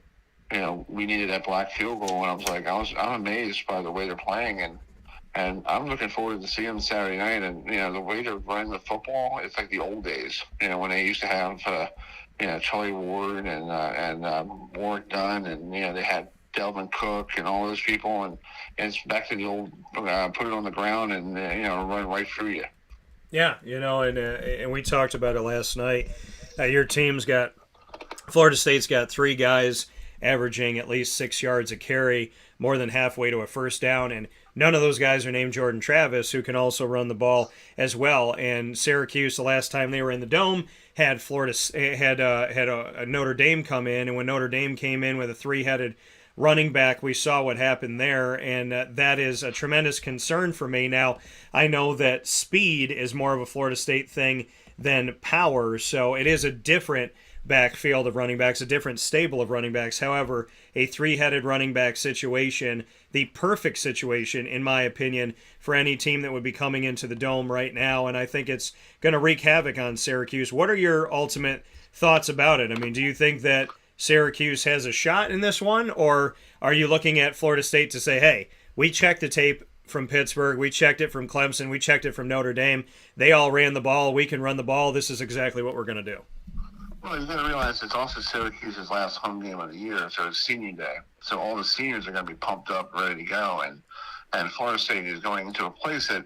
we needed that black field goal. And I was like, I'm amazed by the way they're playing. And I'm looking forward to seeing them Saturday night. And, the way they're running the football, it's like the old days, when they used to have, Charlie Ward and Warwick Dunn, and they had Delvin Cook and all those people, and it's back to the old put it on the ground and run right through you. Yeah, and we talked about it last night. Your Florida State's got 3 guys averaging at least 6 yards a carry, more than halfway to a first down, and none of those guys are named Jordan Travis, who can also run the ball as well. And Syracuse, the last time they were in the Dome, had a Notre Dame come in, and when Notre Dame came in with a 3-headed running back, we saw what happened there, and that is a tremendous concern for me. Now, I know that speed is more of a Florida State thing than power, so it is a different backfield of running backs, a different stable of running backs. However, a 3-headed running back situation, the perfect situation, in my opinion, for any team that would be coming into the Dome right now, and I think it's going to wreak havoc on Syracuse. What are your ultimate thoughts about it? Do you think that Syracuse has a shot in this one, or are you looking at Florida State to say, hey, we checked the tape from Pittsburgh, we checked it from Clemson, we checked it from Notre Dame, they all ran the ball, we can run the ball, this is exactly what we're going to do? Well, you got to realize it's also Syracuse's last home game of the year, so it's senior day. So all the seniors are going to be pumped up, ready to go. And Florida State is going into a place that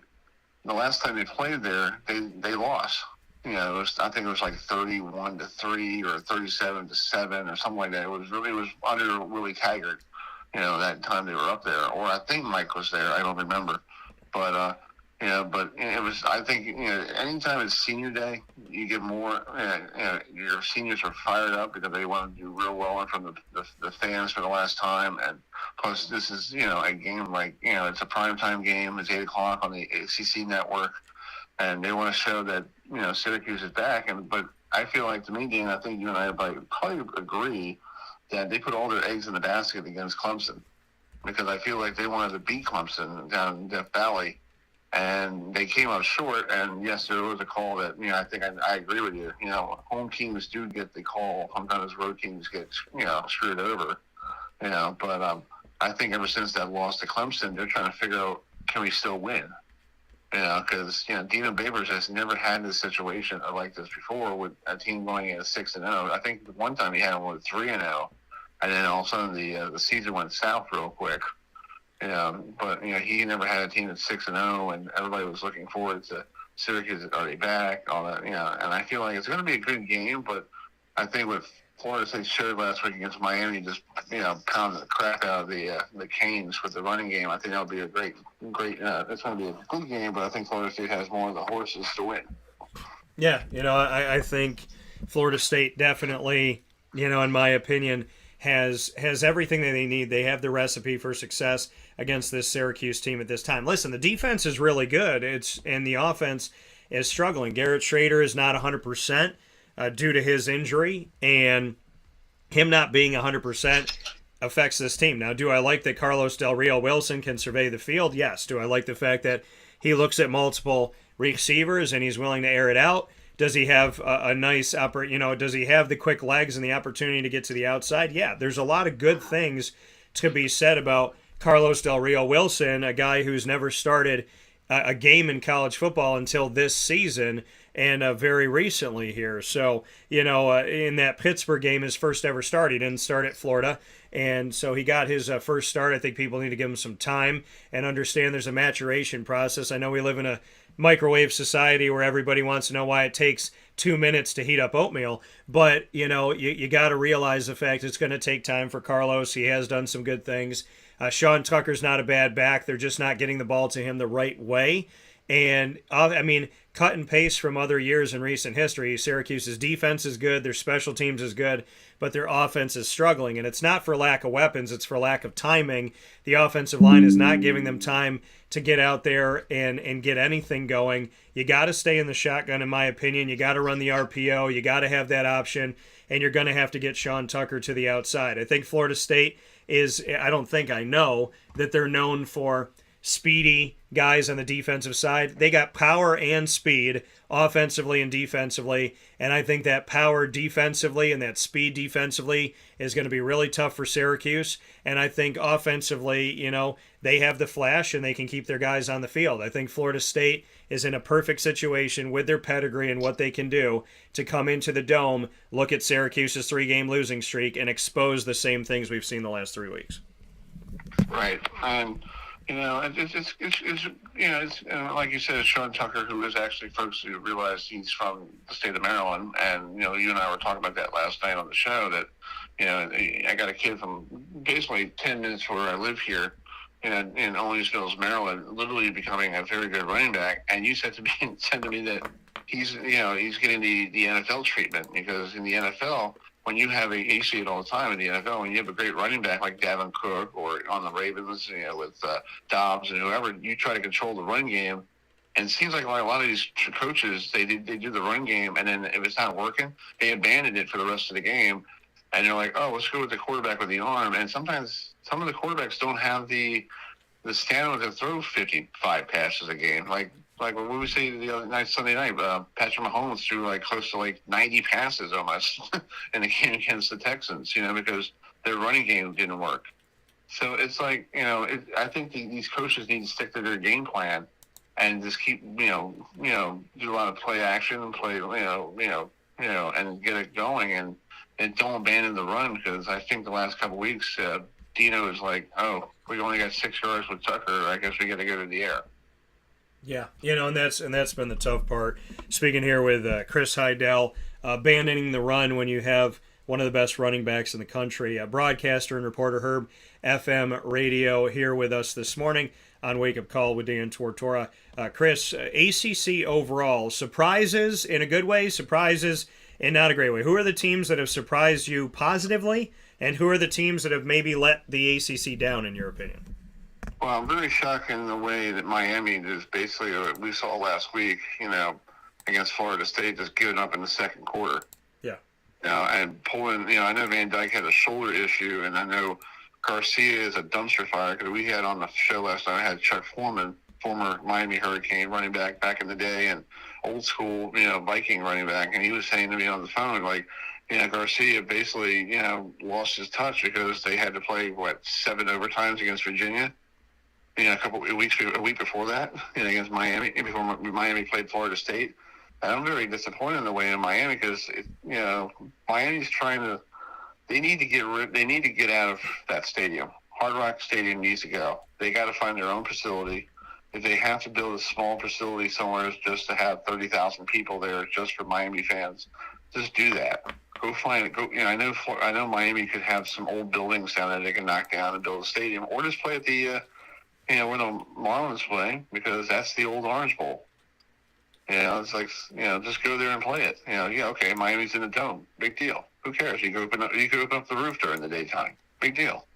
the last time they played there, they lost. I think it was like 31-3 or 37-7 or something like that. It was under Willie Taggart, that time they were up there. Or I think Mike was there. I don't remember. But it was, I think, anytime it's senior day, you get more, your seniors are fired up because they want to do real well in front of the fans for the last time. And plus, this is, a game like, it's a primetime game. It's 8 o'clock on the ACC network. And they want to show that, Syracuse is back. But I feel like, to me, Dan, I think you and I probably agree that they put all their eggs in the basket against Clemson. Because I feel like they wanted to beat Clemson down in Death Valley. And they came up short, and yes, there was a call that, I think I agree with you. Home teams do get the call. Sometimes road teams get, screwed over. But I think ever since that loss to Clemson, they're trying to figure out, can we still win? Because, Dino Babers has never had this situation like this before with a team going at 6-0. I think one time he had one with 3-0, and then all of a sudden the season went south real quick. But he never had a team that's 6-0, and everybody was looking forward to Syracuse already back, all that. And I feel like it's going to be a good game. But I think what Florida State showed last week against Miami, just pounded the crap out of the Canes with the running game. I think that'll be a great. It's going to be a good game, but I think Florida State has more of the horses to win. Yeah, I think Florida State definitely, in my opinion, has everything that they need. They have the recipe for success against this Syracuse team at this time. Listen, the defense is really good. And the offense is struggling. Garrett Schrader is not 100% due to his injury, and him not being 100% affects this team. Now, do I like that Carlos Del Rio Wilson can survey the field? Yes. Do I like the fact that he looks at multiple receivers and he's willing to air it out? Does he have a nice does he have the quick legs and the opportunity to get to the outside? Yeah, there's a lot of good things to be said about Carlos Del Rio Wilson, a guy who's never started a game in college football until this season. and very recently here. So, in that Pittsburgh game, his first ever start, he didn't start at Florida. And so he got his first start. I think people need to give him some time and understand there's a maturation process. I know we live in a microwave society where everybody wants to know why it takes 2 minutes to heat up oatmeal. But, you got to realize the fact it's going to take time for Carlos. He has done some good things. Sean Tucker's not a bad back. They're just not getting the ball to him the right way. And, cut and paste from other years in recent history. Syracuse's defense is good. Their special teams is good. But their offense is struggling. And it's not for lack of weapons. It's for lack of timing. The offensive line is not giving them time to get out there and get anything going. You got to stay in the shotgun, in my opinion. You got to run the RPO. You got to have that option. And you're going to have to get Sean Tucker to the outside. I think Florida State I know that they're known for speedy guys on the defensive side. They got power and speed offensively and defensively, and I think that power defensively and that speed defensively is going to be really tough for Syracuse. And I think offensively, they have the flash and they can keep their guys on the field. I think Florida State is in a perfect situation with their pedigree and what they can do to come into the Dome, look at Syracuse's 3-game losing streak, and expose the same things we've seen the last 3 weeks. Right. It's like you said, Sean Tucker, who is actually, folks who realize he's from the state of Maryland, and you and I were talking about that last night on the show. That I got a kid from basically 10 minutes from where I live here, in Owings Mills, Maryland, literally becoming a very good running back. And you said to me that he's getting the NFL treatment, because in the NFL, when you have you see it all the time in the NFL, when you have a great running back like Dalvin Cook or on the Ravens, with Dobbs and whoever, you try to control the run game. And it seems like a lot of these coaches, they do the run game, and then if it's not working, they abandon it for the rest of the game. And they're like, oh, let's go with the quarterback with the arm. And sometimes some of the quarterbacks don't have the stamina to throw 55 passes a game. Like what we say the other night, Sunday night, Patrick Mahomes threw close to 90 passes almost in the game against the Texans, because their running game didn't work. So it's I think these coaches need to stick to their game plan and just keep, do a lot of play action and play, and get it going and don't abandon the run, because I think the last couple of weeks, Dino is like, oh, we only got 6 yards with Tucker. I guess we got to go to the air. Yeah, and that's been the tough part. Speaking here with Chris Heidel, abandoning the run when you have one of the best running backs in the country. Broadcaster and reporter HerbFM Radio here with us this morning on Wake Up Call with Dan Tortora. Chris, ACC overall, surprises in a good way, surprises in not a great way. Who are the teams that have surprised you positively, and who are the teams that have maybe let the ACC down, in your opinion? Well, I'm very shocked in the way that Miami is basically, we saw last week, against Florida State, just giving up in the second quarter. Yeah. And pulling, I know Van Dyke had a shoulder issue, and I know Garcia is a dumpster fire, because we had on the show last night, I had Chuck Foreman, former Miami Hurricane running back in the day, and old school, Viking running back, and he was saying to me on the phone, Garcia basically, lost his touch because they had to play, 7 overtimes against Virginia. A week before that, against Miami, before Miami played Florida State. And I'm very disappointed in the way in Miami, because Miami's trying to. They need to get out of that stadium. Hard Rock Stadium needs to go. They got to find their own facility. If they have to build a small facility somewhere just to have 30,000 people there just for Miami fans, just do that. Go find it. I know Miami could have some old buildings down there they can knock down and build a stadium, or just play at the. Where the Marlins play, because that's the old Orange Bowl. It's just go there and play it. Okay, Miami's in the Dome. Big deal. Who cares? You can open up the roof during the daytime. Big deal.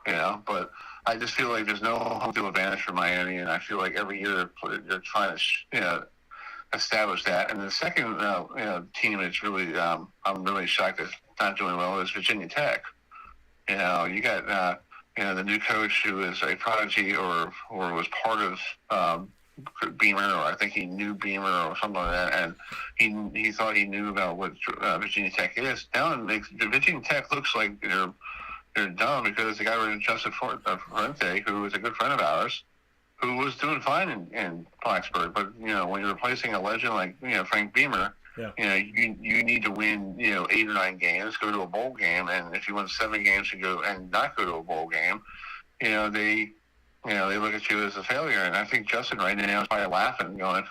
But I just feel like there's no home field advantage for Miami, and I feel like every year they're trying to, establish that. And the second, team that's really, I'm really shocked that's not doing well is Virginia Tech. You got, the new coach who is a prodigy or was part of Beamer, or I think he knew Beamer or something like that, and he thought he knew about what Virginia Tech is. Now Virginia Tech looks like they're dumb, because they got rid of Justin Fuente, who is a good friend of ours, who was doing fine in Blacksburg. But, when you're replacing a legend like, Frank Beamer, you need to win, 8 or 9 games, go to a bowl game. And if you win 7 games to go and not go to a bowl game, they look at you as a failure. And I think Justin right now is probably laughing, going,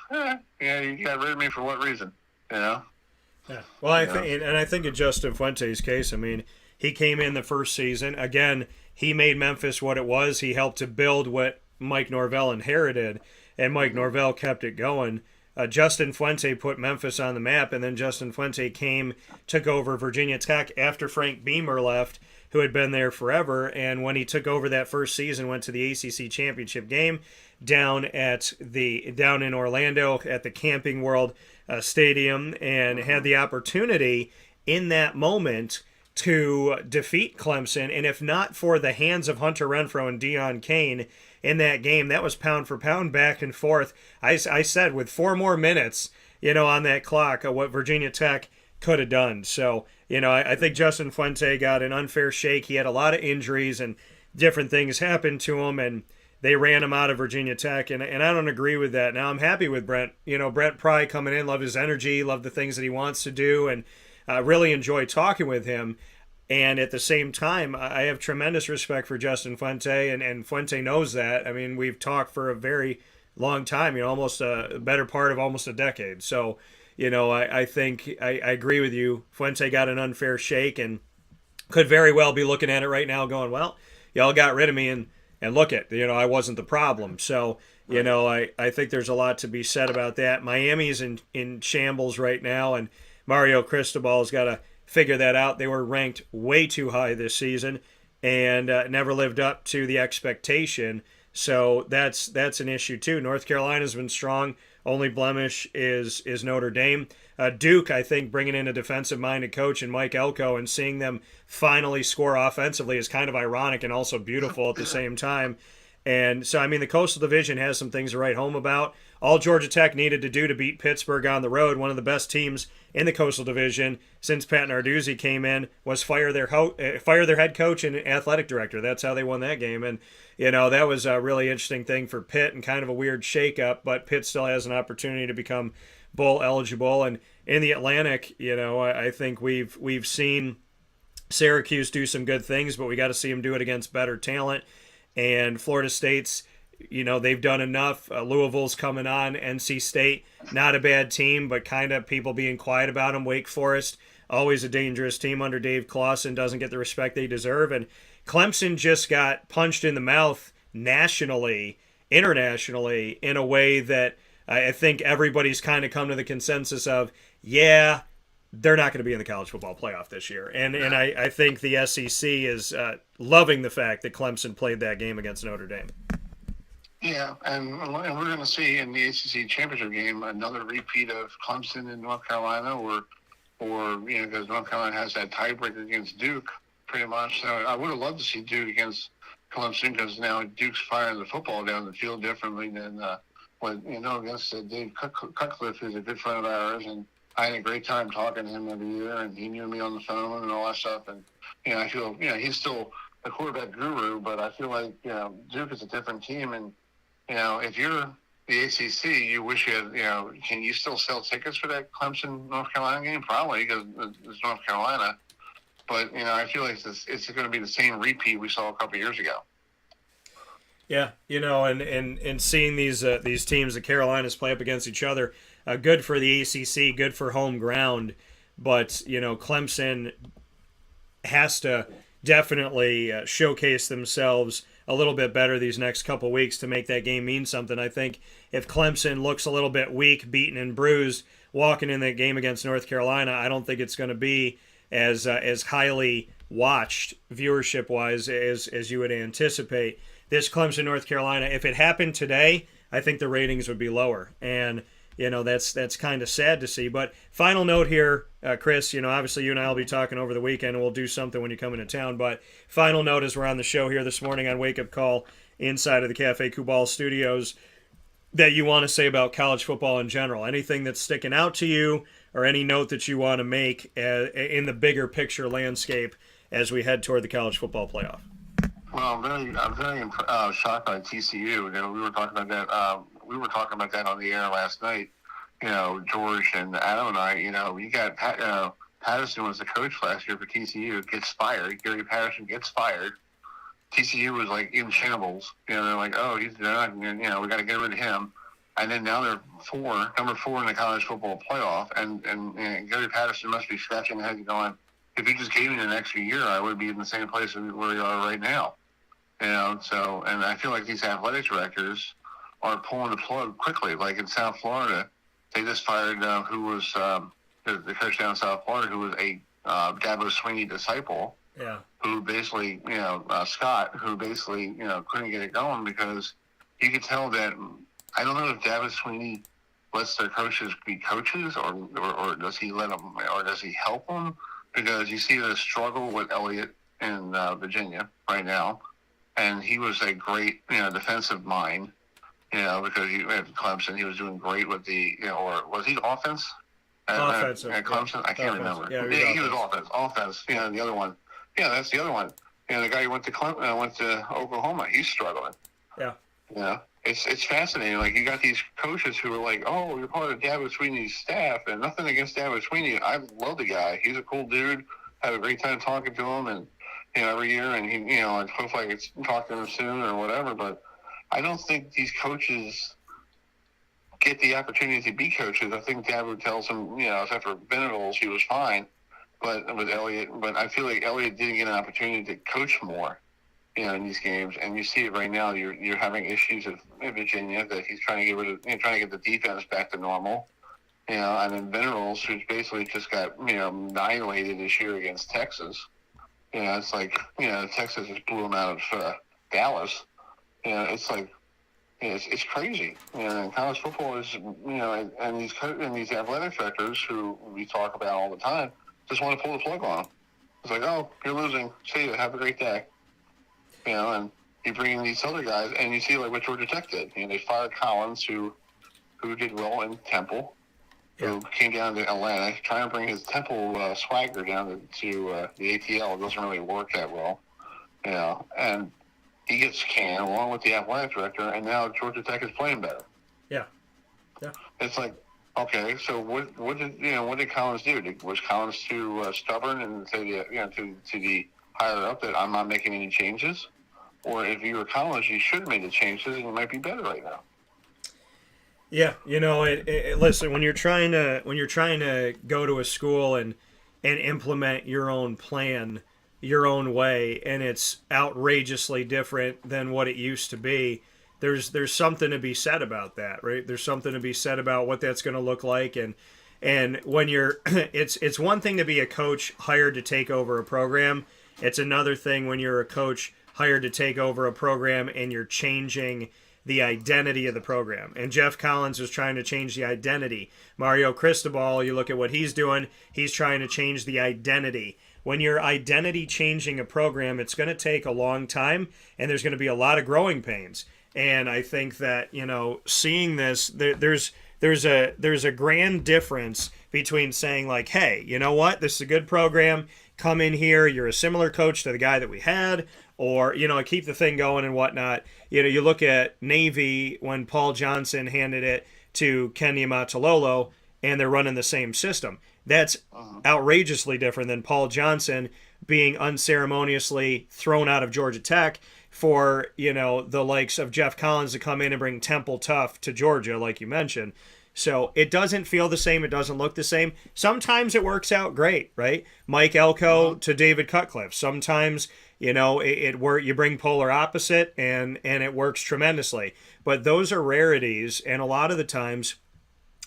you got rid of me for what reason, Yeah. Well, I think in Justin Fuente's case, I mean, he came in the first season. Again, he made Memphis what it was. He helped to build what Mike Norvell inherited, and Mike Norvell kept it going. Justin Fuente put Memphis on the map, and then Justin Fuente took over Virginia Tech after Frank Beamer left, who had been there forever. And when he took over that first season, went to the ACC championship game down in Orlando at the Camping World Stadium, and had the opportunity in that moment to defeat Clemson. And if not for the hands of Hunter Renfrow and Deion Kane in that game, that was pound for pound, back and forth. I said with 4 more minutes, on that clock, what Virginia Tech could have done. So, I think Justin Fuente got an unfair shake. He had a lot of injuries and different things happened to him, and they ran him out of Virginia Tech, and I don't agree with that. Now, I'm happy with Brent. Brent Pry coming in, love his energy, love the things that he wants to do, and really enjoy talking with him. And at the same time, I have tremendous respect for Justin Fuente, and Fuente knows that. I mean, we've talked for a very long time, almost a better part of almost a decade. So, I think I agree with you. Fuente got an unfair shake and could very well be looking at it right now going, well, y'all got rid of me, and look at, I wasn't the problem. So, I think there's a lot to be said about that. Miami's in shambles right now, and Mario Cristobal's got to figure that out. They were ranked way too high this season and never lived up to the expectation. So that's an issue too. North Carolina's been strong. Only blemish is Notre Dame. Duke, I think, bringing in a defensive-minded coach and Mike Elko and seeing them finally score offensively is kind of ironic and also beautiful at the same time. And so, I mean, the Coastal Division has some things to write home about. All Georgia Tech needed to do to beat Pittsburgh on the road, one of the best teams in the Coastal Division since Pat Narduzzi came in, was fire their head coach and athletic director. That's how they won that game. And, that was a really interesting thing for Pitt and kind of a weird shakeup, but Pitt still has an opportunity to become bowl eligible. And in the Atlantic, I think we've seen Syracuse do some good things, but we got to see them do it against better talent. And Florida State's, they've done enough. Louisville's coming on. NC State, not a bad team, but kind of people being quiet about them. Wake Forest, always a dangerous team under Dave Clawson, doesn't get the respect they deserve. And Clemson just got punched in the mouth nationally, internationally, in a way that I think everybody's kind of come to the consensus of, they're not going to be in the college football playoff this year. And I think the SEC is loving the fact that Clemson played that game against Notre Dame. Yeah, and we're going to see in the ACC championship game another repeat of Clemson in North Carolina, or because North Carolina has that tiebreaker against Duke, pretty much. So I would have loved to see Duke against Clemson, because now Duke's firing the football down the field differently than against Dave Cutcliffe, who's a good friend of ours, and I had a great time talking to him every year, and he knew me on the phone and all that stuff. And, I feel, he's still a quarterback guru, but I feel like, Duke is a different team. And, if you're the ACC, you wish you had, can you still sell tickets for that Clemson-North Carolina game? Probably, because it's North Carolina. But, I feel like it's going to be the same repeat we saw a couple years ago. Yeah, and seeing these teams, the Carolinas, play up against each other, good for the ACC, good for home ground, but Clemson has to definitely showcase themselves a little bit better these next couple weeks to make that game mean something. I think if Clemson looks a little bit weak, beaten and bruised, walking in that game against North Carolina, I don't think it's going to be as highly watched viewership-wise as you would anticipate. This Clemson, North Carolina, if it happened today, I think the ratings would be lower. And, that's kind of sad to see. But final note here, Chris, obviously you and I will be talking over the weekend, and we'll do something when you come into town. But final note as we're on the show here this morning on Wake Up Call inside of the Cafe Kubal studios, that you want to say about college football in general. Anything that's sticking out to you, or any note that you want to make in the bigger picture landscape as we head toward the college football playoff? Well, I'm very shocked by TCU. You know, we were talking about that. We were talking about that on the air last night. You know, George and Adam and I. You know, you got Patterson was the coach last year for TCU. Gets fired. Gary Patterson gets fired. TCU was like in shambles. You know, they're like, oh, he's done. You know, we got to get rid of him. And then now they're number four in the college football playoff. And Gary Patterson must be scratching his head going, if you just gave me an extra year, I would be in the same place where we are right now. You know, so, and I feel like these athletic directors are pulling the plug quickly. Like in South Florida, they just fired who was the coach down in South Florida, who was a Dabo Swinney disciple. Yeah. Who basically, Scott, who basically, couldn't get it going because you could tell that, I don't know if Dabo Swinney lets their coaches be coaches or does he let them, or does he help them? Because you see the struggle with Elliott in Virginia right now. And he was a great, defensive mind, because at Clemson, he was doing great with the, or was he offense? Offensive. At Clemson? I can't remember. Yeah, he was offense. Offense, the other one. Yeah, that's the other one. The guy who went to Oklahoma, he's struggling. Yeah. It's fascinating. Like, you got these coaches who are like, oh, you're part of Dabo Swinney's staff, and nothing against Dabo Swinney. I love the guy. He's a cool dude. Have a great time talking to him, and, every year, and he, hopefully I get to talk to him soon or whatever, but I don't think these coaches get the opportunity to be coaches. I think Dabo tells them, except for Venables, he was fine. But with Elliott, I feel like Elliott didn't get an opportunity to coach more, in these games. And you see it right now. You're having issues in Virginia that he's trying to get rid of, trying to get the defense back to normal. And then Venables, who's basically just got annihilated this year against Texas. It's like Texas just blew him out of Dallas. It's like it's crazy. And college football is and these athletic directors who we talk about all the time just want to pull the plug on them. It's like, oh, you're losing. See you. Have a great day. And you bring in these other guys, and you see like what Georgia Tech did. They fired Collins, who did well in Temple, who came down to Atlanta, trying to bring his Temple swagger down to the ATL. It doesn't really work that well. And he gets canned along with the athletic director, and now Georgia Tech is playing better. Yeah. It's like, okay, so what did Collins do? Was Collins too stubborn and to the higher up that I'm not making any changes? Or if you were Collins, you should have made the changes and you might be better right now. Yeah, listen, when you're trying to go to a school and implement your own plan your own way, and it's outrageously different than what it used to be, there's something to be said about that, right? There's something to be said about what that's going to look like, and when you're, it's one thing to be a coach hired to take over a program. It's another thing when you're a coach hired to take over a program and you're changing the identity of the program. And Jeff Collins was trying to change the identity. Mario Cristobal, you look at what he's doing, he's trying to change the identity. When you're identity changing a program, it's going to take a long time, and there's going to be a lot of growing pains. And I think that, seeing this, there's a grand difference between saying like, hey, you know what, this is a good program, come in here, you're a similar coach to the guy that we had, or, keep the thing going and whatnot. You look at Navy when Paul Johnson handed it to Ken Niumatalolo, and they're running the same system. That's outrageously different than Paul Johnson being unceremoniously thrown out of Georgia Tech for, the likes of Jeff Collins to come in and bring Temple Tough to Georgia, like you mentioned. So it doesn't feel the same. It doesn't look the same. Sometimes it works out great, right? Mike Elko to David Cutcliffe. Sometimes, you bring polar opposite and it works tremendously. But those are rarities, and a lot of the times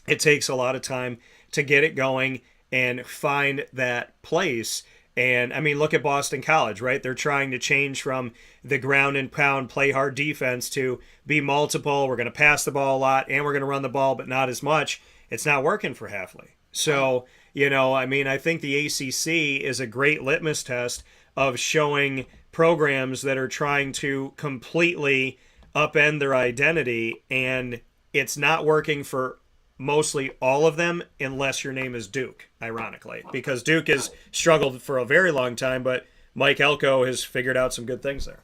it takes a lot of time to get it going and find that place. And, look at Boston College, right? They're trying to change from the ground and pound, play hard defense to be multiple. We're going to pass the ball a lot, and we're going to run the ball, but not as much. It's not working for Hafley. So, I think the ACC is a great litmus test of showing programs that are trying to completely upend their identity, and it's not working for mostly all of them unless your name is Duke, ironically, because Duke has struggled for a very long time, but Mike Elko has figured out some good things there.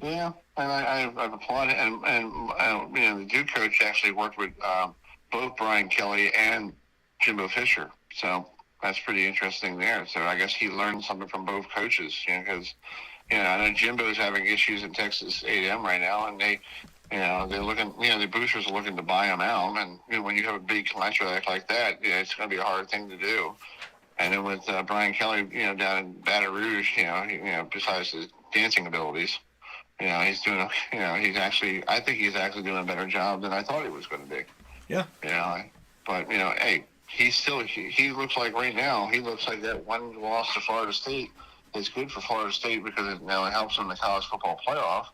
Yeah, and I've applauded, and the Duke coach actually worked with both Brian Kelly and Jimbo Fisher, so that's pretty interesting there. So I guess he learned something from both coaches, because I know Jimbo's having issues in Texas A&M right now, and they're looking, the boosters are looking to buy him out, and when you have a big contract like that, it's going to be a hard thing to do. And then with Brian Kelly, down in Baton Rouge, besides his dancing abilities. He's doing. I think he's actually doing a better job than I thought he was going to be. Yeah. But hey, he's still. He looks like right now. He looks like that one loss to Florida State is good for Florida State because it helps them in the college football playoff.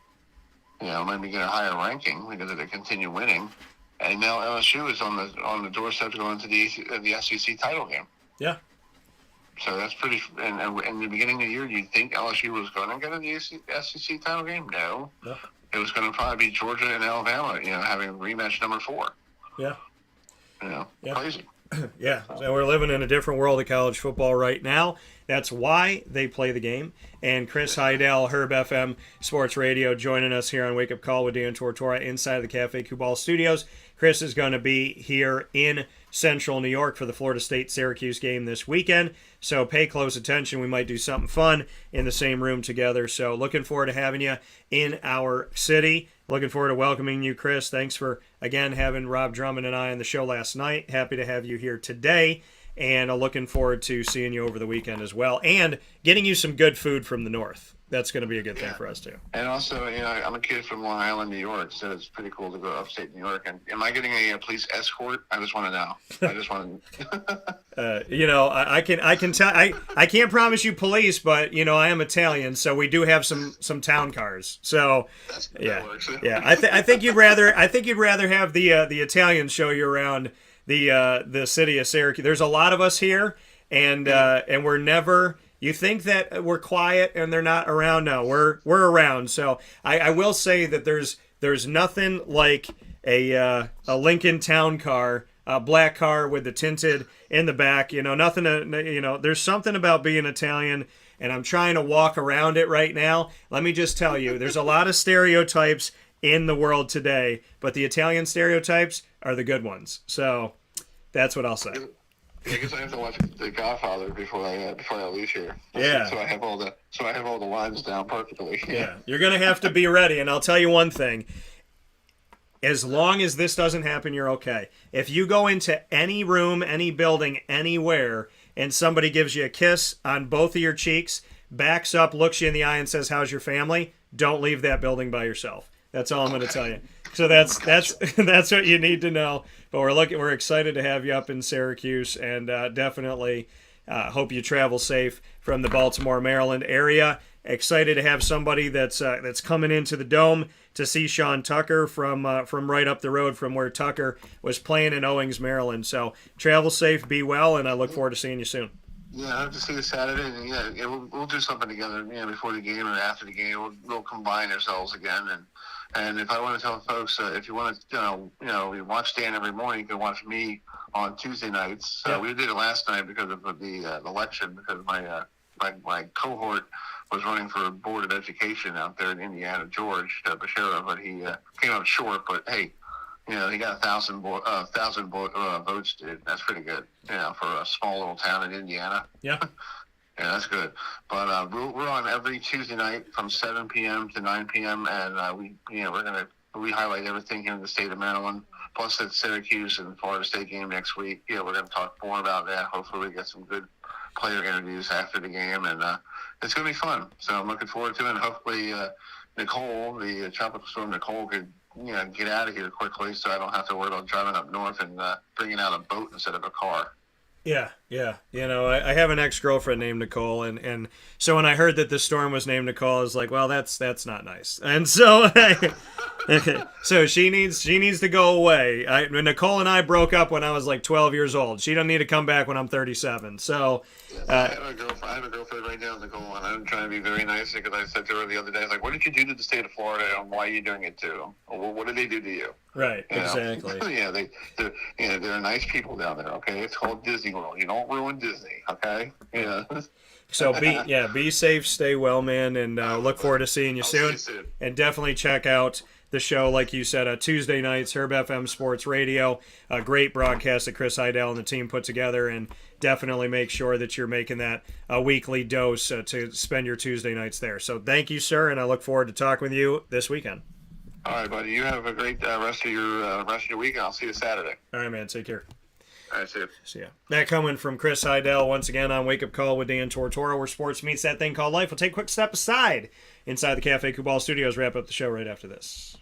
Maybe get a higher ranking because they continue winning. And now LSU is on the doorstep to go into the SEC title game. Yeah. So that's pretty. And in the beginning of the year, do you think LSU was going to get in the SEC title game? No. It was going to probably be Georgia and Alabama, having rematch number 4. Yeah. Crazy. Yeah. So we're living in a different world of college football right now. That's why they play the game. And Chris Heidel, HerbFM Sports Radio, joining us here on Wake Up Call with Dan Tortora inside the Cafe Cubal studios. Chris is going to be here in Central New York for the Florida State-Syracuse game this weekend. So pay close attention. We might do something fun in the same room together. So looking forward to having you in our city. Looking forward to welcoming you, Chris. Thanks for, again, having Rob Drummond and I on the show last night. Happy to have you here today. And looking forward to seeing you over the weekend as well. And getting you some good food from the north. That's going to be a good thing for us, too. And also, I'm a kid from Long Island, New York, so it's pretty cool to go upstate New York. And am I getting a police escort? I just want to know. I just want to. I can tell. I can't promise you police, but I am Italian, so we do have some town cars. So that works. Yeah. I think you'd rather have the Italians show you around the city of Syracuse. There's a lot of us here, and we're never. You think that we're quiet and they're not around? No, we're around. So I will say that there's nothing like a Lincoln Town car, a black car with the tinted in the back. Nothing. There's something about being Italian, and I'm trying to walk around it right now. Let me just tell you, there's a lot of stereotypes in the world today, but the Italian stereotypes are the good ones. So that's what I'll say. I guess I have to watch The Godfather before I leave here. Yeah. So I have all the lines down perfectly. Yeah. You're gonna have to be ready, and I'll tell you one thing. As long as this doesn't happen, you're okay. If you go into any room, any building, anywhere, and somebody gives you a kiss on both of your cheeks, backs up, looks you in the eye, and says, "How's your family?" Don't leave that building by yourself. That's all I'm going to tell you. So that's what you need to know. But we're excited to have you up in Syracuse, and definitely hope you travel safe from the Baltimore, Maryland area. Excited to have somebody that's coming into the Dome to see Sean Tucker from right up the road from where Tucker was playing in Owings, Maryland. So travel safe, be well, and I look forward to seeing you soon. Yeah, I hope to see you Saturday, and we'll do something together. Before the game or after the game, we'll combine ourselves again. And if I want to tell folks, if you want to, we watch Dan every morning, you can watch me on Tuesday nights. We did it last night because of the election, because my cohort was running for Board of Education out there in Indiana, George Bashara, but he came up short. But hey, he got 1,000 votes, dude. That's pretty good, for a small little town in Indiana. Yeah. Yeah, that's good. But we're on every Tuesday night from 7 p.m. to 9 p.m. and we highlight everything here in the state of Maryland. Plus that Syracuse and Florida State game next week. We're going to talk more about that. Hopefully we get some good player interviews after the game, and it's going to be fun. So I'm looking forward to it. And hopefully Nicole, the tropical storm Nicole, could get out of here quickly, so I don't have to worry about driving up north and bringing out a boat instead of a car. Yeah. I have an ex-girlfriend named Nicole, and so when I heard that the storm was named Nicole, I was like, well, that's not nice. And so so she needs to go away. Nicole and I broke up when I was like 12 years old. She doesn't need to come back when I'm 37. So I have a girlfriend right now, Nicole, and I'm trying to be very nice because I said to her the other day, I was like, what did you do to the state of Florida, and why are you doing it too? Well, what did they do to you? Right, You know? exactly. Yeah, they're nice people down there. Okay, it's called Disney World. You don't ruin Disney. Okay. Yeah. So be safe, stay well, man, and look forward to seeing you soon. And definitely check out the show, like you said, Tuesday nights, HerbFM Sports Radio. A great broadcast that Chris Heidel and the team put together, and definitely make sure that you're making that a weekly dose to spend your Tuesday nights there. So thank you, sir, and I look forward to talking with you this weekend. All right, buddy. You have a great rest of your week, and I'll see you Saturday. All right, man. Take care. All right, see you. See ya. That coming from Chris Heidel once again on Wake Up Call with Dan Tortora, where sports meets that thing called life. We'll take a quick step aside inside the Cafe Kubal Studios. Wrap up the show right after this.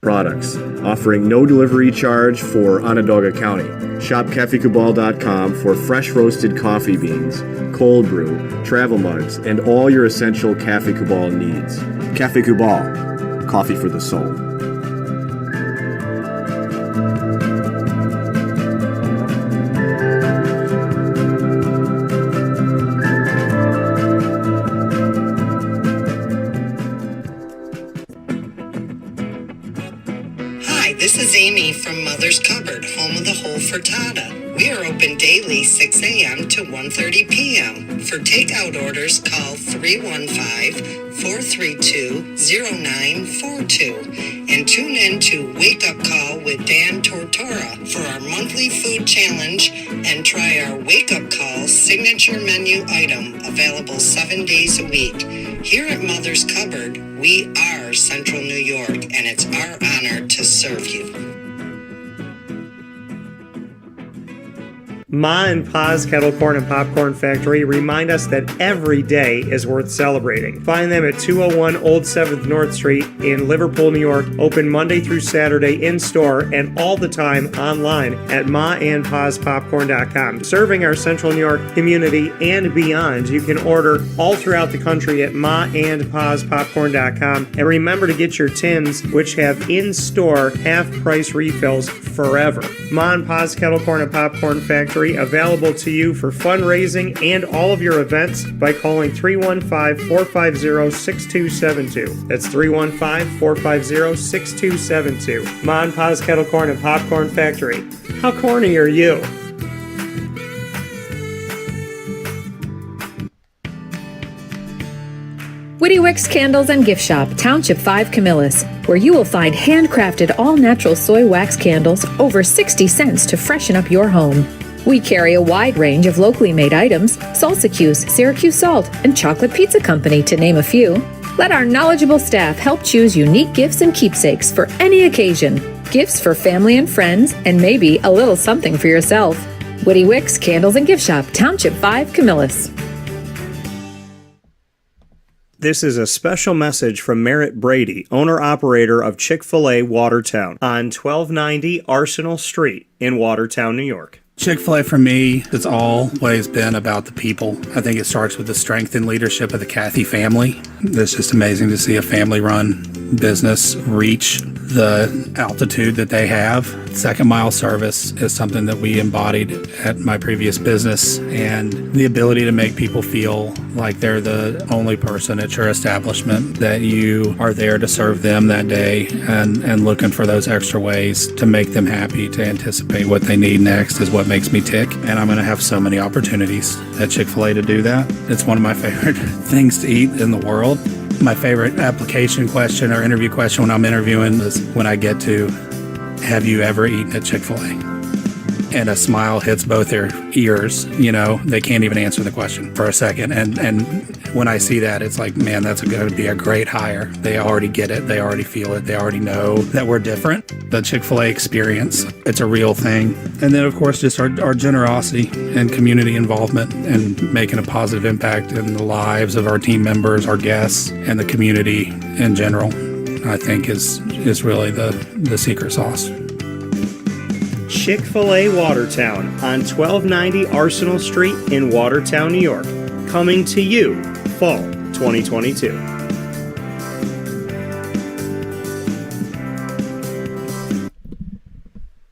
Products, offering no delivery charge for Onondaga County. Shop cafecubal.com for fresh roasted coffee beans, cold brew, travel mugs, and all your essential Cafe Kubal needs. Cafe Kubal, coffee for the soul. This is Amy from Mother's Cupboard, home of the whole frittata. We are open daily 6 a.m. to 1:30 p.m. For takeout orders, call 315-432-0942 and tune in to Wake Up Call with Dan Tortora for our monthly food challenge and try our Wake Up Call signature menu item available 7 days a week. Here at Mother's Cupboard, we are Central New York, and it's our honor to serve you. Ma and Pa's Kettle Corn and Popcorn Factory remind us that every day is worth celebrating. Find them at 201 Old 7th North Street in Liverpool, New York. Open Monday through Saturday in-store and all the time online at maandpaspopcorn.com. Serving our Central New York community and beyond, you can order all throughout the country at maandpaspopcorn.com. And remember to get your tins, which have in-store half-price refills forever. Ma and Pa's Kettle Corn and Popcorn Factory, available to you for fundraising and all of your events by calling 315-450-6272. That's 315-450-6272. Ma and Pa's Kettle Corn and Popcorn Factory. How corny are you? Witty Wicks Candles and Gift Shop, Township 5, Camillus, where you will find handcrafted all-natural soy wax candles over 60 cents to freshen up your home. We carry a wide range of locally made items, Syracuse, Syracuse Salt, and Chocolate Pizza Company, to name a few. Let our knowledgeable staff help choose unique gifts and keepsakes for any occasion. Gifts for family and friends, and maybe a little something for yourself. Witty Wicks Candles and Gift Shop, Township 5, Camillus. This is a special message from Merritt Brady, owner-operator of Chick-fil-A Watertown on 1290 Arsenal Street in Watertown, New York. Chick-fil-A for me has always been about the people. I think it starts with the strength and leadership of the Cathy family. It's just amazing to see a family-run business reach the altitude that they have. Second mile service is something that we embodied at my previous business, and the ability to make people feel like they're the only person at your establishment, that you are there to serve them that day and looking for those extra ways to make them happy, to anticipate what they need next is what makes me tick. And I'm going to have so many opportunities at Chick-fil-A to do that. It's one of my favorite things to eat in the world. My favorite application question or interview question when I'm interviewing is when I get to, have you ever eaten at Chick-fil-A? And a smile hits both their ears. You know, they can't even answer the question for a second. And when I see that, it's like, man, that's going to be a great hire. They already get it. They already feel it. They already know that we're different. The Chick-fil-A experience, it's a real thing. And then, of course, just our generosity and community involvement and making a positive impact in the lives of our team members, our guests, and the community in general, I think is really the secret sauce. Chick-fil-A Watertown on 1290 Arsenal Street in Watertown, New York. Coming to you, fall 2022.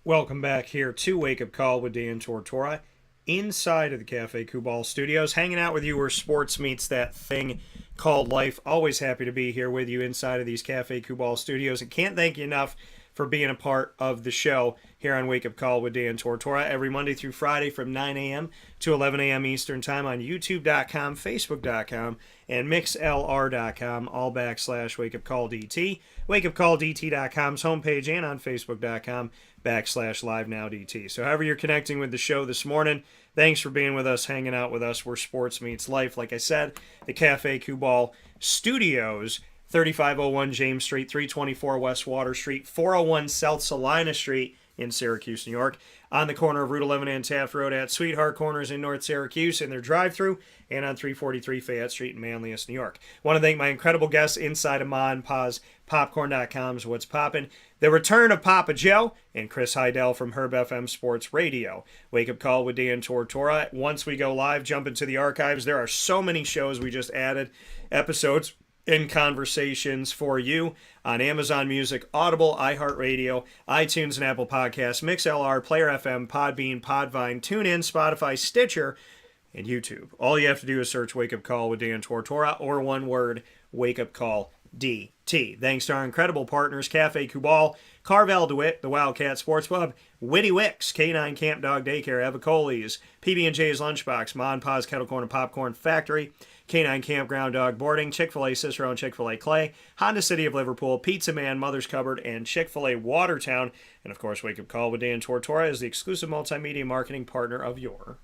Welcome back here to Wake Up Call with Dan Tortora, inside of the Cafe Kubal Studios, hanging out with you where sports meets that thing called life. Always happy to be here with you inside of these Cafe Kubal studios, and can't thank you enough for being a part of the show here on Wake Up Call with Dan Tortora every Monday through Friday from 9 a.m. to 11 a.m. Eastern Time on YouTube.com, Facebook.com, and MixLR.com, all / WakeUpCallDT, WakeUpCallDT.com's homepage, and on Facebook.com / LiveNowDT. So however you're connecting with the show this morning, thanks for being with us, hanging out with us. We're Sports Meets Life. Like I said, the Cafe Kubal Studios, 3501 James Street, 324 West Water Street, 401 South Salina Street in Syracuse, New York, on the corner of Route 11 and Taft Road at Sweetheart Corners in North Syracuse in their drive-thru, and on 343 Fayette Street in Manlius, New York. Want to thank my incredible guests inside of Ma and Pa's Popcorn.com's What's Poppin', the return of Papa Joe, and Chris Heidel from HerbFM Sports Radio. Wake Up Call with Dan Tortora. Once we go live, jump into the archives. There are so many shows we just added, episodes in conversations for you on Amazon Music, Audible, iHeartRadio, iTunes and Apple Podcasts, MixLR, Player FM, Podbean, Podvine, TuneIn, Spotify, Stitcher, and YouTube. All you have to do is search Wake Up Call with Dan Tortora, or one word, Wake Up Call DT. Thanks to our incredible partners, Cafe Kubal, Carvel DeWitt, the Wildcat Sports Pub, Witty Wicks, K9 Camp Dog Daycare, Evacoli's, PB&J's Lunchbox, Ma and Pa's Kettle Corn and Popcorn Factory, K9 Campground Dog Boarding, Chick-fil-A Cicero and Chick-fil-A Clay, Honda City of Liverpool, Pizza Man, Mother's Cupboard, and Chick-fil-A Watertown. And of course, Wake Up Call with Dan Tortora is the exclusive multimedia marketing partner of your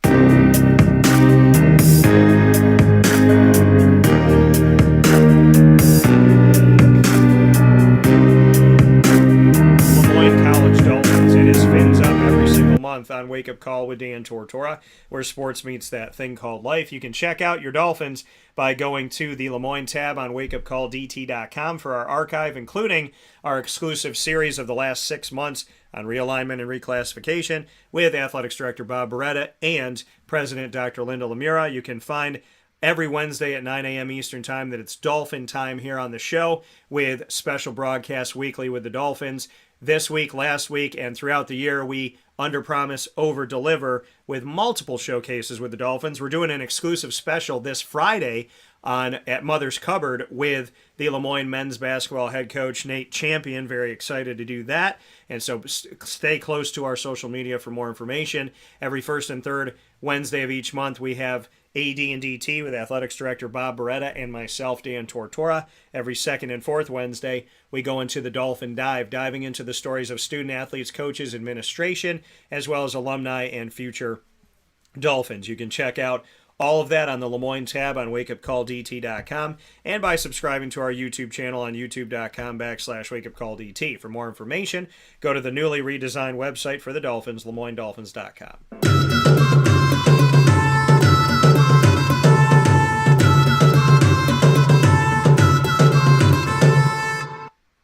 on Wake Up Call with Dan Tortora, where sports meets that thing called life. You can check out your Dolphins by going to the Lemoyne tab on wakeupcalldt.com for our archive, including our exclusive series of the last 6 months on realignment and reclassification with Athletics Director Bob Beretta and President Dr. Linda Lemura. You can find every Wednesday at 9 a.m. Eastern Time that it's Dolphin time here on the show, with special broadcasts weekly with the Dolphins. This week, last week, and throughout the year, we under-promise, over-deliver with multiple showcases with the Dolphins. We're doing an exclusive special this Friday at Mother's Cupboard with the Lemoyne men's basketball head coach, Nate Champion. Very excited to do that. And so stay close to our social media for more information. Every first and third Wednesday of each month, we have AD&DT with Athletics Director Bob Beretta and myself, Dan Tortora. Every second and fourth Wednesday, we go into the Dolphin Dive, diving into the stories of student athletes, coaches, administration, as well as alumni and future Dolphins. You can check out all of that on the Lemoyne tab on wakeupcalldt.com and by subscribing to our YouTube channel on youtube.com / wakeupcalldt. For more information, go to the newly redesigned website for the Dolphins, LemoyneDolphins.com.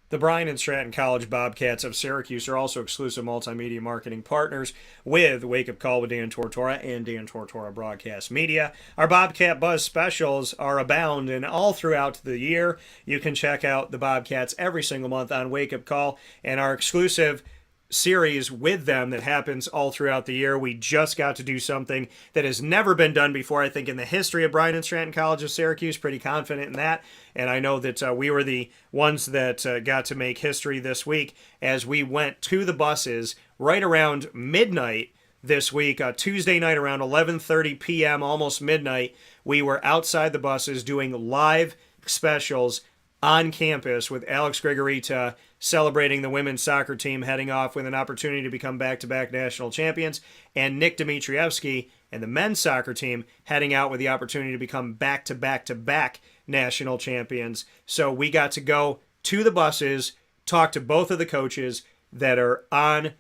The Bryan and Stratton College Bobcats of Syracuse are also exclusive multimedia marketing partners with Wake Up Call with Dan Tortora and Dan Tortora Broadcast Media. Our Bobcat Buzz specials are abound, and all throughout the year, you can check out the Bobcats every single month on Wake Up Call, and our exclusive series with them that happens all throughout the year. We just got to do something that has never been done before, I think, in the history of Bryan and Stratton College of Syracuse. Pretty confident in that. And I know that we were the ones that got to make history this week as we went to the buses right around midnight this week, Tuesday night around 11:30 p.m., almost midnight. We were outside the buses doing live specials on campus with Alex Gregorita celebrating the women's soccer team heading off with an opportunity to become back-to-back national champions, and Nick Dimitrievsky and the men's soccer team heading out with the opportunity to become back-to-back-to-back national champions. So we got to go to the buses, talk to both of the coaches that were on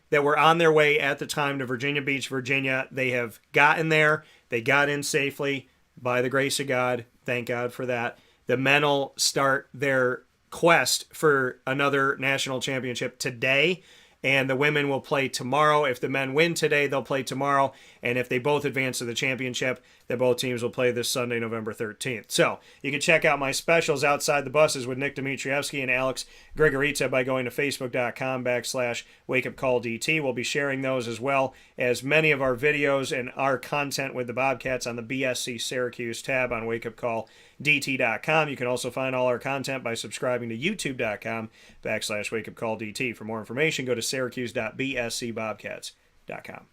their way at the time to Virginia Beach, Virginia. They have gotten there. They got in safely by the grace of God. Thank God for that. The men will start their quest for another national championship today, and the women will play tomorrow. If the men win today, they'll play tomorrow, and if they both advance to the championship, then both teams will play this Sunday, November 13th. So you can check out my specials outside the buses with Nick Dimitrievsky and Alex Gregorita by going to facebook.com / wakeupcalldt. We'll be sharing those as well as many of our videos and our content with the Bobcats on the BSC Syracuse tab on Wake Up Call wakeupcalldt.com. You can also find all our content by subscribing to youtube.com/wakeupcalldt. For more information, go to syracuse.bscbobcats.com.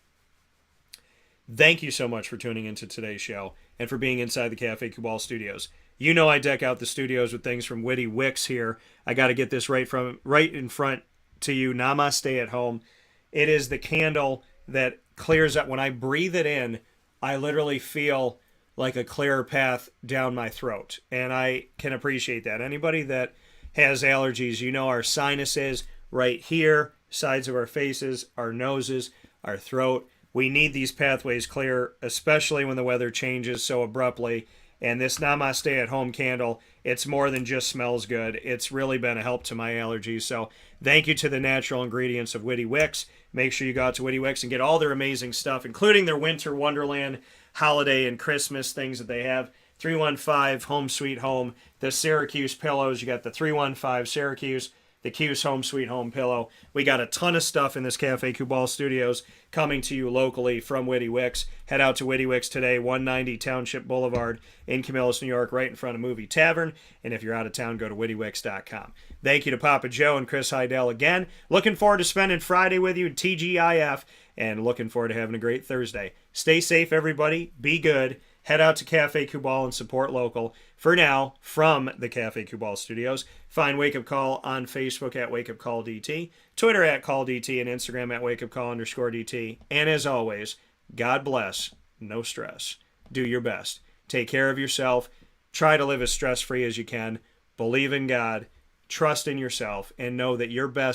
Thank you so much for tuning into today's show and for being inside the Cafe Kubal studios. You know I deck out the studios with things from Witty Wicks here. I got to get this right in front to you. Namaste at home. It is the candle that clears up. When I breathe it in, I literally feel like a clearer path down my throat. And I can appreciate that. Anybody that has allergies, you know our sinuses right here, sides of our faces, our noses, our throat. We need these pathways clear, especially when the weather changes so abruptly. And this Namaste at Home candle, it's more than just smells good. It's really been a help to my allergies. So thank you to the natural ingredients of Witty Wicks. Make sure you go out to Witty Wicks and get all their amazing stuff, including their Winter Wonderland holiday and Christmas things that they have. 315 Home Sweet Home, the Syracuse pillows. You got the 315 Syracuse, the Cuse Home Sweet Home pillow. We got a ton of stuff in this Cafe Kubal studios coming to you locally from Witty Wicks. Head out to Witty Wicks today, 190 Township Boulevard in Camillus, New York, right in front of Movie Tavern. And if you're out of town, go to wittywicks.com. Thank you to Papa Joe and Chris Heidel again. Looking forward to spending Friday with you at TGIF, and looking forward to having a great Thursday. Stay safe, everybody. Be good. Head out to Cafe Kubal and support local. For now, from the Cafe Kubal studios, find Wake Up Call on Facebook at Wake Up Call DT, Twitter at Call DT, and Instagram at Wake Up Call _DT. And as always, God bless, no stress. Do your best. Take care of yourself. Try to live as stress-free as you can. Believe in God. Trust in yourself. And know that your best